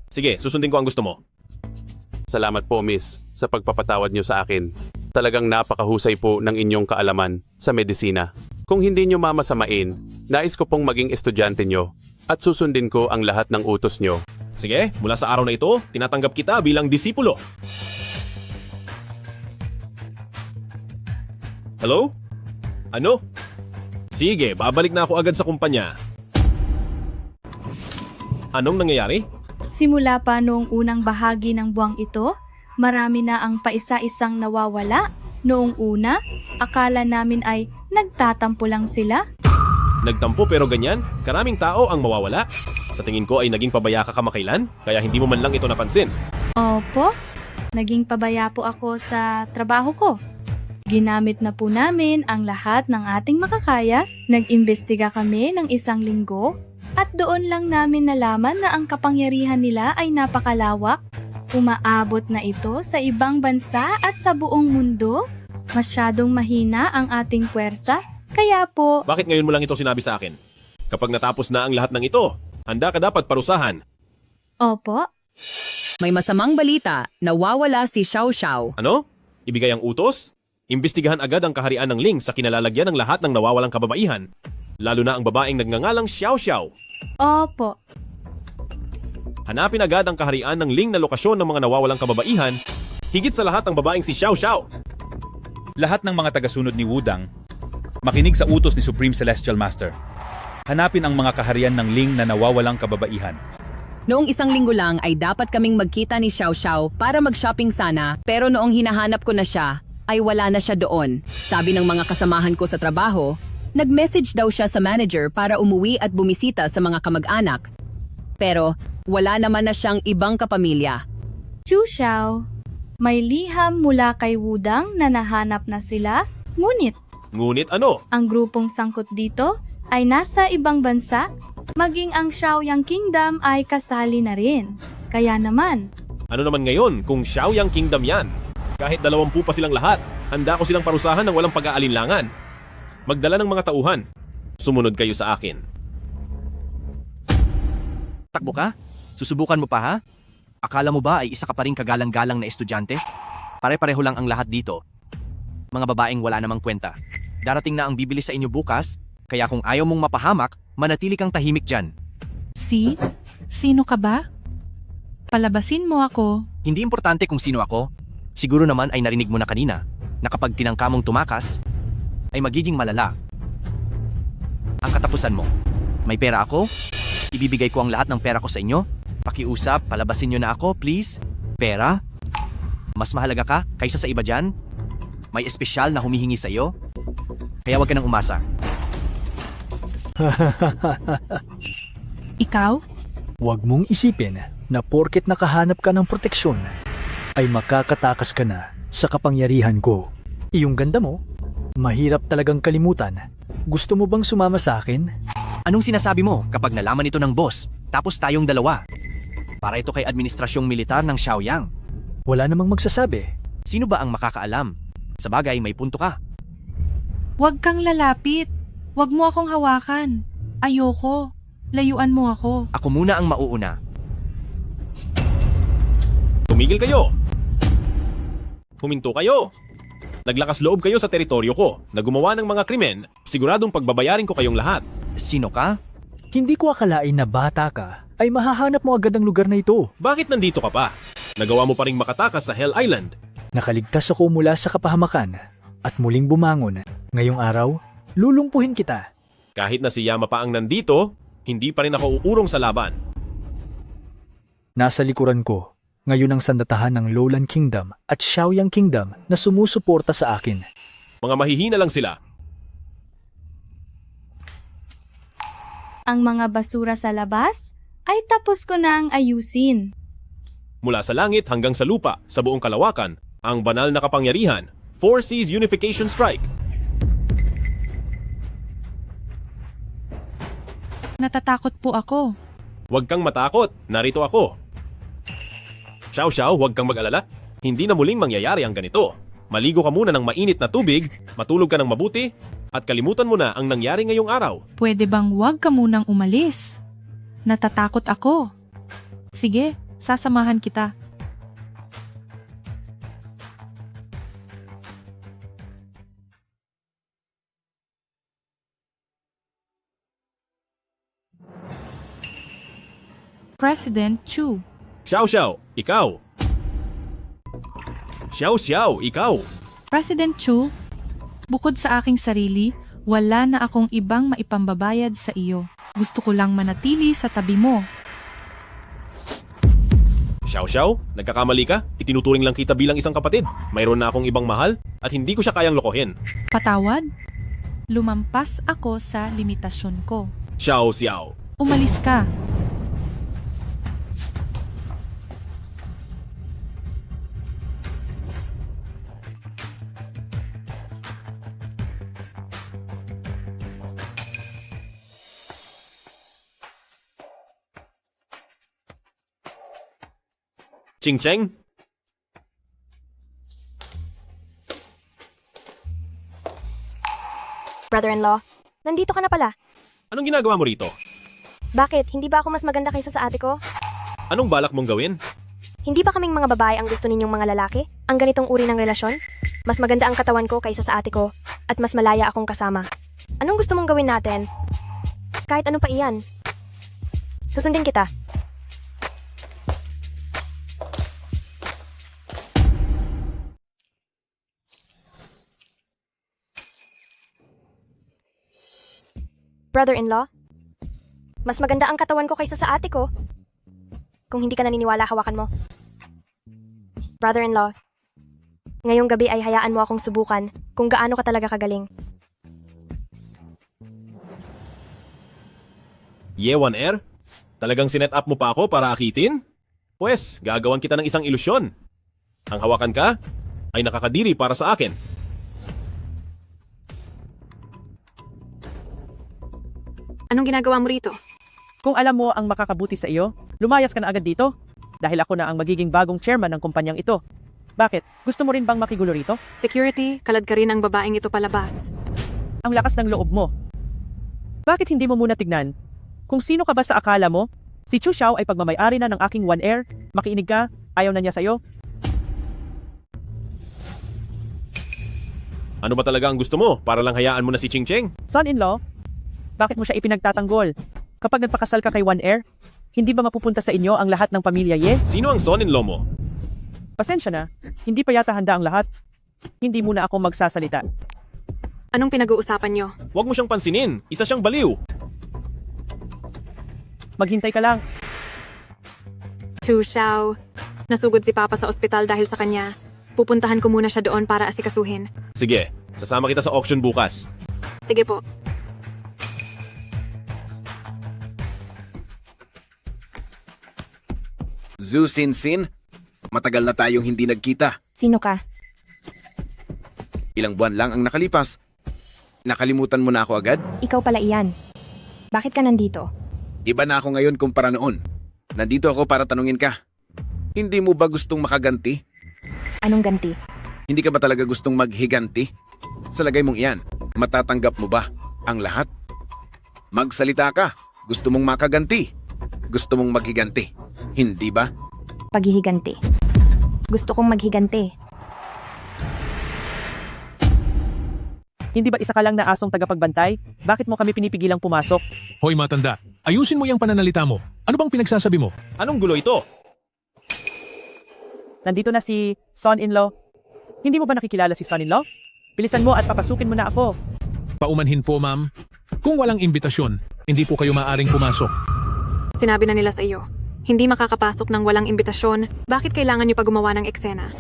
S3: Sige, susundin ko ang gusto mo.
S14: Salamat po, miss, sa pagpapatawad niyo sa akin. Talagang napakahusay po ng inyong kaalaman sa medisina. Kung hindi niyo mamasamain, nais ko pong maging estudyante niyo at susundin ko ang lahat ng utos niyo.
S3: Sige, mula sa araw na ito, tinatanggap kita bilang disipulo. Hello? Ano? Sige, babalik na ako agad sa kumpanya. Anong nangyayari?
S6: Simula pa noong unang bahagi ng buwang ito, marami na ang paisa-isang nawawala. Noong una, akala namin ay nagtatampo lang sila.
S3: Nagtampo pero ganyan? Karaming tao ang mawawala? Sa tingin ko ay naging pabaya ka kamakailan, kaya hindi mo man lang ito napansin.
S6: Opo, naging pabaya po ako sa trabaho ko. Ginamit na po namin ang lahat ng ating makakaya, nag-imbestiga kami ng 1 linggo, at doon lang namin nalaman na ang kapangyarihan nila ay napakalawak. Umaabot na ito sa ibang bansa at sa buong mundo? Masyadong mahina ang ating puwersa, kaya po...
S3: Bakit ngayon mo lang ito sinabi sa akin? Kapag natapos na ang lahat ng ito, handa ka dapat parusahan.
S6: Opo,
S2: May masamang balita, nawawala si Xiao Xiao.
S3: Ano? Ibigay ang utos? Imbestigahan agad ang kaharian ng Ling sa kinalalagyan ng lahat ng nawawalang kababaihan. Lalo na ang babaeng nagngangalang Xiao Xiao.
S6: opo.
S3: Hanapin agad ang kaharian ng Ling na lokasyon ng mga nawawalang kababaihan. Higit sa lahat ang babaeng si Xiao Xiao.
S11: Lahat ng mga tagasunod ni Wudang, makinig sa utos ni Supreme Celestial Master. Hanapin ang mga kaharian ng Ling na nawawalang kababaihan.
S2: Noong isang linggo lang ay dapat kaming magkita ni Xiao Xiao para mag-shopping sana, pero noong hinahanap ko na siya, ay wala na siya doon. Sabi ng mga kasamahan ko sa trabaho, nag-message daw siya sa manager para umuwi at bumisita sa mga kamag-anak. Pero wala naman na siyang ibang kapamilya.
S6: Chu Xiao, may liham mula kay Wudang na nahanap na sila,
S3: Ngunit ano?
S6: ang grupong sangkot dito ay nasa ibang bansa, maging ang Xiaoyang Kingdom ay kasali na rin. Kaya naman,
S3: Ano naman ngayon kung Xiaoyang Kingdom yan? Kahit 20 pa silang lahat, handa ko silang parusahan ng walang pag-aalinlangan. Magdala ng mga tauhan. Sumunod kayo sa akin.
S13: Takbo ka? Susubukan mo pa ha? Akala mo ba ay isa ka pa rin kagalang-galang na estudyante? Pare-pareho lang ang lahat dito. Mga babaeng wala namang kwenta. Darating na ang bibili sa inyo bukas, kaya kung ayaw mong mapahamak, manatili kang tahimik dyan.
S17: Sino ka ba? Palabasin mo ako.
S13: Hindi importante kung sino ako. Siguro naman ay narinig mo na kanina na kapag tinangka mong tumakas, ay magiging malala. Ang katapusan mo, may pera ako, ibibigay ko ang lahat ng pera ko sa inyo. Pakiusap, palabasin nyo na ako, please. Pera? Mas mahalaga ka kaysa sa iba dyan? May espesyal na humihingi sa iyo? Kaya wag ka nang umasa.
S17: Ikaw?
S18: Huwag mong isipin na porket nakahanap ka ng proteksyon, ay makakatakas ka na sa kapangyarihan ko. Iyong ganda mo, mahirap talagang kalimutan. Gusto mo bang sumama sa akin?
S13: Anong sinasabi mo kapag nalaman ito ng boss, tapos tayong dalawa? Para ito kay administrasyong militar ng Xiaoyang.
S18: Wala namang magsasabi.
S13: Sino ba ang makakaalam? Sa bagay, may punto ka.
S17: Huwag kang lalapit. Huwag mo akong hawakan. Ayoko. Layuan mo ako.
S13: Ako muna ang mauuna.
S3: Tumigil kayo! Huminto kayo! Naglakas loob kayo sa teritoryo ko na gumawa ng mga krimen, siguradong pagbabayarin ko kayong lahat.
S13: Sino ka?
S18: Hindi ko akalain na bata ka ay mahahanap mo agad ang lugar na ito.
S3: Bakit nandito ka pa? Nagawa mo pa ring makatakas sa Hell Island.
S18: Nakaligtas ako mula sa kapahamakan at muling bumangon. Ngayong araw, lulumpuhin kita.
S3: Kahit na si Yama pa ang nandito, hindi pa rin ako uurong sa laban.
S18: Nasa likuran ko ngayon ang sandatahan ng Lowland Kingdom at Xiaoyang Kingdom na sumusuporta sa akin.
S3: Mga mahihina lang sila.
S6: ang mga basura sa labas ay tapos ko na ang ayusin.
S3: Mula sa langit hanggang sa lupa, sa buong kalawakan, ang banal na kapangyarihan, 4 Seas Unification Strike.
S17: Natatakot po ako.
S3: Huwag kang matakot, narito ako. Xiao Xiao, huwag kang mag-alala. Hindi na muling mangyayari ang ganito. Maligo ka muna ng mainit na tubig, matulog ka ng mabuti, at kalimutan mo na ang nangyari ngayong araw.
S17: Pwede bang huwag ka munang umalis? Natatakot ako. Sige, sasamahan kita. President Chu.
S3: Xiao Xiao, ikaw. Xiao Xiao, ikaw.
S17: President Chu, bukod sa aking sarili, wala na akong ibang maipambabayad sa iyo. Gusto ko lang manatili sa tabi mo.
S3: Xiao Xiao, nagkakamali ka? Itinuturing lang kita bilang isang kapatid. Mayroon na akong ibang mahal at hindi ko siya kayang lokohin.
S17: Patawad? Lumampas ako sa limitasyon ko.
S3: Xiao Xiao.
S17: Umalis ka.
S3: Ching Cheng?
S22: Brother-in-law, nandito ka na pala.
S3: Anong ginagawa mo rito?
S22: Bakit? Hindi ba ako mas maganda kaysa sa ate ko?
S3: Anong balak mong gawin?
S22: Hindi ba kaming mga babae ang gusto ninyong mga lalaki? Ang ganitong uri ng relasyon? Mas maganda ang katawan ko kaysa sa ate ko at mas malaya akong kasama. Anong gusto mong gawin natin? Kahit ano pa iyan. Susundin kita. Brother-in-law, mas maganda ang katawan ko kaysa sa ate ko. Kung hindi ka naniniwala, hawakan mo. Brother-in-law, ngayong gabi ay hayaan mo akong subukan kung gaano ka talaga kagaling.
S3: Yewan Air? Talagang sinet up mo pa ako para akitin? Pwes, gagawan kita ng isang ilusyon. Ang hawakan ka ay nakakadiri para sa akin.
S9: Anong ginagawa mo rito?
S4: Kung alam mo ang makakabuti sa iyo, lumayas ka na agad dito. Dahil ako na ang magiging bagong chairman ng kumpanyang ito. Bakit? Gusto mo rin bang makigulo rito?
S9: Security, kalad ka rin ang babaeng ito palabas.
S4: Ang lakas ng loob mo. Bakit hindi mo muna tignan? Kung sino ka ba sa akala mo? Si Chu Xiao ay pagmamayari na ng aking One Air. Makiinig ka, ayaw na niya sa'yo.
S3: Ano ba talaga ang gusto mo para lang hayaan mo na si Ching Cheng?
S4: Son-in-law, bakit mo siya ipinagtatanggol? Kapag nagpakasal ka kay One Air, hindi ba mapupunta sa inyo ang lahat ng pamilya Ye?
S3: Sino ang son-in-law mo?
S4: Pasensya na, hindi pa yata handa ang lahat. Hindi muna ako magsasalita.
S9: Anong pinag-uusapan nyo?
S3: Huwag mo siyang pansinin, isa siyang baliw.
S4: Maghintay ka lang.
S9: Chu Xiao, nasugod si Papa sa ospital dahil sa kanya. Pupuntahan ko muna siya doon para asikasuhin.
S3: Sige, sasama kita sa auction bukas.
S9: Sige po.
S10: Zhu Sin, matagal na tayong hindi nagkita.
S22: Sino ka?
S10: Ilang buwan lang ang nakalipas. Nakalimutan mo na ako agad?
S22: Ikaw pala iyan. Bakit ka nandito?
S10: Iba na ako ngayon kumpara noon. Nandito ako para tanungin ka. Hindi mo ba gustong makaganti?
S22: Anong ganti?
S10: Hindi ka ba talaga gustong maghiganti? Sa lagay mong iyan, matatanggap mo ba ang lahat? Magsalita ka. Gusto mong makaganti. Gusto mong maghiganti. Hindi ba?
S22: Paghihiganti. Gusto kong maghiganti.
S4: Hindi ba isa ka lang na asong tagapagbantay? Bakit mo kami pinipigilang pumasok?
S15: Hoy matanda, ayusin mo yung pananalita mo. Ano bang pinagsasabi mo?
S3: Anong gulo ito?
S4: Nandito na si son-in-law. Hindi mo ba nakikilala si son-in-law? Bilisan mo at papasukin mo na ako.
S15: Paumanhin po, ma'am. Kung walang imbitasyon, hindi po kayo maaring pumasok.
S9: Sinabi na nila sa iyo, hindi makakapasok ng walang imbitasyon. Bakit kailangan nyo pa gumawa ng eksena?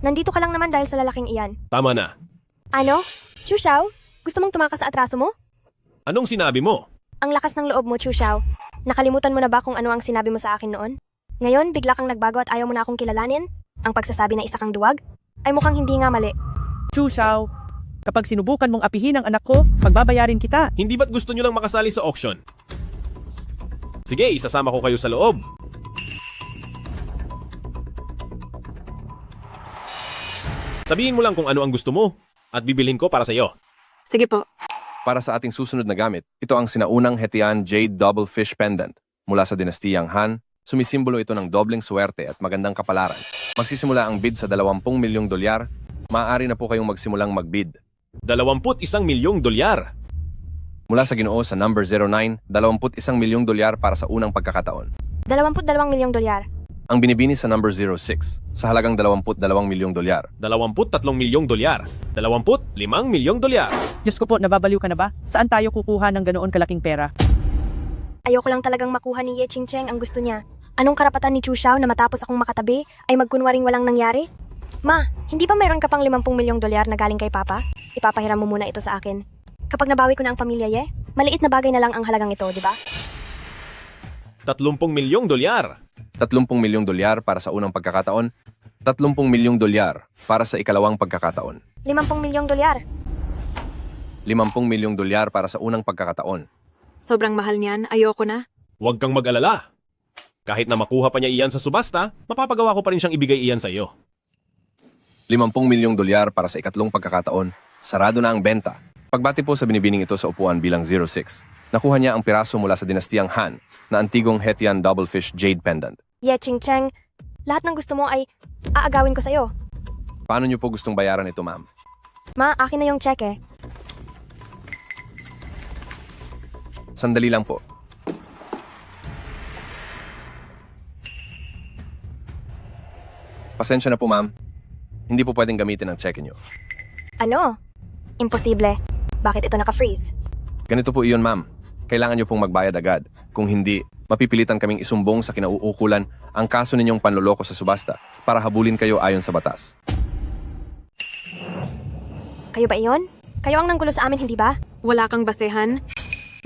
S22: Nandito ka lang naman dahil sa lalaking iyan.
S3: Tama na.
S22: Ano? Chu Xiao? Gusto mong tumakas sa atraso mo?
S3: Anong sinabi mo?
S22: Ang lakas ng loob mo, Chu Xiao. Nakalimutan mo na ba kung ano ang sinabi mo sa akin noon? Ngayon, bigla kang nagbago at ayaw mo na akong kilalanin? Ang pagsasabi na isa kang duwag? Ay mukhang hindi nga mali.
S4: Chu Xiao, kapag sinubukan mong apihin ang anak ko, pagbabayarin kita.
S3: Hindi ba't gusto nyo lang makasali sa auction? Sige, isasama ko kayo sa loob. Sabihin mo lang kung ano ang gusto mo at bibilhin ko para sa iyo.
S9: Sige po.
S12: Para sa ating susunod na gamit, ito ang sinaunang Hetian Jade Double Fish Pendant. Mula sa dinastiyang Han, sumisimbolo ito ng dobleng swerte at magandang kapalaran. Magsisimula ang bid sa 20 milyong dolyar. Maaari na po kayong magsimulang magbid.
S3: 21 milyong dolyar.
S12: Mula sa Ginoo sa number 09, 21 milyong dolyar para sa unang pagkakataon.
S22: 22 milyong dolyar.
S12: Ang binibini sa number 06, sa halagang 22 milyong dolyar.
S3: 23 milyong dolyar. 25 milyong dolyar.
S4: Diyos ko po, nababaliw ka na ba? Saan tayo kukuha ng ganoon kalaking pera?
S22: Ayoko lang talagang makuha ni Ye Ching Cheng ang gusto niya. Anong karapatan ni Chu Xiao na matapos akong makatabi ay magkunwaring walang nangyari? Ma, hindi ba mayroon ka pang 50 milyong dolyar na galing kay Papa? Ipapahiram mo muna ito sa akin. Kapag nabawi ko na ang pamilya Ye, maliit na bagay na lang ang halagang ito, di ba?
S3: 30 milyong dolyar.
S12: 30 milyong dolyar para sa unang pagkakataon. 30 milyong dolyar para sa ikalawang pagkakataon.
S22: 50 milyong dolyar.
S12: 50 milyong dolyar para sa unang pagkakataon.
S9: Sobrang mahal niyan, ayoko na.
S3: Huwag kang mag-alala. Kahit na makuha pa niya iyan sa subasta, mapapagawa ko pa rin siyang ibigay iyan sa iyo.
S12: 50 milyong dolyar para sa ikatlong pagkakataon. Sarado na ang benta. Pagbati po sa binibining ito sa upuan bilang 06, nakuha niya ang piraso mula sa dinastiyang Han na antigong Hetian Doublefish Jade Pendant.
S22: Ye Ching-cheng, lahat ng gusto mo ay aagawin ko sa'yo.
S12: Paano niyo po gustong bayaran ito, ma'am?
S22: Ma, akin na yung cheque.
S12: Sandali lang po. Pasensya na po, ma'am. Hindi po pwedeng gamitin ang cheque niyo.
S22: Ano? Imposible. Bakit ito naka-freeze?
S12: Ganito po iyon, ma'am. Kailangan niyo pong magbayad agad. Kung hindi, mapipilitan kaming isumbong sa kinauukulan ang kaso ninyong panloloko sa subasta para habulin kayo ayon sa batas.
S22: Kayo ba iyon? Kayo ang nanggulo sa amin, hindi ba?
S9: Wala kang basehan?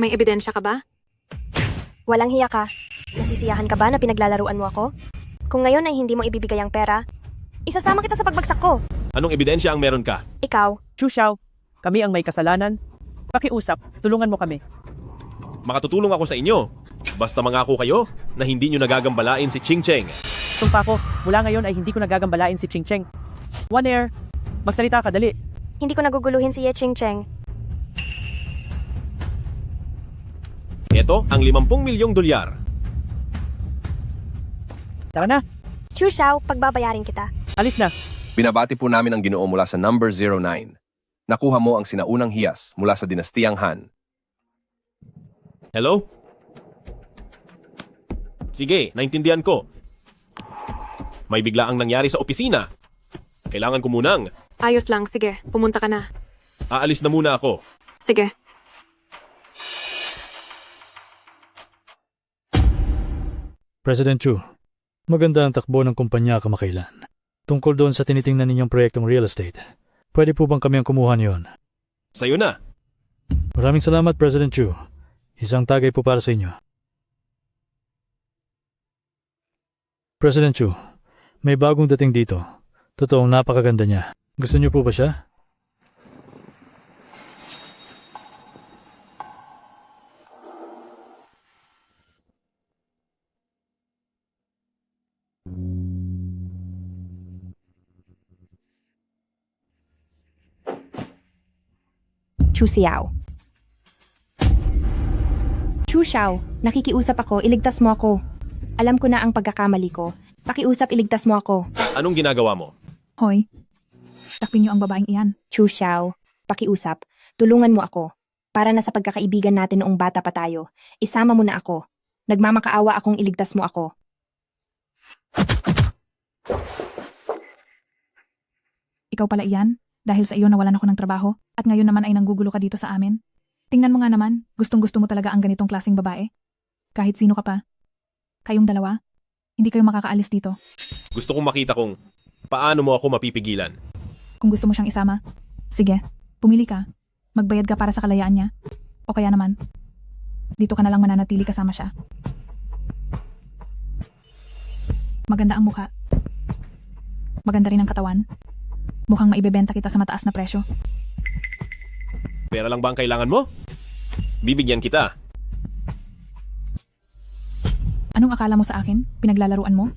S9: May ebidensya ka ba?
S22: Walang hiya ka. Nasisiyahan ka ba na pinaglalaruan mo ako? Kung ngayon ay hindi mo ibibigay ang pera, isasama kita sa pagbagsak ko.
S3: Anong ebidensya ang meron ka?
S22: Ikaw.
S4: Chu Xiao, kami ang may kasalanan. Pakiusap, tulungan mo kami.
S3: Makatutulong ako sa inyo. Basta mangako kayo na hindi nyo nagagambalain si Ching Cheng.
S4: Sumpa ko, mula ngayon ay hindi ko nagagambalain si Ching Cheng. One Air, magsalita ka, dali.
S22: Hindi ko naguguluhin si Ye Ching-cheng.
S3: Ito ang 50 milyong dolyar.
S4: Tara na,
S22: Chu Xiao, pagbabayarin kita.
S4: alis na.
S12: Binabati po namin ang Ginoo mula sa number 09. Nakuha mo ang sinaunang hiyas mula sa dinastiyang Han.
S3: Hello? Sige, naintindihan ko. May bigla ang nangyari sa opisina. Kailangan ko munang.
S9: Ayos lang, sige. Pumunta ka na.
S3: Aalis na muna ako.
S9: Sige.
S18: President Chu, maganda ang takbo ng kumpanya kamakailan. Tungkol doon sa tinitingnan ninyong proyektong real estate, pwede po bang kami ang kumuha niyon?
S3: Sa'yo na.
S18: Maraming salamat, President Chu. Isang tagay po para sa inyo. President Chu, may bagong dating dito. Totoong napakaganda niya. Gusto niyo po ba siya?
S22: Chu Xiao. Chu Xiao, nakikiusap ako, iligtas mo ako. Alam ko na ang pagkakamali ko. Pakiusap, iligtas mo ako.
S3: Anong ginagawa mo?
S1: Hoy, takpin niyo ang babaeng iyan.
S22: Chu Xiao, pakiusap, tulungan mo ako. Para na sa pagkakaibigan natin noong bata pa tayo. Isama mo na ako. Nagmamakaawa akong iligtas mo ako.
S1: Ikaw pala iyan, dahil sa iyo nawalan ako ng trabaho, at ngayon naman ay nanggugulo ka dito sa amin. Tingnan mo nga naman, gustong-gusto mo talaga ang ganitong klaseng babae. Kahit sino ka pa. Kayong dalawa, hindi kayo makakaalis dito.
S3: Gusto kong makita kung paano mo ako mapipigilan.
S1: Kung gusto mo siyang isama, sige, pumili ka. Magbayad ka para sa kalayaan niya. O kaya naman, dito ka na lang mananatili kasama siya. Maganda ang mukha. Maganda rin ang katawan. Mukhang maibebenta kita sa mataas na presyo.
S3: Pera lang ba ang kailangan mo? Bibigyan kita.
S1: Anong akala mo sa akin? Pinaglalaruan mo?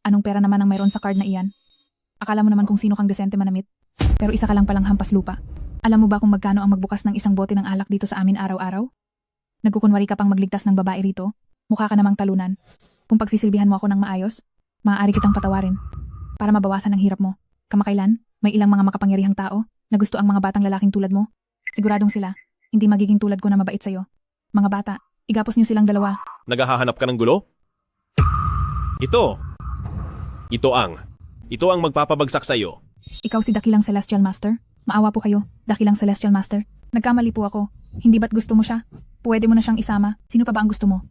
S1: Anong pera naman ang mayroon sa card na iyan? Akala mo naman kung sino kang desente manamit? Pero isa ka lang palang hampas lupa. Alam mo ba kung magkano ang magbukas ng isang bote ng alak dito sa amin araw-araw? Nagkukunwari ka pang magligtas ng babae rito? Mukha ka namang talunan. Kung pagsisilbihan mo ako ng maayos, maaari kitang patawarin. Para mabawasan ang hirap mo. Kamakailan, may ilang mga makapangyarihang tao na gusto ang mga batang lalaking tulad mo. Siguradong sila, hindi magiging tulad ko na mabait sa'yo. Mga bata, igapos niyo silang dalawa.
S3: Naghahanap ka ng gulo? Ito ang magpapabagsak sa'yo.
S1: Ikaw si Dakilang Celestial Master? Maawa po kayo, Dakilang Celestial Master. Nagkamali po ako. Hindi ba't gusto mo siya? Pwede mo na siyang isama. Sino pa ba ang gusto mo?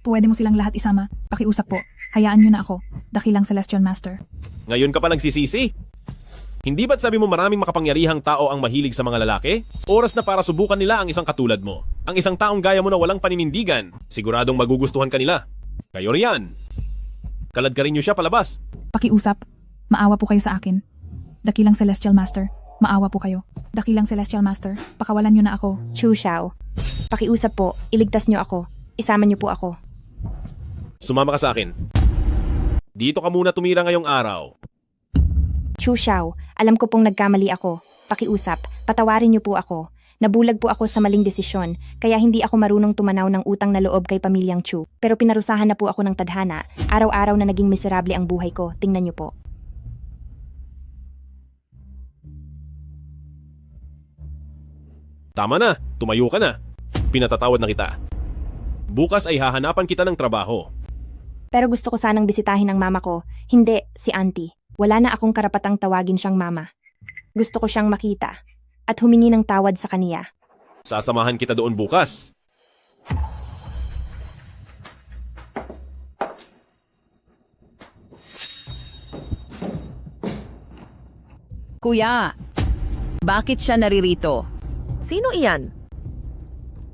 S1: Pwede mo silang lahat isama. Pakiusap po. Hayaan niyo na ako, Dakilang Celestial Master.
S3: Ngayon ka pa nagsisisi? Hindi ba't sabi mo maraming makapangyarihang tao ang mahilig sa mga lalaki? Oras na para subukan nila ang isang katulad mo. Ang isang taong gaya mo na walang paninindigan. Siguradong magugustuhan ka nila. Kayo riyan. Kalad ka rin niyo siya palabas.
S1: Pakiusap. Maawa po kayo sa akin. Dakilang Celestial Master. Maawa po kayo. Dakilang Celestial Master. Pakawalan niyo na ako.
S22: Chu Xiao, pakiusap po, iligtas niyo ako. Isama niyo po ako.
S3: Sumama ka sa akin. Dito ka muna tumira ngayong araw.
S22: Chu Xiao, alam ko pong nagkamali ako. Pakiusap, patawarin niyo po ako. Nabulag po ako sa maling desisyon, kaya hindi ako marunong tumanaw ng utang na loob kay pamilyang Chu. Pero pinarusahan na po ako ng tadhana. Araw-araw na naging miserable ang buhay ko. Tingnan niyo po.
S3: Tama na, tumayo ka na. Pinatatawad na kita. Bukas ay hahanapan kita ng trabaho.
S22: Pero gusto ko sanang bisitahin ang mama ko. Hindi, si auntie. Wala na akong karapatang tawagin siyang mama. Gusto ko siyang makita at humingi ng tawad sa kaniya.
S3: Sasamahan kita doon bukas.
S2: Kuya, bakit siya naririto?
S8: Sino iyan?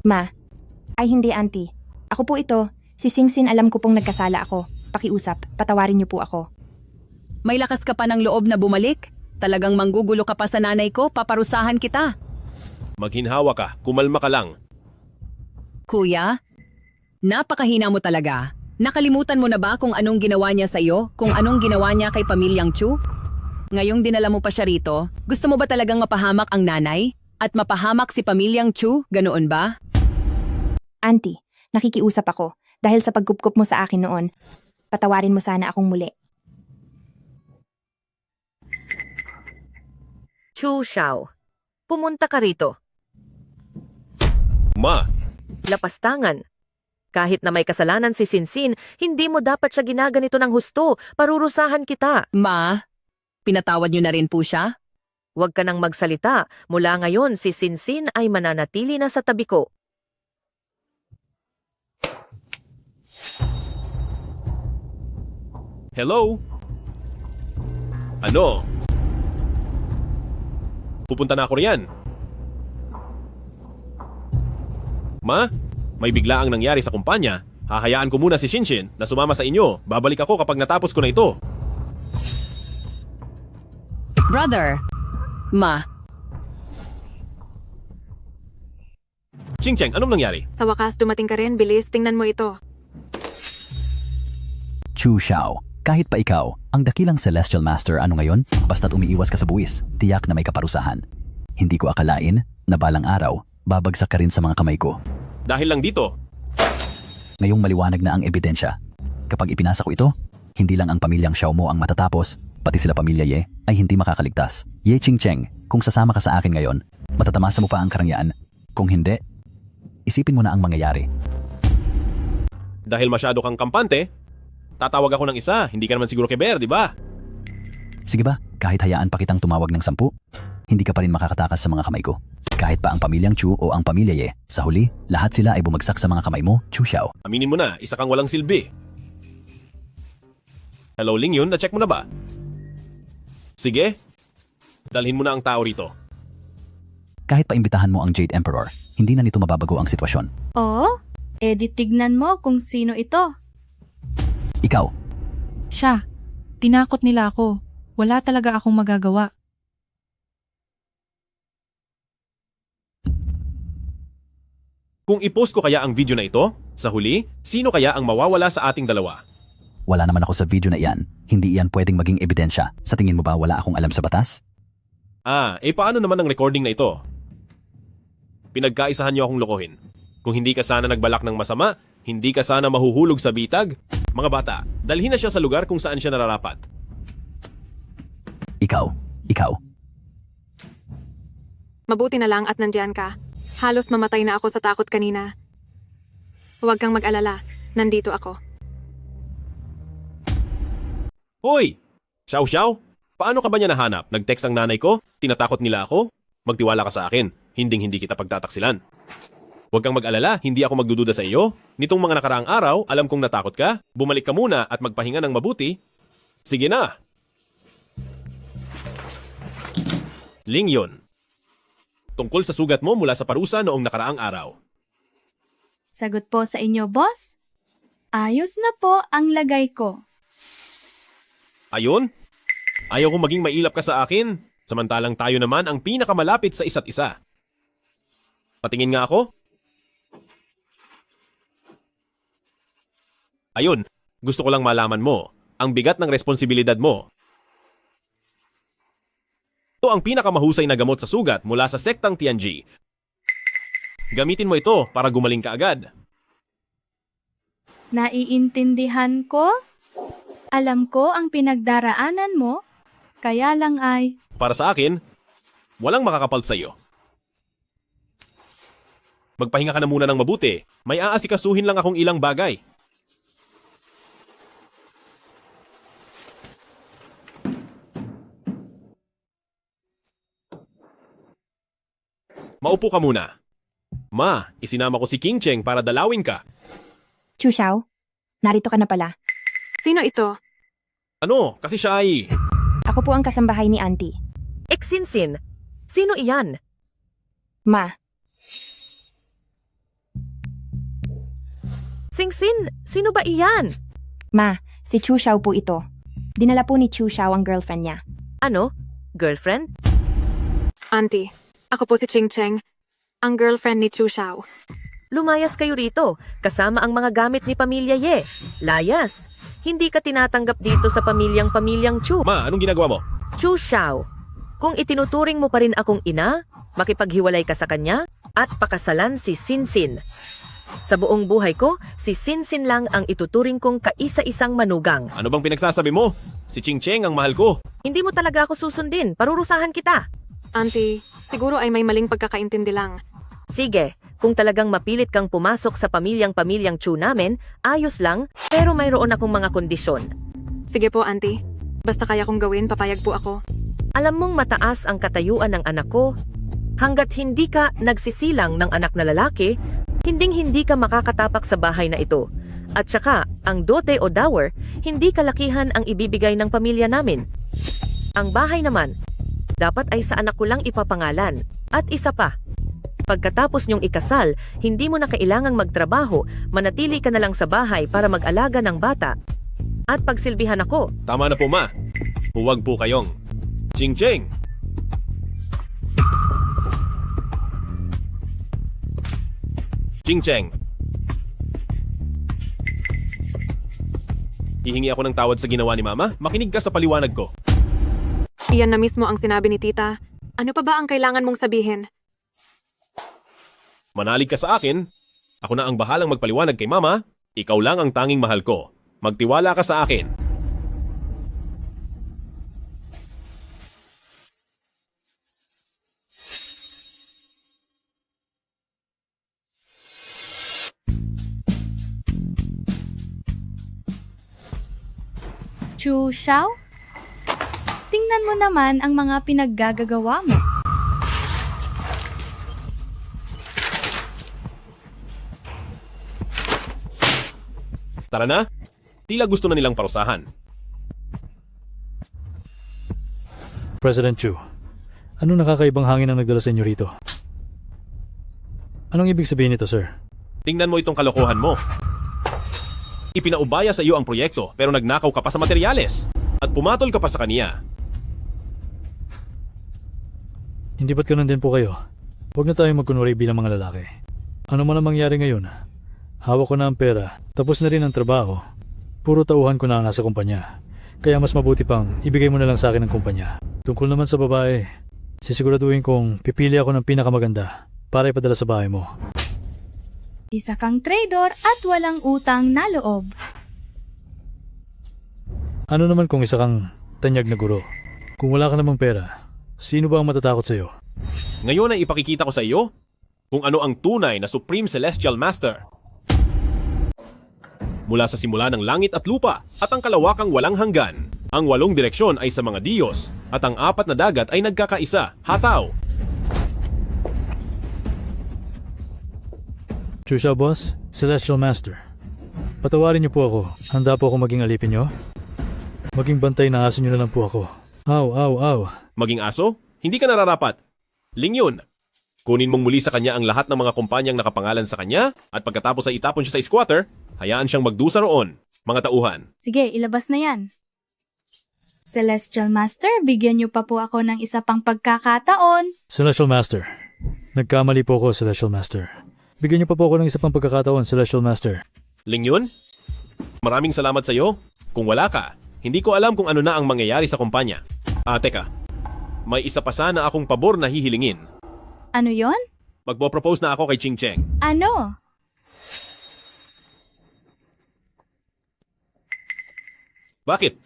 S22: Ma, ay hindi auntie. Ako po ito. Si Singsin alam ko pong nagkasala ako. Pakiusap, patawarin niyo po ako.
S2: May lakas ka pa ng loob na bumalik? Talagang manggugulo ka pa sa nanay ko, paparusahan kita.
S3: Maghinhawa ka, kumalma ka lang.
S2: Kuya, napakahina mo talaga. Nakalimutan mo na ba kung anong ginawa niya sa iyo? Kung anong ginawa niya kay pamilyang Chu? Ngayong dinala mo pa siya rito, gusto mo ba talagang mapahamak ang nanay? At mapahamak si pamilyang Chu, ganoon ba?
S22: Auntie, nakikiusap ako dahil sa pagkupkup mo sa akin noon. Patawarin mo sana akong muli.
S8: Chu Xiao, pumunta ka rito.
S3: Ma!
S8: Lapastangan. Kahit na may kasalanan si Sinsin, hindi mo dapat siya ginaganito ng husto. Parurusahan kita.
S2: Ma, pinatawad niyo na rin po siya?
S8: Huwag ka nang magsalita. Mula ngayon, si Sinsin ay mananatili na sa tabi ko.
S3: Hello? Ano? Pupunta na ako riyan. Ma, may bigla ang nangyari sa kumpanya. Hahayaan ko muna si Shinshin na sumama sa inyo. Babalik ako kapag natapos ko na ito.
S2: Brother, Ma.
S3: Ching-cheng, anong nangyari?
S9: Sa wakas, dumating ka rin. Bilis, tingnan mo ito.
S16: Chu Xiao, kahit pa ikaw, ang dakilang Celestial Master ano ngayon? Basta't umiiwas ka sa buwis, tiyak na may kaparusahan. Hindi ko akalain na balang araw, babagsak ka rin sa mga kamay ko.
S3: Dahil lang dito.
S16: Ngayong maliwanag na ang ebidensya. Kapag ipinasa ko ito, hindi lang ang pamilyang Xiao mo ang matatapos, pati sila pamilya Ye ay hindi makakaligtas. Ye Ching-cheng, kung sasama ka sa akin ngayon, matatamasa mo pa ang karangyaan. Kung hindi, isipin mo na ang mangyayari.
S3: Dahil masyado kang kampante, tatawag ako ng isa. Hindi ka naman siguro kay Bear, di ba?
S16: Sige ba, kahit hayaan pa kitang tumawag ng 10, hindi ka pa rin makakatakas sa mga kamay ko. Kahit pa ang pamilyang Chu o ang pamilya Ye, sa huli, lahat sila ay bumagsak sa mga kamay mo, Chu Xiao.
S3: Aminin mo na, isa kang walang silbi. Hello, Ling yun, na-check mo na ba? Sige, dalhin mo na ang tao rito.
S16: Kahit pa imbitahan mo ang Jade Emperor, hindi na nito mababago ang sitwasyon.
S6: Oo, edi tignan mo kung sino ito.
S16: Ikaw.
S17: Siya. Tinakot nila ako. Wala talaga akong magagawa.
S3: Kung i-post ko kaya ang video na ito, sa huli, sino kaya ang mawawala sa ating dalawa?
S16: Wala naman ako sa video na iyan. Hindi iyan pwedeng maging ebidensya. Sa tingin mo ba wala akong alam sa batas?
S3: Paano naman ang recording na ito? Pinagkaisahan niyo akong lokohin. Kung hindi ka sana nagbalak ng masama, hindi ka sana mahuhulog sa bitag. Mga bata, dalhin na siya sa lugar kung saan siya nararapat.
S16: Ikaw.
S9: Mabuti na lang at nandiyan ka. Halos mamatay na ako sa takot kanina. Huwag kang mag-alala. Nandito ako.
S3: Hoy! Xiao! Paano ka ba niya nahanap? Nag-text ang nanay ko? Tinatakot nila ako? Magtiwala ka sa akin. Hinding-hindi kita pagtataksilan. Huwag kang mag-alala, hindi ako magdududa sa iyo. Nitong mga nakaraang araw, alam kong natakot ka. Bumalik ka muna at magpahinga ng mabuti. Sige na! Ling yon. Tungkol sa sugat mo mula sa parusa noong nakaraang araw.
S6: Sagot po sa inyo, boss. Ayos na po ang lagay ko.
S3: Ayun? Ayaw kong maging mailap ka sa akin, samantalang tayo naman ang pinakamalapit sa isa't isa. Patingin nga ako. Ayun, Gusto ko lang malaman mo, ang bigat ng responsibilidad mo. Ito ang pinakamahusay na gamot sa sugat mula sa sektang Tianji. Gamitin mo ito para gumaling ka agad.
S6: Naiintindihan ko? Alam ko ang pinagdaraanan mo, kaya lang ay...
S3: Para sa akin, walang makakapal sa iyo. Magpahinga ka na muna ng mabuti. May aasikasuhin lang akong ilang bagay. Maupo ka muna. Ma, isinama ko si King Cheng para dalawin ka.
S22: Chu Xiao, narito ka na pala.
S9: Sino ito?
S3: Ano? Kasi siya ay...
S22: Ako po ang kasambahay ni Auntie.
S8: Sinsin, sino iyan?
S22: Ma,
S8: Singsin, sino ba iyan?
S22: Ma, si Chu Xiao po ito. Dinala po ni Chu Xiao ang girlfriend niya.
S8: Ano? Girlfriend?
S9: Auntie, ako po si Ching Cheng, ang girlfriend ni Chu Xiao.
S8: Lumayas kayo rito, kasama ang mga gamit ni Pamilya Ye. Layas! Hindi ka tinatanggap dito sa pamilyang Chu.
S3: Ma, anong ginagawa mo?
S8: Chu Xiao, kung itinuturing mo pa rin akong ina, makipaghiwalay ka sa kanya, at pakasalan si Sinsin. Sa buong buhay ko, si Sinsin lang ang ituturing kong kaisa-isang manugang.
S3: Ano bang pinagsasabi mo? Si Ching Cheng ang mahal ko.
S8: Hindi mo talaga ako susundin, parurusahan kita.
S9: Auntie, siguro ay may maling pagkakaintindi lang.
S8: Sige, kung talagang mapilit kang pumasok sa pamilyang Chu namin, ayos lang, pero mayroon akong mga kondisyon.
S9: Sige po, Auntie. Basta kaya kong gawin, papayag po ako.
S8: Alam mong mataas ang katayuan ng anak ko. Hanggat hindi ka nagsisilang ng anak na lalaki, hinding-hindi ka makakatapak sa bahay na ito. At saka, ang dote o dower, hindi kalakihan ang ibibigay ng pamilya namin. Ang bahay naman, dapat ay sa anak ko lang ipapangalan. At isa pa, pagkatapos niyong ikasal, hindi mo na kailangang magtrabaho, manatili ka na lang sa bahay para mag-alaga ng bata. At pagsilbihan ako.
S3: Tama na po, Ma. Huwag po kayong Ching Cheng. Ching Cheng. Hihingi ako ng tawad sa ginawa ni Mama. Makinig ka sa paliwanag ko.
S9: Iyan na mismo ang sinabi ni Tita. Ano pa ba ang kailangan mong sabihin?
S3: Manalig ka sa akin. Ako na ang bahalang magpaliwanag kay Mama. Ikaw lang ang tanging mahal ko. Magtiwala ka sa akin.
S6: Chu Xiao? Tingnan mo naman ang mga pinaggagawa mo.
S3: Tara na. Tila gusto na nilang parusahan.
S18: President Chu, anong nakakaibang hangin ang nagdala sa inyo rito? Anong ibig sabihin nito, sir?
S3: Tingnan mo itong kalokohan mo. Ipinaubaya sa iyo ang proyekto pero nagnakaw ka pa sa materyales. At pumatol ka pa sa kaniya.
S18: Hindi ba't ganun din po kayo? Huwag na tayong magkunwari bilang mga lalaki. Ano man ang mangyari ngayon? Hawak ko na ang pera, tapos na rin ang trabaho. Puro tauhan ko na ang nasa kumpanya. Kaya mas mabuti pang ibigay mo na lang sa akin ang kumpanya. Tungkol naman sa babae, sisiguraduhin kong pipili ako ng pinakamaganda para ipadala sa bahay mo.
S6: Isa kang traidor at walang utang na loob.
S18: Ano naman kung isa kang tanyag na guro? Kung wala ka namang pera, sino ba ang matatakot sa iyo?
S3: Ngayon ay ipakikita ko sa iyo kung ano ang tunay na Supreme Celestial Master. Mula sa simula ng langit at lupa at ang kalawakang walang hanggan, ang 8 direksyon ay sa mga Diyos at ang 4 na dagat ay nagkakaisa, hataw.
S18: Chu Xiao, boss, Celestial Master. Patawarin niyo po ako. Handa po ako maging alipin niyo? Maging bantay na aso niyo na lang po ako. Aw.
S3: Maging aso? Hindi ka nararapat. Ling yun. Kunin mong muli sa kanya ang lahat ng mga kumpanyang nakapangalan sa kanya at pagkatapos ay itapon siya sa squatter, hayaan siyang magdusa roon, mga tauhan.
S6: Sige, ilabas na yan. Celestial Master, bigyan niyo pa po ako ng isa pang pagkakataon.
S18: Celestial Master. Nagkamali po ako, Celestial Master. Bigyan niyo pa po ako ng isa pang pagkakataon, Celestial Master.
S3: Ling yun? Maraming salamat sa iyo. Kung wala ka, hindi ko alam kung ano na ang mangyayari sa kumpanya. Teka. May isa pa sana akong pabor na hihilingin.
S6: Ano yon?
S3: Magpo-propose na ako kay Ching Cheng.
S6: Ano?
S3: Bakit?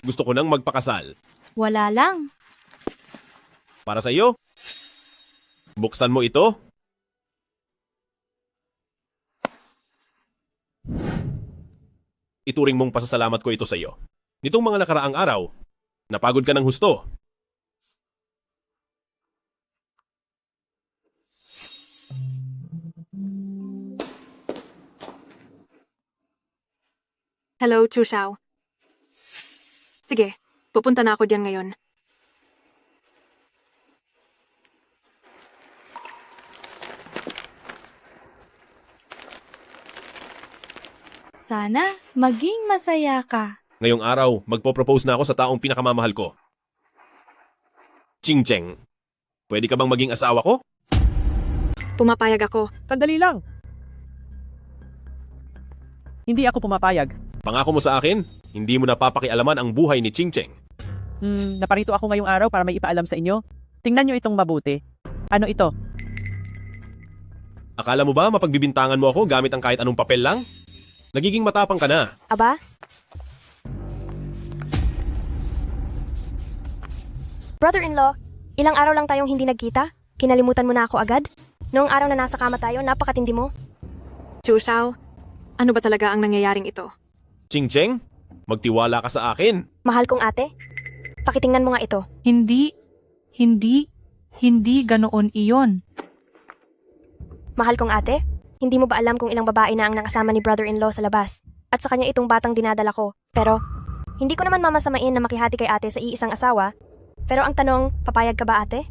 S3: Gusto ko nang magpakasal.
S6: Wala lang.
S3: Para sa iyo? Buksan mo ito. Ituring mong pasasalamat ko ito sa iyo. Nitong mga nakaraang araw, napagod ka ng husto.
S9: Hello, Chu Xiao. Sige, pupunta na ako diyan ngayon.
S6: Sana maging masaya ka.
S3: Ngayong araw, magpo-propose na ako sa taong pinakamamahal ko. Ching Cheng, pwede ka bang maging asawa ko?
S9: Pumapayag ako.
S4: Sandali lang. Hindi ako pumapayag.
S3: Pangako mo sa akin, hindi mo napapakialaman ang buhay ni Ching Cheng.
S4: Naparito ako ngayong araw para may ipaalam sa inyo. Tingnan nyo itong mabuti. Ano ito?
S3: Akala mo ba mapagbibintangan mo ako gamit ang kahit anong papel lang? Nagiging matapang ka na.
S22: Aba? Brother-in-law, ilang araw lang tayong hindi nagkita? Kinalimutan mo na ako agad? Noong araw na nasa kama tayo, napakatindi mo.
S9: Chu Xiao, ano ba talaga ang nangyayaring ito?
S3: Ching Cheng, magtiwala ka sa akin.
S22: Mahal kong ate, pakitingnan mo nga ito.
S17: Hindi ganoon iyon.
S22: Mahal kong ate, hindi mo ba alam kung ilang babae na ang nakasama ni brother-in-law sa labas? At sa kanya itong batang dinadala ko. Pero, hindi ko naman mamasamain na makihati kay ate sa iisang asawa. Pero ang tanong, papayag ka ba ate?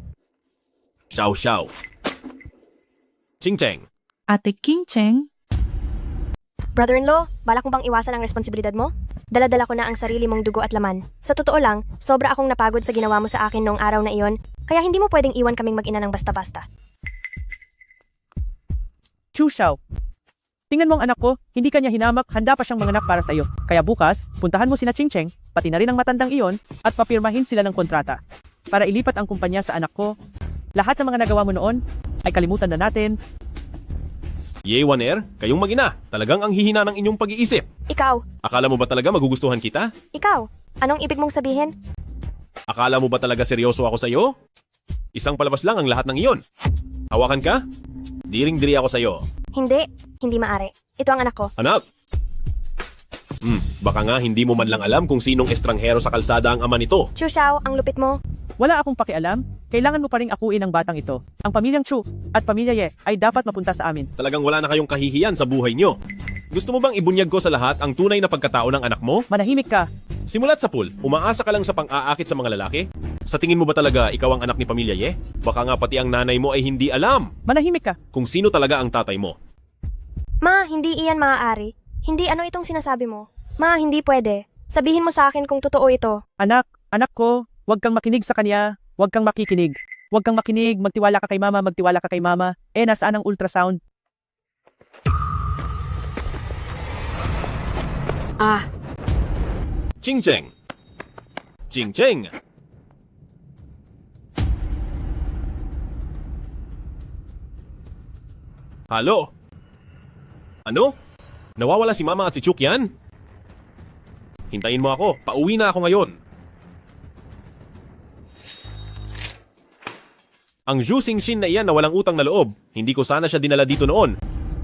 S3: Xiao Xiao. Ching Cheng,
S17: Ate King Cheng,
S22: Brother-in-law, balak mo bang iwasan ang responsibilidad mo? Dala-dala ko na ang sarili mong dugo at laman. Sa totoo lang, sobra akong napagod sa ginawa mo sa akin noong araw na iyon, kaya hindi mo pwedeng iwan kaming mag-ina ng basta-basta.
S4: Chu Xiao. Tingnan mo ang anak ko, hindi kanya hinamak, handa pa siyang manganak para sa iyo. Kaya bukas, puntahan mo sina Ching Cheng, pati na rin ang matandang iyon, at papirmahin sila ng kontrata. Para ilipat ang kumpanya sa anak ko. Lahat ng mga nagawa mo noon, ay kalimutan na natin.
S3: Ye Waner, kayong mag-ina. Talagang ang hihina ng inyong pag-iisip.
S22: Ikaw,
S3: Akala mo ba talaga magugustuhan kita?
S22: ikaw, anong ibig mong sabihin?
S3: Akala mo ba talaga seryoso ako sa iyo? Isang palabas lang ang lahat ng iyon. Hawakan ka? Diring-diri ako sa iyo.
S22: Hindi maaari. Ito ang anak ko.
S3: Anak! Baka nga hindi mo man lang alam kung sinong estranghero sa kalsada ang ama nito.
S22: Chu Xiao, ang lupit mo.
S4: Wala akong pakialam, kailangan mo pa ring akuin ang batang ito. Ang pamilyang Chu at pamilya Ye ay dapat mapunta sa amin.
S3: Talagang wala na kayong kahihiyan sa buhay nyo. Gusto mo bang ibunyag ko sa lahat ang tunay na pagkatao ng anak mo?
S4: Manahimik ka.
S3: Simulat sa pool, umaasa ka lang sa pang-aakit sa mga lalaki? Sa tingin mo ba talaga ikaw ang anak ni pamilya Ye? Baka nga pati ang nanay mo ay hindi alam
S4: Manahimik ka.
S3: kung sino talaga ang tatay mo.
S22: Ma, hindi iyan maaari. Hindi ano itong sinasabi mo. Ma, hindi pwede. Sabihin mo sa akin kung totoo ito.
S4: Anak ko, huwag kang makinig sa kanya. Huwag kang makikinig. Huwag kang makinig, magtiwala ka kay mama, magtiwala ka kay mama. Nasaan ang ultrasound?
S3: Ching Cheng! Ching Cheng! Halo? Ano? Nawawala si Mama at si Chuk yan? Hintayin mo ako, pauwi na ako ngayon. Ang Zhu Xingxin na iyan na walang utang na loob, hindi ko sana siya dinala dito noon.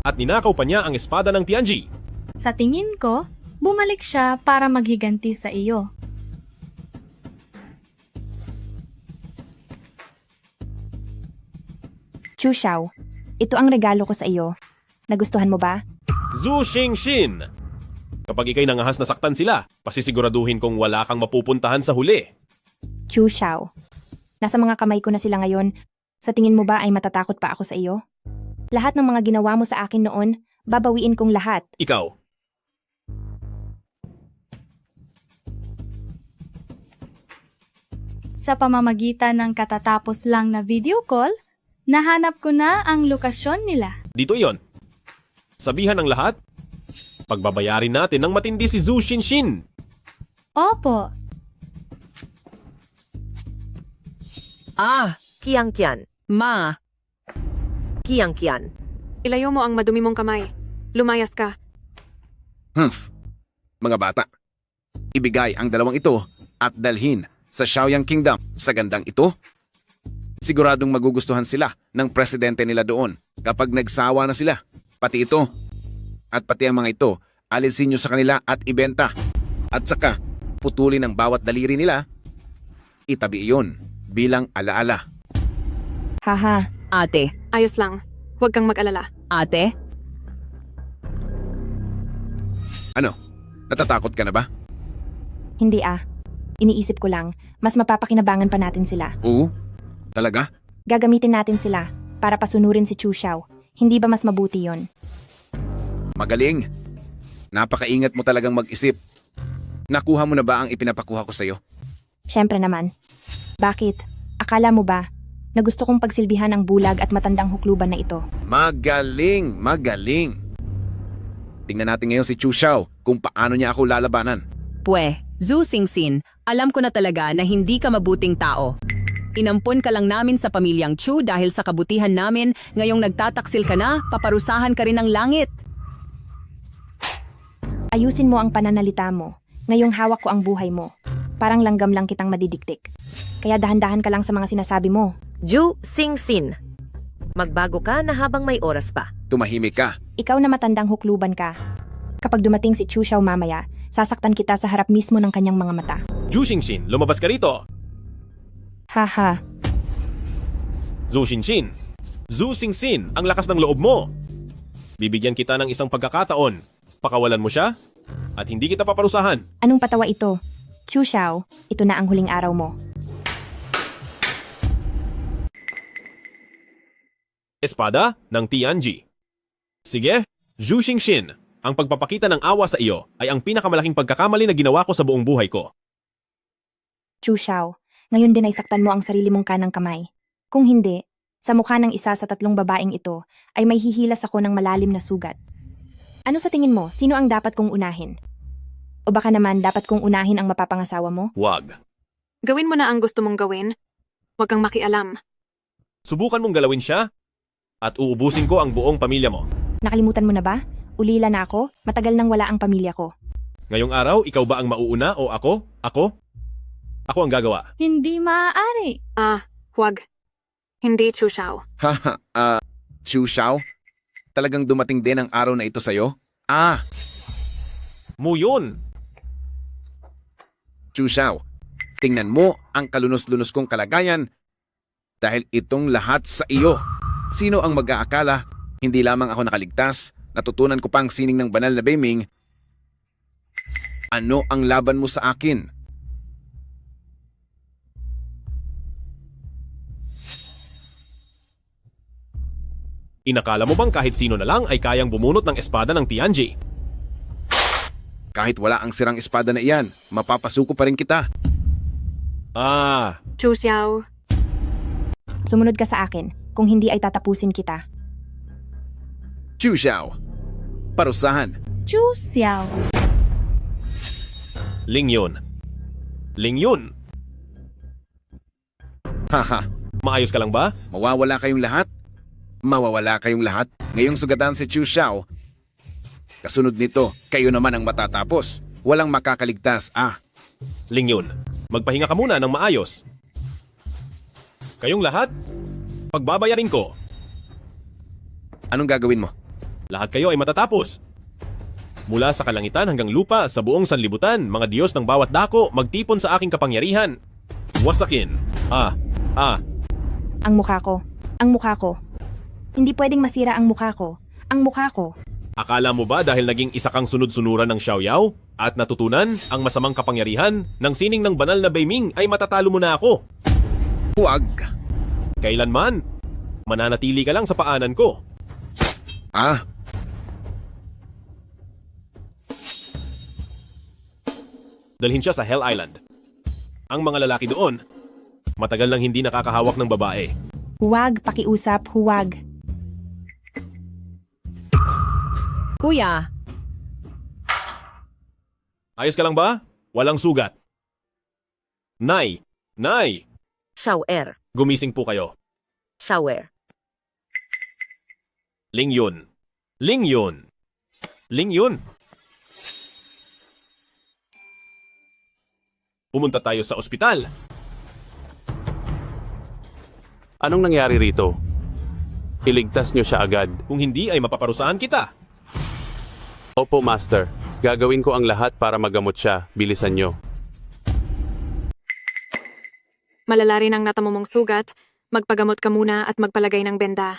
S3: At ninakaw pa niya ang espada ng Tianji.
S6: Sa tingin ko, bumalik siya para maghiganti sa iyo.
S22: Chu Xiao, ito ang regalo ko sa iyo. Nagustuhan mo ba?
S3: Zhu Xingxin! Kapag ikay nangahas na saktan sila, pasisiguraduhin kong wala kang mapupuntahan sa huli.
S22: Chu Xiao, nasa mga kamay ko na sila ngayon. Sa tingin mo ba ay matatakot pa ako sa iyo? Lahat ng mga ginawa mo sa akin noon, babawiin kong lahat.
S3: Ikaw.
S6: Sa pamamagitan ng katatapos lang na video call, nahanap ko na ang lokasyon nila.
S3: Dito iyon. Sabihan ng lahat, Pagbabayarin natin ng matindi si Zhu Xinshin.
S6: Opo.
S8: Kiang-kian.
S2: Ma.
S8: Kiang-kian.
S9: Ilayo mo ang madumi mong kamay. Lumayas ka.
S10: Mga bata, ibigay ang dalawang ito at dalhin sa Xiaoyang Kingdom sa gandang ito. Siguradong magugustuhan sila ng presidente nila doon kapag nagsawa na sila. Pati ito. At pati ang mga ito, alisin nyo sa kanila at ibenta. At saka, putulin ang bawat daliri nila. Itabi iyon bilang alaala.
S9: Haha.
S2: Ate.
S9: Ayos lang. Huwag kang mag-alala.
S2: Ate?
S10: Ano? Natatakot ka na ba?
S22: Hindi Iniisip ko lang, mas mapapakinabangan pa natin sila.
S10: Oo? Talaga?
S22: Gagamitin natin sila para pasunurin si Chu Xiao. Hindi ba mas mabuti yon?
S10: Magaling. Napakaingat mo talagang mag-isip. Nakuha mo na ba ang ipinapakuha ko sa'yo?
S22: Siyempre naman. Bakit? Akala mo ba na gusto kong pagsilbihan ang bulag at matandang hukluban na ito?
S10: Magaling! Magaling! Tingnan natin ngayon si Chu Xiao kung paano niya ako lalabanan.
S2: Zhu Xingxin, alam ko na talaga na hindi ka mabuting tao. Inampon ka lang namin sa pamilyang Chu dahil sa kabutihan namin, ngayong nagtataksil ka na, paparusahan ka rin ng langit.
S22: Ayusin mo ang pananalita mo. Ngayong hawak ko ang buhay mo. Parang langgam lang kitang madidiktik. Kaya dahan-dahan ka lang sa mga sinasabi mo.
S8: Zhu Xingxin. Magbago ka na habang may oras pa.
S10: Tumahimik ka.
S22: Ikaw na matandang hukluban ka. Kapag dumating si Chu Xiao mamaya, sasaktan kita sa harap mismo ng kanyang mga mata.
S3: Zhu Xingxin, lumabas ka rito.
S22: Haha.
S3: Zhu Xingxin. Zhu Xingxin, ang lakas ng loob mo. Bibigyan kita ng isang pagkakataon. Pakawalan mo siya at hindi kita paparusahan.
S22: Anong patawa ito? Chu Xiao, ito na ang huling araw mo.
S3: Espada ng Tianji. Sige, Zhu Xingxin, ang pagpapakita ng awa sa iyo ay ang pinakamalaking pagkakamali na ginawa ko sa buong buhay ko.
S22: Chu Xiao, ngayon din ay saktan mo ang sarili mong kanang kamay. Kung hindi, sa mukha ng isa sa tatlong babaeng ito ay may hihilas ako ng malalim na sugat. Ano sa tingin mo, sino ang dapat kong unahin? O baka naman dapat kong unahin ang mapapangasawa mo?
S3: Wag.
S9: Gawin mo na ang gusto mong gawin. Huwag kang makialam.
S3: Subukan mong galawin siya at uubusin ko ang buong pamilya mo.
S22: Nakalimutan mo na ba? Ulila na ako, matagal nang wala ang pamilya ko.
S3: Ngayong araw, ikaw ba ang mauuna o ako? Ako? Ako ang gagawa.
S6: Hindi maaari.
S9: Huwag. Hindi, Chu Xiao.
S10: Chu Xiao? Talagang dumating din ang araw na ito sa'yo?
S3: Mo yun!
S10: Chu Xiao, tingnan mo ang kalunos-lunos kong kalagayan dahil itong lahat sa iyo. Sino ang mag-aakala? Hindi lamang ako nakaligtas, natutunan ko pang sining ng banal na Beiming. Ano ang laban mo sa akin?
S3: Inakala mo bang kahit sino na lang ay kayang bumunot ng espada ng Tianji?
S10: Kahit wala ang sirang espada na iyan, mapapasuko pa rin kita.
S9: Chu Xiao.
S22: Sumunod ka sa akin, kung hindi ay tatapusin kita.
S10: Chu Xiao, parusahan.
S6: Chu Xiao.
S3: Ling Yun. Ling Yun.
S10: Haha,
S3: maayos ka lang ba?
S10: Mawawala kayong lahat? Mawawala kayong lahat? Ngayong sugatan si Chu Xiao. Kasunod nito, kayo naman ang matatapos. Walang makakaligtas,
S3: Ling Yun, magpahinga ka muna ng maayos. Kayong lahat, pagbabayarin ko.
S10: Anong gagawin mo?
S3: Lahat kayo ay matatapos. Mula sa kalangitan hanggang lupa, sa buong sanlibutan, mga Diyos ng bawat dako, magtipon sa aking kapangyarihan. Wasakin.
S22: Ang mukha ko. Ang mukha ko. Hindi pwedeng masira ang mukha ko. Ang mukha ko.
S3: Akala mo ba dahil naging isa kang sunod-sunuran ng Xiaoyao at natutunan ang masamang kapangyarihan ng sining ng banal na Beiming ay matatalo mo na ako?
S10: Huwag.
S3: Kailanman, mananatili ka lang sa paanan ko. Dalhin siya sa Hell Island. Ang mga lalaki doon, matagal nang hindi nakakahawak ng babae.
S22: Huwag pakiusap, huwag.
S2: Kuya,
S3: Ayos ka lang ba? Walang sugat. Nay! Nay!
S8: Xiao-er.
S3: Gumising po kayo.
S8: Xiao-er.
S3: Ling Yun. Ling Yun. Ling Yun. Pumunta tayo sa ospital.
S19: Anong nangyari rito? Iligtas niyo siya agad.
S3: Kung hindi ay mapaparusahan kita.
S19: Opo, Master. Gagawin ko ang lahat para magamot siya. Bilisan niyo.
S9: Malala rin ang natamo mong sugat. Magpagamot ka muna at magpalagay ng benda.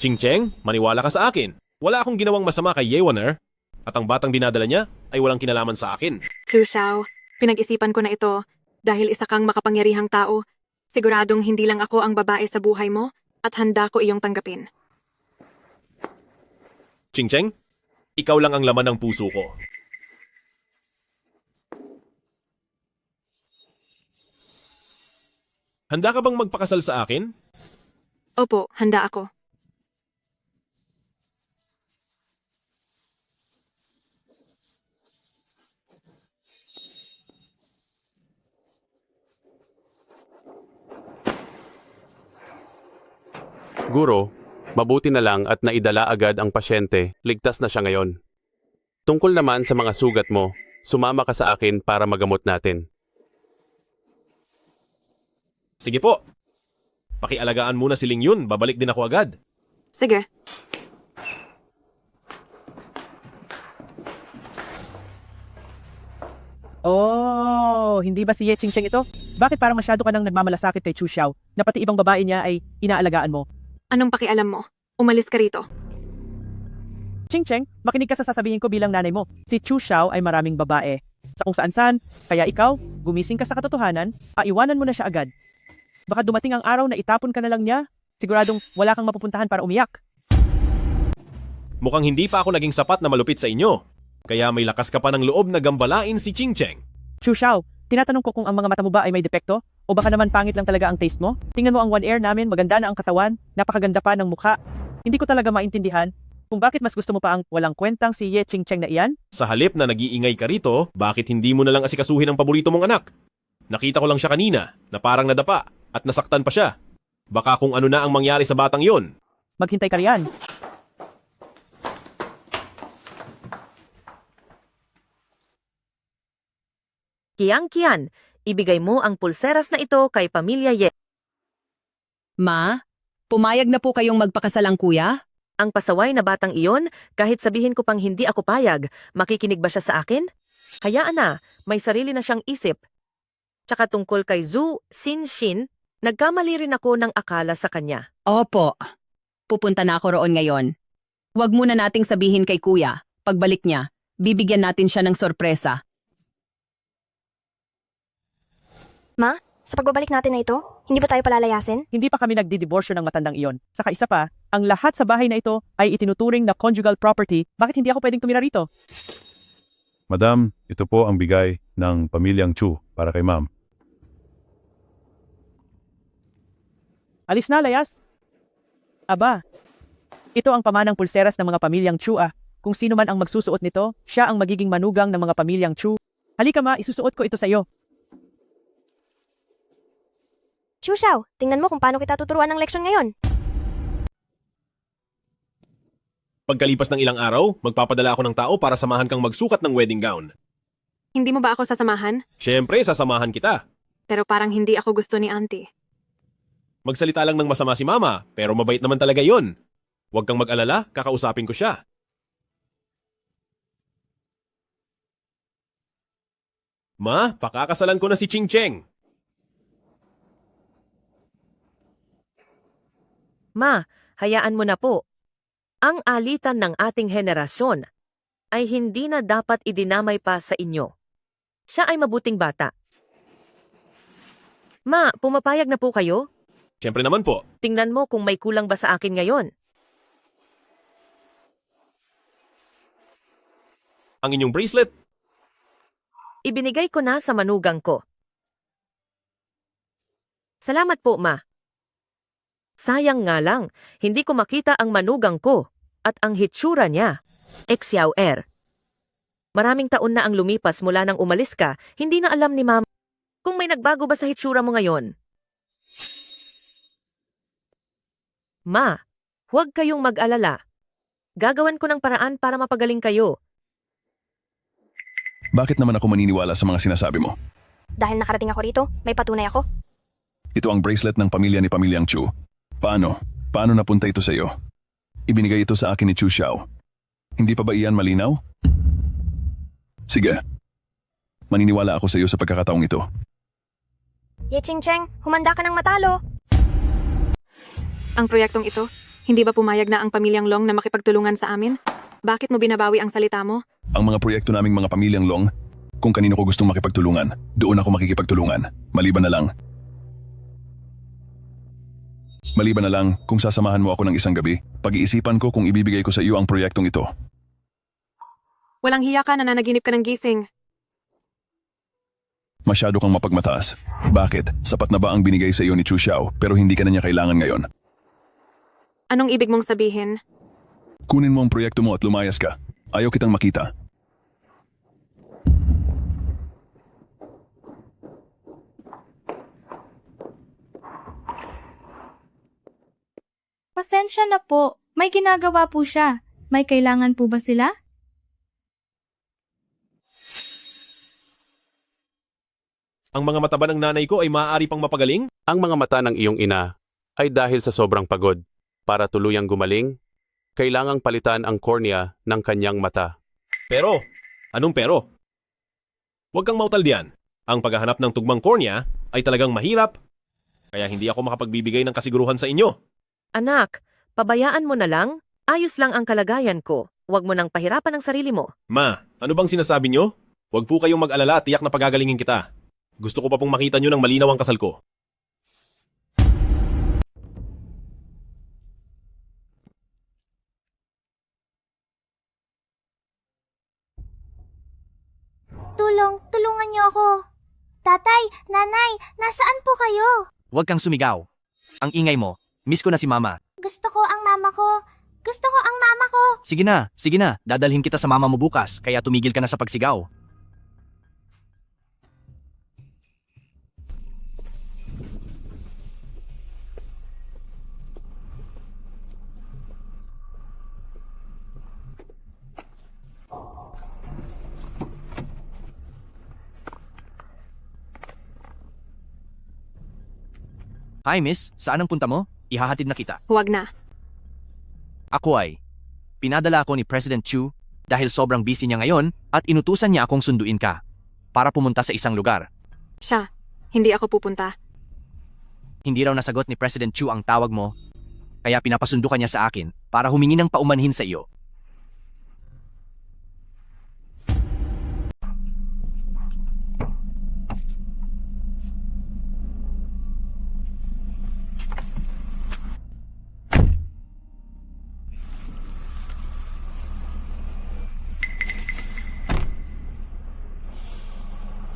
S3: Ching Cheng, maniwala ka sa akin. Wala akong ginawang masama kay Ye Waner. At ang batang dinadala niya ay walang kinalaman sa akin.
S9: Chu Xiao, pinag-isipan ko na ito dahil isa kang makapangyarihang tao. Siguradong hindi lang ako ang babae sa buhay mo at handa ko iyong tanggapin.
S3: Ching Cheng, ikaw lang ang laman ng puso ko. Handa ka bang magpakasal sa akin?
S9: Opo, handa ako.
S19: Guro, mabuti na lang at naidala agad ang pasyente. Ligtas na siya ngayon. Tungkol naman sa mga sugat mo, sumama ka sa akin para magamot natin.
S3: Sige po. Pakialagaan muna si Ling Yun, babalik din ako agad.
S9: Sige.
S4: Oh, hindi ba si Ye Ching-cheng ito? Bakit parang masyado ka nang nagmamalasakit kay Chu Xiao na pati ibang babae niya ay inaalagaan mo?
S9: Anong pakialam mo? Umalis ka rito.
S4: Ching-cheng, makinig ka sa sasabihin ko bilang nanay mo. Si Chu Xiao ay maraming babae. Sa kung saan-saan, kaya ikaw, gumising ka sa katotohanan, iwanan mo na siya agad. Baka dumating ang araw na itapon ka na lang niya, siguradong wala kang mapupuntahan para umiyak.
S3: Mukhang hindi pa ako naging sapat na malupit sa inyo. Kaya may lakas ka pa ng loob na gambalain si Ching Cheng.
S4: Chu Xiao, tinatanong ko kung ang mga mata mo ba ay may depekto? O baka naman pangit lang talaga ang taste mo? Tingnan mo ang One Air namin, maganda na ang katawan, napakaganda pa ng mukha. Hindi ko talaga maintindihan kung bakit mas gusto mo pa ang walang kwentang si Ye Ching Cheng na iyan?
S3: Sa halip na nag-iingay ka rito, bakit hindi mo na lang asikasuhin ang paborito mong anak? Nakita ko lang siya kanina, na parang nadapa, at nasaktan pa siya. Baka kung ano na ang mangyari sa batang yon.
S4: Maghintay ka riyan.
S8: Kiang-kian, ibigay mo ang pulseras na ito kay Pamilya Ye.
S2: Ma, pumayag na po kayong magpakasalang kuya?
S8: Ang pasaway na batang iyon, kahit sabihin ko pang hindi ako payag, makikinig ba siya sa akin? Hayaan na, may sarili na siyang isip. Tsaka tungkol kay Zhu Xin-shin, nagkamali rin ako ng akala sa kanya.
S2: Opo. Pupunta na ako roon ngayon. Huwag muna nating sabihin kay kuya. Pagbalik niya, bibigyan natin siya ng sorpresa.
S22: Ma, sa pagbabalik natin na ito, hindi ba tayo palalayasin?
S4: Hindi pa kami nagdidiborsyo ng matandang iyon. Saka isa pa, ang lahat sa bahay na ito ay itinuturing na conjugal property. Bakit hindi ako pwedeng tumira rito?
S14: Madam, ito po ang bigay ng pamilyang Chu para kay ma'am.
S4: Alis na, layas. Aba, ito ang pamanang pulseras ng mga pamilyang Chu ah. Kung sino man ang magsusuot nito, siya ang magiging manugang ng mga pamilyang Chu. Halika ma, isusuot ko ito sa iyo.
S22: Chu Xiao, tingnan mo kung paano kita tuturuan ng leksyon ngayon.
S3: Pagkalipas ng ilang araw, magpapadala ako ng tao para samahan kang magsukat ng wedding gown.
S9: Hindi mo ba ako sasamahan?
S3: Siyempre, sasamahan kita.
S9: Pero parang hindi ako gusto ni auntie.
S3: Magsalita lang ng masama si mama, pero mabait naman talaga yon. Huwag kang mag-alala, kakausapin ko siya. Ma, pakakasalan ko na si Ching Cheng.
S8: Ma, hayaan mo na po. Ang alitan ng ating henerasyon ay hindi na dapat idinamay pa sa inyo. Siya ay mabuting bata. Ma, pumapayag na po kayo?
S3: Siyempre naman po.
S8: Tingnan mo kung may kulang ba sa akin ngayon.
S3: Ang inyong bracelet.
S8: Ibinigay ko na sa manugang ko. Salamat po, Ma. Sayang nga lang, hindi ko makita ang manugang ko at ang hitsura niya. Xiao-er. Maraming taon na ang lumipas mula nang umalis ka, hindi na alam ni Mama kung may nagbago ba sa hitsura mo ngayon. Ma, huwag kayong mag-alala. Gagawan ko ng paraan para mapagaling kayo.
S20: Bakit naman ako maniniwala sa mga sinasabi mo?
S22: Dahil nakarating ako rito, may patunay ako.
S20: Ito ang bracelet ng pamilya ni Pamilyang Chu. Paano? Paano napunta ito sa iyo? Ibinigay ito sa akin ni Chu Xiao. Hindi pa ba iyan malinaw? Sige. Maniniwala ako sa iyo sa pagkakataong ito.
S22: Ye Ching-Cheng, humanda ka ng matalo.
S9: Ang proyektong ito, hindi ba pumayag na ang pamilyang Long na makipagtulungan sa amin? Bakit mo binabawi ang salita mo?
S20: Ang mga proyekto naming mga pamilyang Long, kung kanino ko gustong makipagtulungan, doon ako makikipagtulungan. Maliban na lang kung sasamahan mo ako ng isang gabi, pag-iisipan ko kung ibibigay ko sa iyo ang proyektong ito.
S9: Walang hiya ka na nanaginip ka ng gising.
S20: Masyado kang mapagmataas. Bakit? Sapat na ba ang binigay sa iyo ni Chu Xiao pero hindi ka na niya kailangan ngayon?
S9: Anong ibig mong sabihin?
S20: Kunin mo ang proyekto mo at lumayas ka. Ayaw kitang makita.
S6: Pasensya na po. May ginagawa po siya. May kailangan po ba sila?
S3: Ang mga mata ba ng nanay ko ay maaari pang mapagaling?
S19: Ang mga mata ng iyong ina ay dahil sa sobrang pagod. Para tuluyang gumaling, kailangang palitan ang kornea ng kanyang mata.
S3: Pero? Anong pero? Huwag kang mautal diyan. Ang paghahanap ng tugmang kornea ay talagang mahirap. Kaya hindi ako makapagbibigay ng kasiguruhan sa inyo.
S8: Anak, pabayaan mo na lang. Ayos lang ang kalagayan ko. Huwag mo nang pahirapan ang sarili mo.
S3: Ma, ano bang sinasabi nyo? Huwag po kayong mag-alala at tiyak na pagagalingin kita. Gusto ko pa pong makita nyo ng malinaw ang kasal ko.
S21: Tulungan niyo ako. Tatay, nanay, nasaan po kayo?
S13: Huwag kang sumigaw. Ang ingay mo. Miss ko na si Mama.
S21: Gusto ko ang mama ko. Gusto ko ang mama ko.
S13: Sige na. Dadalhin kita sa mama mo bukas, kaya tumigil ka na sa pagsigaw. Hi, miss. Saan ang punta mo? Ihahatid na kita.
S9: Huwag na.
S13: Ako ay, pinadala ako ni President Chu dahil sobrang busy niya ngayon at inutusan niya akong sunduin ka para pumunta sa isang lugar.
S9: Siya, hindi ako pupunta.
S13: Hindi raw nasagot ni President Chu ang tawag mo, kaya pinapasundo ka niya sa akin para humingi ng paumanhin sa iyo.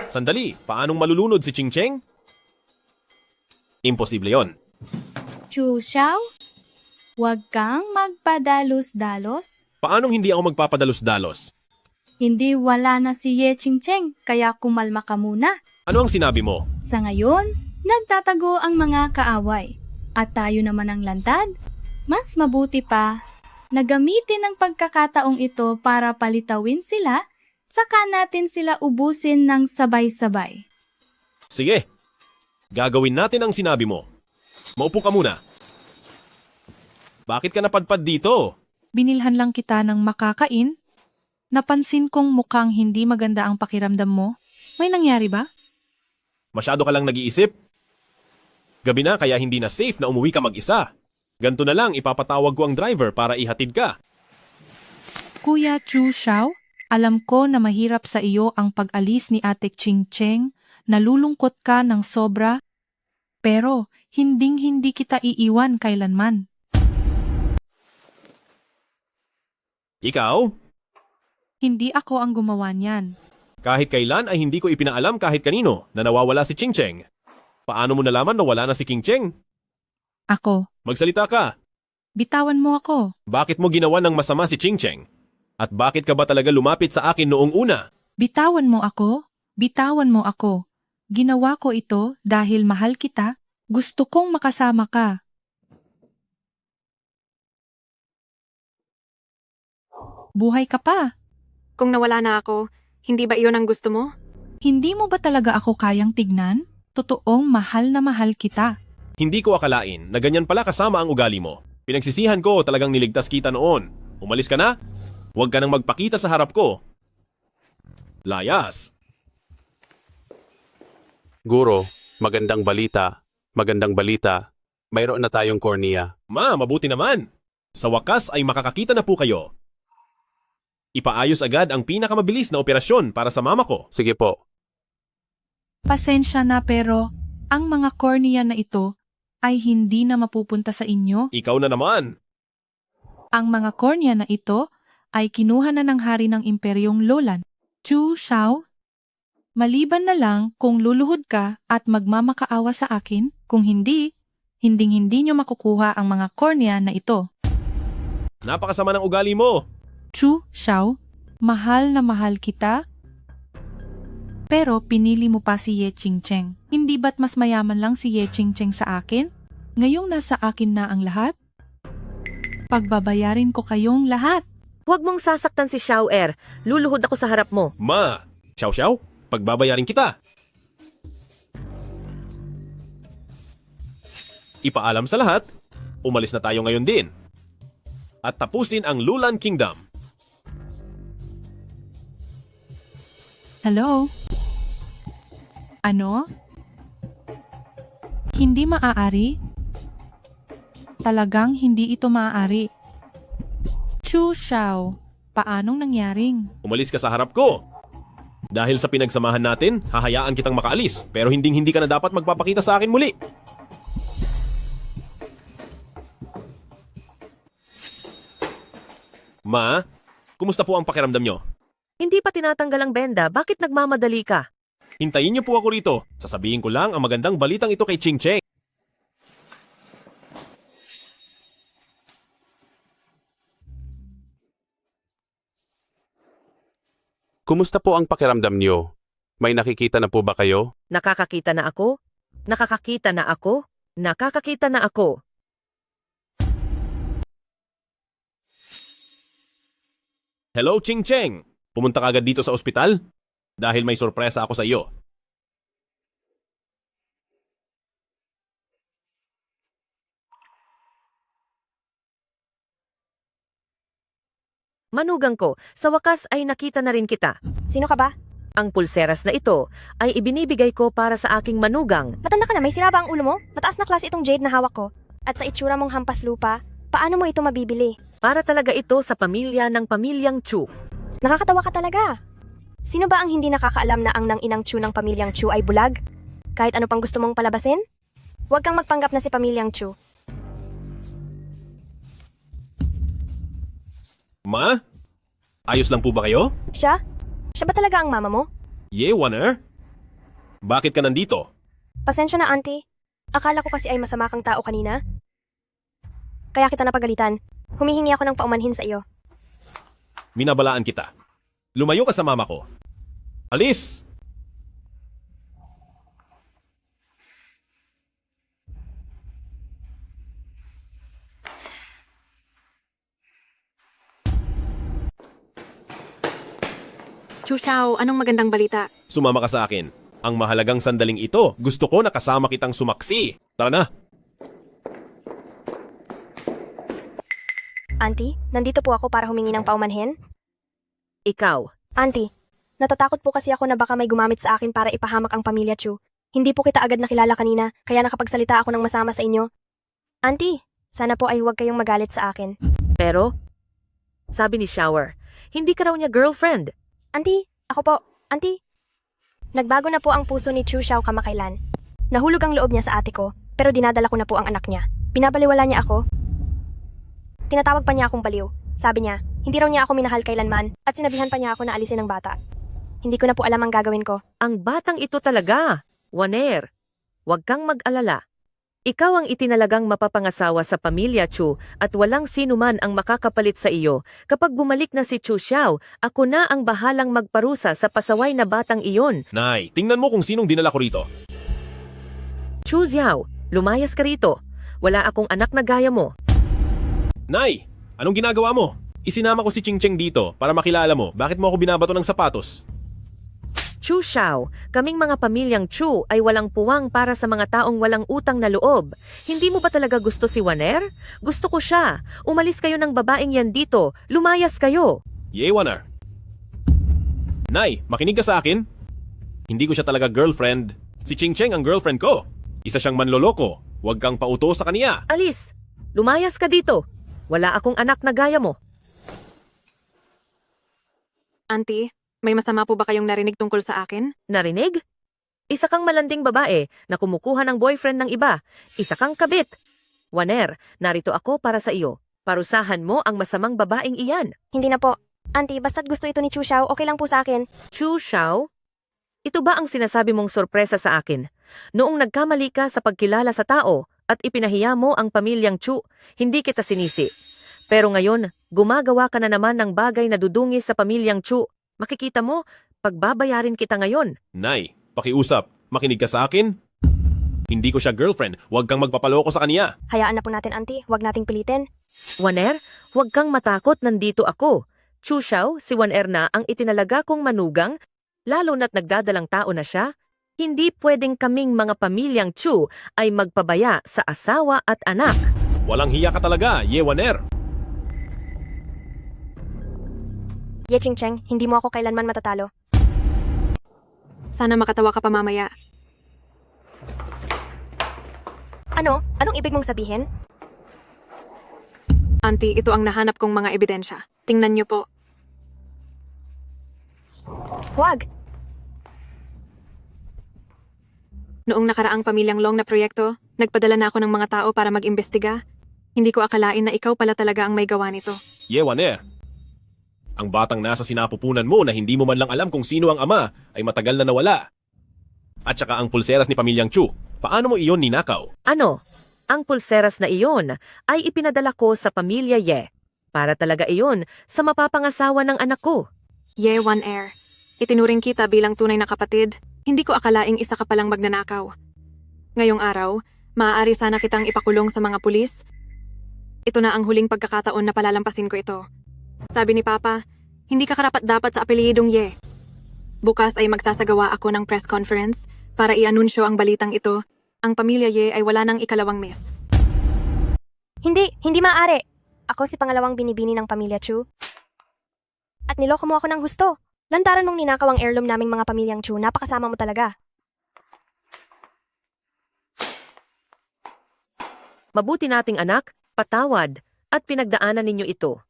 S3: Sandali, paanong malulunod si Ching-Cheng? Imposible yon.
S6: Chu Xiao? Huwag kang magpadalos-dalos.
S3: Paanong hindi ako magpapadalos-dalos?
S6: Hindi wala na si Ye Ching-Cheng, kaya kumalma ka muna.
S3: Ano ang sinabi mo?
S6: Sa ngayon, nagtatago ang mga kaaway. At tayo naman ang lantad. Mas mabuti pa na gamitin ang pagkakataong ito para palitawin sila, saka natin sila ubusin ng sabay-sabay.
S3: Sige, gagawin natin ang sinabi mo. Maupo ka muna. Bakit ka napadpad dito?
S17: Binilhan lang kita ng makakain. Napansin kong mukhang hindi maganda ang pakiramdam mo. May nangyari ba?
S3: Masyado ka lang nag-iisip? Gabi na kaya hindi na safe na umuwi ka mag-isa. Ganto na lang ipapatawag ko ang driver para ihatid ka.
S17: Kuya Chu Xiao, alam ko na mahirap sa iyo ang pag-alis ni Ate Ching-Cheng, nalulungkot ka ng sobra, pero hinding-hindi kita iiwan kailanman.
S3: Ikaw?
S17: Hindi ako ang gumawa niyan.
S3: Kahit kailan ay hindi ko ipinaalam kahit kanino na nawawala si Ching-Cheng. Paano mo nalaman na wala na si King-Cheng?
S17: Ako.
S3: Magsalita ka.
S17: Bitawan mo ako.
S3: Bakit mo ginawa ng masama si Ching-Cheng? At bakit ka ba talaga lumapit sa akin noong una?
S17: Bitawan mo ako, bitawan mo ako. Ginawa ko ito dahil mahal kita, gusto kong makasama ka. Buhay ka pa.
S9: Kung nawala na ako, hindi ba iyon ang gusto mo?
S17: Hindi mo ba talaga ako kayang tignan? Totoong mahal na mahal kita.
S3: Hindi ko akalain na ganyan pala kasama ang ugali mo. Pinagsisihan ko talagang niligtas kita noon. Umalis ka na? Huwag ka nang magpakita sa harap ko. Layas.
S19: Guro, magandang balita. Magandang balita. Mayroon na tayong kornea.
S3: Ma, mabuti naman. Sa wakas ay makakakita na po kayo. Ipaayos agad ang pinakamabilis na operasyon para sa mama ko.
S19: Sige po.
S17: Pasensya na pero ang mga kornea na ito ay hindi na mapupunta sa inyo.
S3: Ikaw na naman.
S17: Ang mga kornea na ito ay kinuha na ng hari ng imperyong Lolan, Chu Xiao. Maliban na lang kung luluhod ka at magmamakaawa sa akin, kung hindi, hinding-hindi nyo makukuha ang mga kornea na ito.
S3: Napakasama ng ugali mo.
S17: Chu Xiao, mahal na mahal kita. Pero pinili mo pa si Ye Qingcheng. Hindi ba't mas mayaman lang si Ye Qingcheng sa akin? Ngayong nasa akin na ang lahat? Pagbabayarin ko kayong lahat.
S8: Huwag mong sasaktan si Xiao Er. Luluhod ako sa harap mo.
S3: Ma, Xiao, pagbabayarin kita. Ipaalam sa lahat, umalis na tayo ngayon din. At tapusin ang Lulan Kingdom.
S17: Hello? Ano? Hindi maaari? Talagang hindi ito maaari. Chu Xiao, paanong nangyaring?
S3: Umalis ka sa harap ko. Dahil sa pinagsamahan natin, hahayaan kitang makaalis. Pero hindi ka na dapat magpapakita sa akin muli. Ma, kumusta po ang pakiramdam nyo?
S8: Hindi pa tinatanggal ang benda, bakit nagmamadali ka?
S3: Hintayin niyo po ako rito. Sasabihin ko lang ang magandang balitang ito kay Ching Cheng.
S19: Kumusta po ang pakiramdam niyo? May nakikita na po ba kayo?
S8: Nakakakita na ako? Nakakakita na ako? Nakakakita na ako.
S3: Hello, Ching Cheng. Pumunta ka agad dito sa ospital? Dahil may sorpresa ako sa iyo.
S8: Manugang ko, sa wakas ay nakita na rin kita.
S22: Sino ka ba?
S8: Ang pulseras na ito ay ibinibigay ko para sa aking manugang.
S22: Matanda ka na, may sira ba ang ulo mo? Mataas na klase itong jade na hawak ko. At sa itsura mong hampas lupa, paano mo ito mabibili?
S8: Para talaga ito sa pamilya ng pamilyang Chu.
S22: Nakakatawa ka talaga. Sino ba ang hindi nakakaalam na ang nang-inang Chu ng pamilyang Chu ay bulag? Kahit ano pang gusto mong palabasin? Huwag kang magpanggap na si pamilyang Chu.
S3: Ma? Ayos lang po ba kayo?
S22: Siya? Siya ba talaga ang mama mo?
S3: Ye, Warner? Bakit ka nandito?
S22: Pasensya na, auntie. Akala ko kasi ay masama kang tao kanina. Kaya kita napagalitan. Humihingi ako ng paumanhin sa iyo.
S3: Minabalaan kita. Lumayo ka sa mama ko. Alis!
S9: Chu Xiao, anong magandang balita?
S3: Sumama ka sa akin. Ang mahalagang sandaling ito, gusto ko nakasama kitang sumaksi. Tara na!
S22: Auntie, nandito po ako para humingi ng paumanhin.
S8: Ikaw.
S22: Auntie, natatakot po kasi ako na baka may gumamit sa akin para ipahamak ang pamilya Chu. Hindi po kita agad nakilala kanina, kaya nakapagsalita ako ng masama sa inyo. Auntie, sana po ay huwag kayong magalit sa akin.
S8: Pero, sabi ni Shower, hindi ka raw niya girlfriend.
S22: Auntie, ako po. Auntie, nagbago na po ang puso ni Chu Xiao kamakailan. Nahulog ang loob niya sa ate ko, pero dinadala ko na po ang anak niya. Pinabaliwala niya ako. Tinatawag pa niya akong baliw. Sabi niya, hindi raw niya ako minahal kailanman at sinabihan pa niya ako na alisin ng bata. Hindi ko na po alam ang gagawin ko.
S8: Ang batang ito talaga. Waner, huwag kang mag-alala. Ikaw ang itinalagang mapapangasawa sa pamilya Chu at walang sino man ang makakapalit sa iyo. Kapag bumalik na si Chu Xiao, ako na ang bahalang magparusa sa pasaway na batang iyon.
S3: Nay, tingnan mo kung sinong dinala ko rito.
S8: Chu Xiao, lumayas ka rito. Wala akong anak na gaya mo.
S3: Nay, anong ginagawa mo? Isinama ko si Ching Cheng dito para makilala mo. Bakit mo ako binabato ng sapatos?
S8: Chu Xiao, kaming mga pamilyang Chu ay walang puwang para sa mga taong walang utang na loob. Hindi mo ba talaga gusto si Waner? Gusto ko siya. Umalis kayo ng babaeng yan dito. Lumayas kayo.
S3: Yewaner. Nay, makinig ka sa akin. Hindi ko siya talaga girlfriend. Si Ching Cheng ang girlfriend ko. Isa siyang manloloko. Huwag kang pauto sa kaniya.
S8: Alis, lumayas ka dito. Wala akong anak na gaya mo.
S9: Auntie, may masama po ba kayong narinig tungkol sa akin?
S8: Narinig? Isa kang malanding babae na kumukuha ng boyfriend ng iba. Isa kang kabit. Waner, narito ako para sa iyo. Parusahan mo ang masamang babaeng iyan.
S22: Hindi na po. Auntie, basta't gusto ito ni Chu Xiao, okay lang po sa akin.
S8: Chu Xiao? Ito ba ang sinasabi mong sorpresa sa akin? Noong nagkamali ka sa pagkilala sa tao at ipinahiya mo ang pamilyang Chu, hindi kita sinisi. Pero ngayon, gumagawa ka na naman ng bagay na dudungis sa pamilyang Chu. Makikita mo, pagbabayarin kita ngayon.
S3: Nay, pakiusap. Makinig ka sa akin. Hindi ko siya girlfriend. Huwag kang magpapaloko sa kaniya.
S22: Hayaan na po natin, Auntie. Huwag nating pilitin.
S8: Waner, huwag kang matakot, nandito ako. Chu Xiao, si Waner na ang itinalaga kong manugang, lalo na't nagdadalang tao na siya. Hindi pwedeng kaming mga pamilyang Chu ay magpabaya sa asawa at anak.
S3: Walang hiya ka talaga, Yewaner.
S22: Ye Ching Cheng, hindi mo ako kailanman matatalo.
S9: Sana makatawa ka pa mamaya.
S22: Ano? Anong ibig mong sabihin?
S9: Auntie, ito ang nahanap kong mga ebidensya. Tingnan niyo po.
S22: Huwag!
S9: Noong nakaraang pamilyang Long na proyekto, nagpadala na ako ng mga tao para mag-imbestiga. Hindi ko akalain na ikaw pala talaga ang may gawa nito.
S3: Yewaner. Ang batang nasa sinapupunan mo na hindi mo man lang alam kung sino ang ama ay matagal na nawala. At saka ang pulseras ni pamilyang Chu. Paano mo iyon ninakaw?
S8: Ano? Ang pulseras na iyon ay ipinadala ko sa pamilya Ye. Para talaga iyon sa mapapangasawa ng anak ko.
S9: Ye Waner, itinuring kita bilang tunay na kapatid. Hindi ko akalaing isa ka palang magnanakaw. Ngayong araw, maaari sana kitang ipakulong sa mga pulis. Ito na ang huling pagkakataon na palalampasin ko ito. Sabi ni Papa, hindi ka karapat-dapat sa apelyidong Ye. Bukas ay magsasagawa ako ng press conference para i-anunsyo ang balitang ito. Ang pamilya Ye ay wala ng ikalawang miss.
S22: Hindi maaari. Ako si pangalawang binibini ng pamilya Chu. At niloko mo ako ng husto. Lantaran mong ninakaw ang heirloom naming mga pamilyang Chu. Napakasama mo talaga.
S8: Mabuti nating anak, patawad, at pinagdaanan ninyo ito.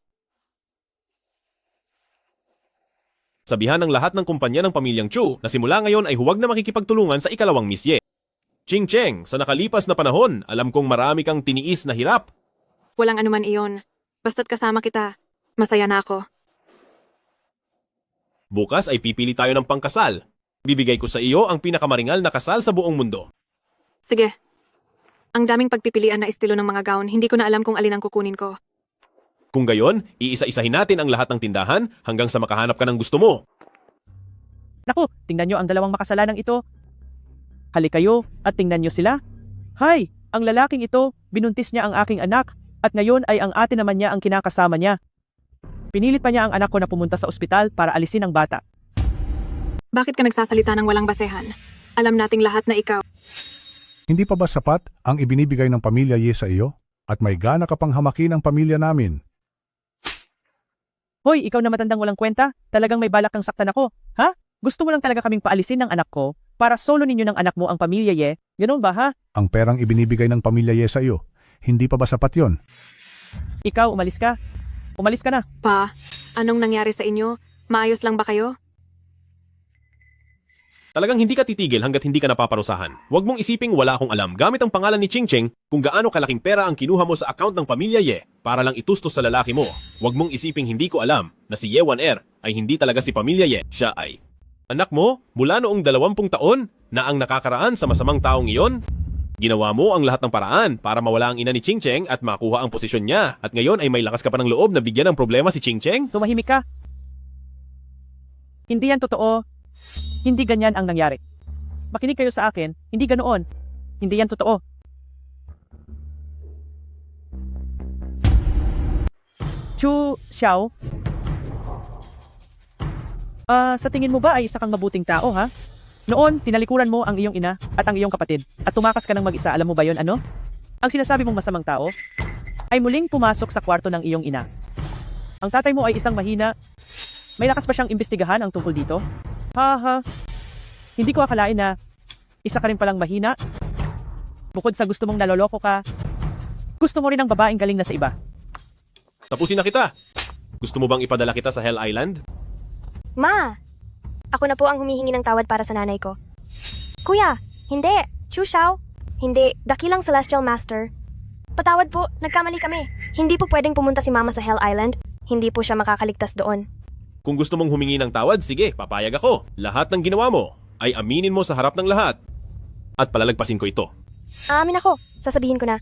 S3: Sabihan ng lahat ng kumpanya ng pamilyang Chu na simula ngayon ay huwag na makikipagtulungan sa ikalawang Miss Ye. Ching Cheng, sa nakalipas na panahon, alam kong marami kang tiniis na hirap.
S9: Walang anuman iyon. Basta't kasama kita, masaya na ako.
S3: Bukas ay pipili tayo ng pangkasal. Bibigay ko sa iyo ang pinakamaringal na kasal sa buong mundo.
S9: Sige. Ang daming pagpipilian na estilo ng mga gown, hindi ko na alam kung alin ang kukunin ko.
S3: Kung gayon, iisa-isahin natin ang lahat ng tindahan hanggang sa makahanap ka ng gusto mo.
S4: Naku, tingnan nyo ang dalawang makasalanang ito. Halik kayo at tingnan nyo sila. Hay, ang lalaking ito, binuntis niya ang aking anak at ngayon ay ang ate naman niya ang kinakasama niya. Pinilit pa niya ang anak ko na pumunta sa ospital para alisin ang bata.
S9: Bakit ka nagsasalita ng walang basehan? Alam nating lahat na ikaw.
S5: Hindi pa ba sapat ang ibinibigay ng pamilya Ye sa iyo? At may gana ka pang hamakin ang pamilya namin?
S4: Hoy, ikaw na matandang walang kwenta, talagang may balak kang saktan ako, ha? Gusto mo lang talaga kaming paalisin ng anak ko para solo ninyo ng anak mo ang pamilya Ye? Ganun ba, ha?
S5: Ang perang ibinibigay ng pamilya Ye sa iyo, hindi pa ba sapat yon?
S4: Ikaw, umalis ka. Umalis ka na.
S9: Pa, anong nangyari sa inyo? Maayos lang ba kayo?
S3: Talagang hindi ka titigil hanggat hindi ka napaparusahan. Huwag mong isiping wala akong alam gamit ang pangalan ni Ching Cheng kung gaano kalaking pera ang kinuha mo sa account ng pamilya Ye para lang itustos sa lalaki mo. Huwag mong isiping hindi ko alam na si Ye Waner ay hindi talaga si pamilya Ye. Siya ay anak mo mula noong 20 taon na ang nakakaraan sa masamang taong iyon. Ginawa mo ang lahat ng paraan para mawala ang ina ni Ching Cheng at makuha ang posisyon niya. At ngayon ay may lakas ka pa ng loob na bigyan ng problema si Ching Cheng?
S4: Tumahimik ka. Hindi yan totoo. Hindi ganyan ang nangyari. Makinig kayo sa akin, hindi ganoon. Hindi yan totoo. Chu Xiao? Sa tingin mo ba ay isa kang mabuting tao, ha? Noon, tinalikuran mo ang iyong ina at ang iyong kapatid at tumakas ka ng mag-isa. Alam mo ba yon ano? Ang sinasabi mong masamang tao ay muling pumasok sa kwarto ng iyong ina. Ang tatay mo ay isang mahina. May lakas pa siyang imbestigahan ang tungkol dito? Ha. Hindi ko akalain na isa ka rin palang mahina. Bukod sa gusto mong naloloko ka, gusto mo rin ang babaeng galing na sa iba.
S3: Tapusin na kita. Gusto mo bang ipadala kita sa Hell Island?
S22: Ma! Ako na po ang humihingi ng tawad para sa nanay ko. Kuya, hindi. Chu Xiao. Hindi. Dakilang Celestial Master. Patawad po, nagkamali kami. Hindi po pwedeng pumunta si Mama sa Hell Island. Hindi po siya makakaligtas doon.
S3: Kung gusto mong humingi ng tawad, sige, papayag ako. Lahat ng ginawa mo ay aminin mo sa harap ng lahat. At palalagpasin ko ito.
S22: Aamin ako. Sasabihin ko na.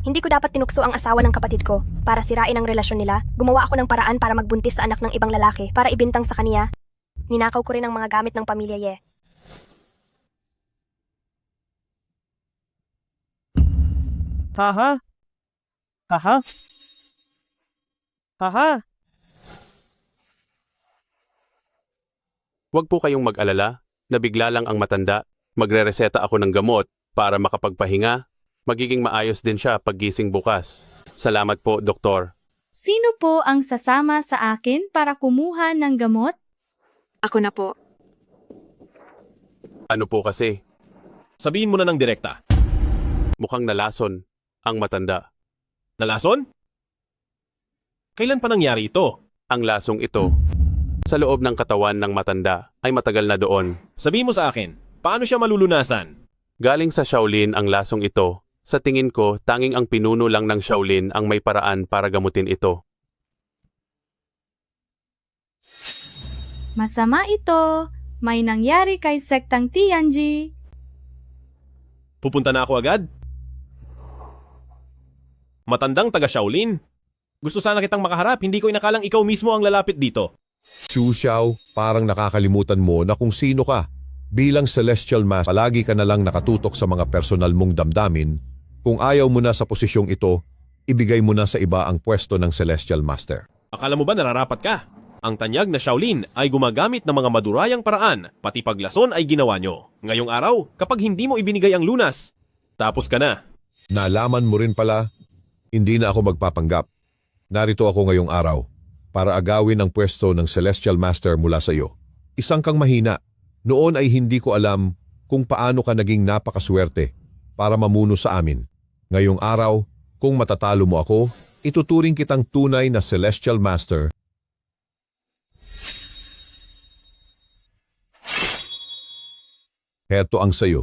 S22: Hindi ko dapat tinukso ang asawa ng kapatid ko. Para sirain ang relasyon nila, gumawa ako ng paraan para magbuntis sa anak ng ibang lalaki para ibintang sa kaniya. Ninakaw ko rin ang mga gamit ng pamilya Ye.
S4: Haha.
S19: Huwag po kayong mag-alala, nabigla lang ang matanda. Magre-reseta ako ng gamot para makapagpahinga. Magiging maayos din siya paggising bukas. Salamat po, Doktor.
S6: Sino po ang sasama sa akin para kumuha ng gamot?
S9: Ako na po.
S19: Ano po kasi?
S3: Sabihin mo na ng direkta.
S19: Mukhang nalason ang matanda.
S3: Nalason? Kailan pa nangyari ito?
S19: Ang lasong ito, sa loob ng katawan ng matanda, ay matagal na doon.
S3: Sabihin mo sa akin, paano siya malulunasan?
S19: Galing sa Shaolin ang lasong ito. Sa tingin ko, tanging ang pinuno lang ng Shaolin ang may paraan para gamutin ito.
S6: Masama ito. May nangyari kay Sektang Tianji.
S3: Pupunta na ako agad? Matandang taga Shaolin. Gusto sana kitang makaharap, hindi ko inakalang ikaw mismo ang lalapit dito.
S7: Chu Xiao, parang nakakalimutan mo na kung sino ka. Bilang Celestial Master, palagi ka na lang nakatutok sa mga personal mong damdamin. Kung ayaw mo na sa posisyong ito, ibigay mo na sa iba ang pwesto ng Celestial Master.
S3: Akala mo ba nararapat ka? Ang tanyag na Shaolin ay gumagamit ng mga madurayang paraan, pati paglason ay ginawa nyo. Ngayong araw, kapag hindi mo ibinigay ang lunas, tapos ka na.
S7: Nalaman mo rin pala, hindi na ako magpapanggap. Narito ako ngayong araw para agawin ang pwesto ng Celestial Master mula sa iyo. Isang kang mahina. Noon ay hindi ko alam kung paano ka naging napakaswerte para mamuno sa amin. Ngayong araw, kung matatalo mo ako, ituturing kitang tunay na Celestial Master. Heto ang sayo.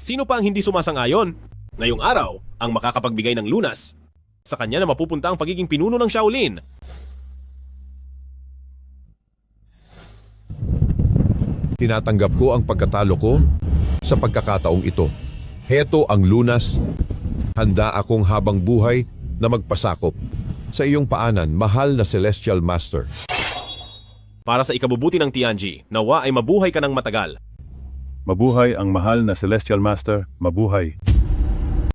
S3: Sino pa ang hindi sumasang-ayon? Ngayong araw, ang makakapagbigay ng lunas. Sa kanya na mapupunta ang pagiging pinuno ng Shaolin.
S7: Tinatanggap ko ang pagkatalo ko sa pagkakataong ito. Heto ang lunas. Handa akong habang buhay na magpasakop sa iyong paanan, mahal na Celestial Master.
S3: Para sa ikabubuti ng Tianji, nawa ay mabuhay ka ng matagal.
S14: Mabuhay ang mahal na Celestial Master, mabuhay.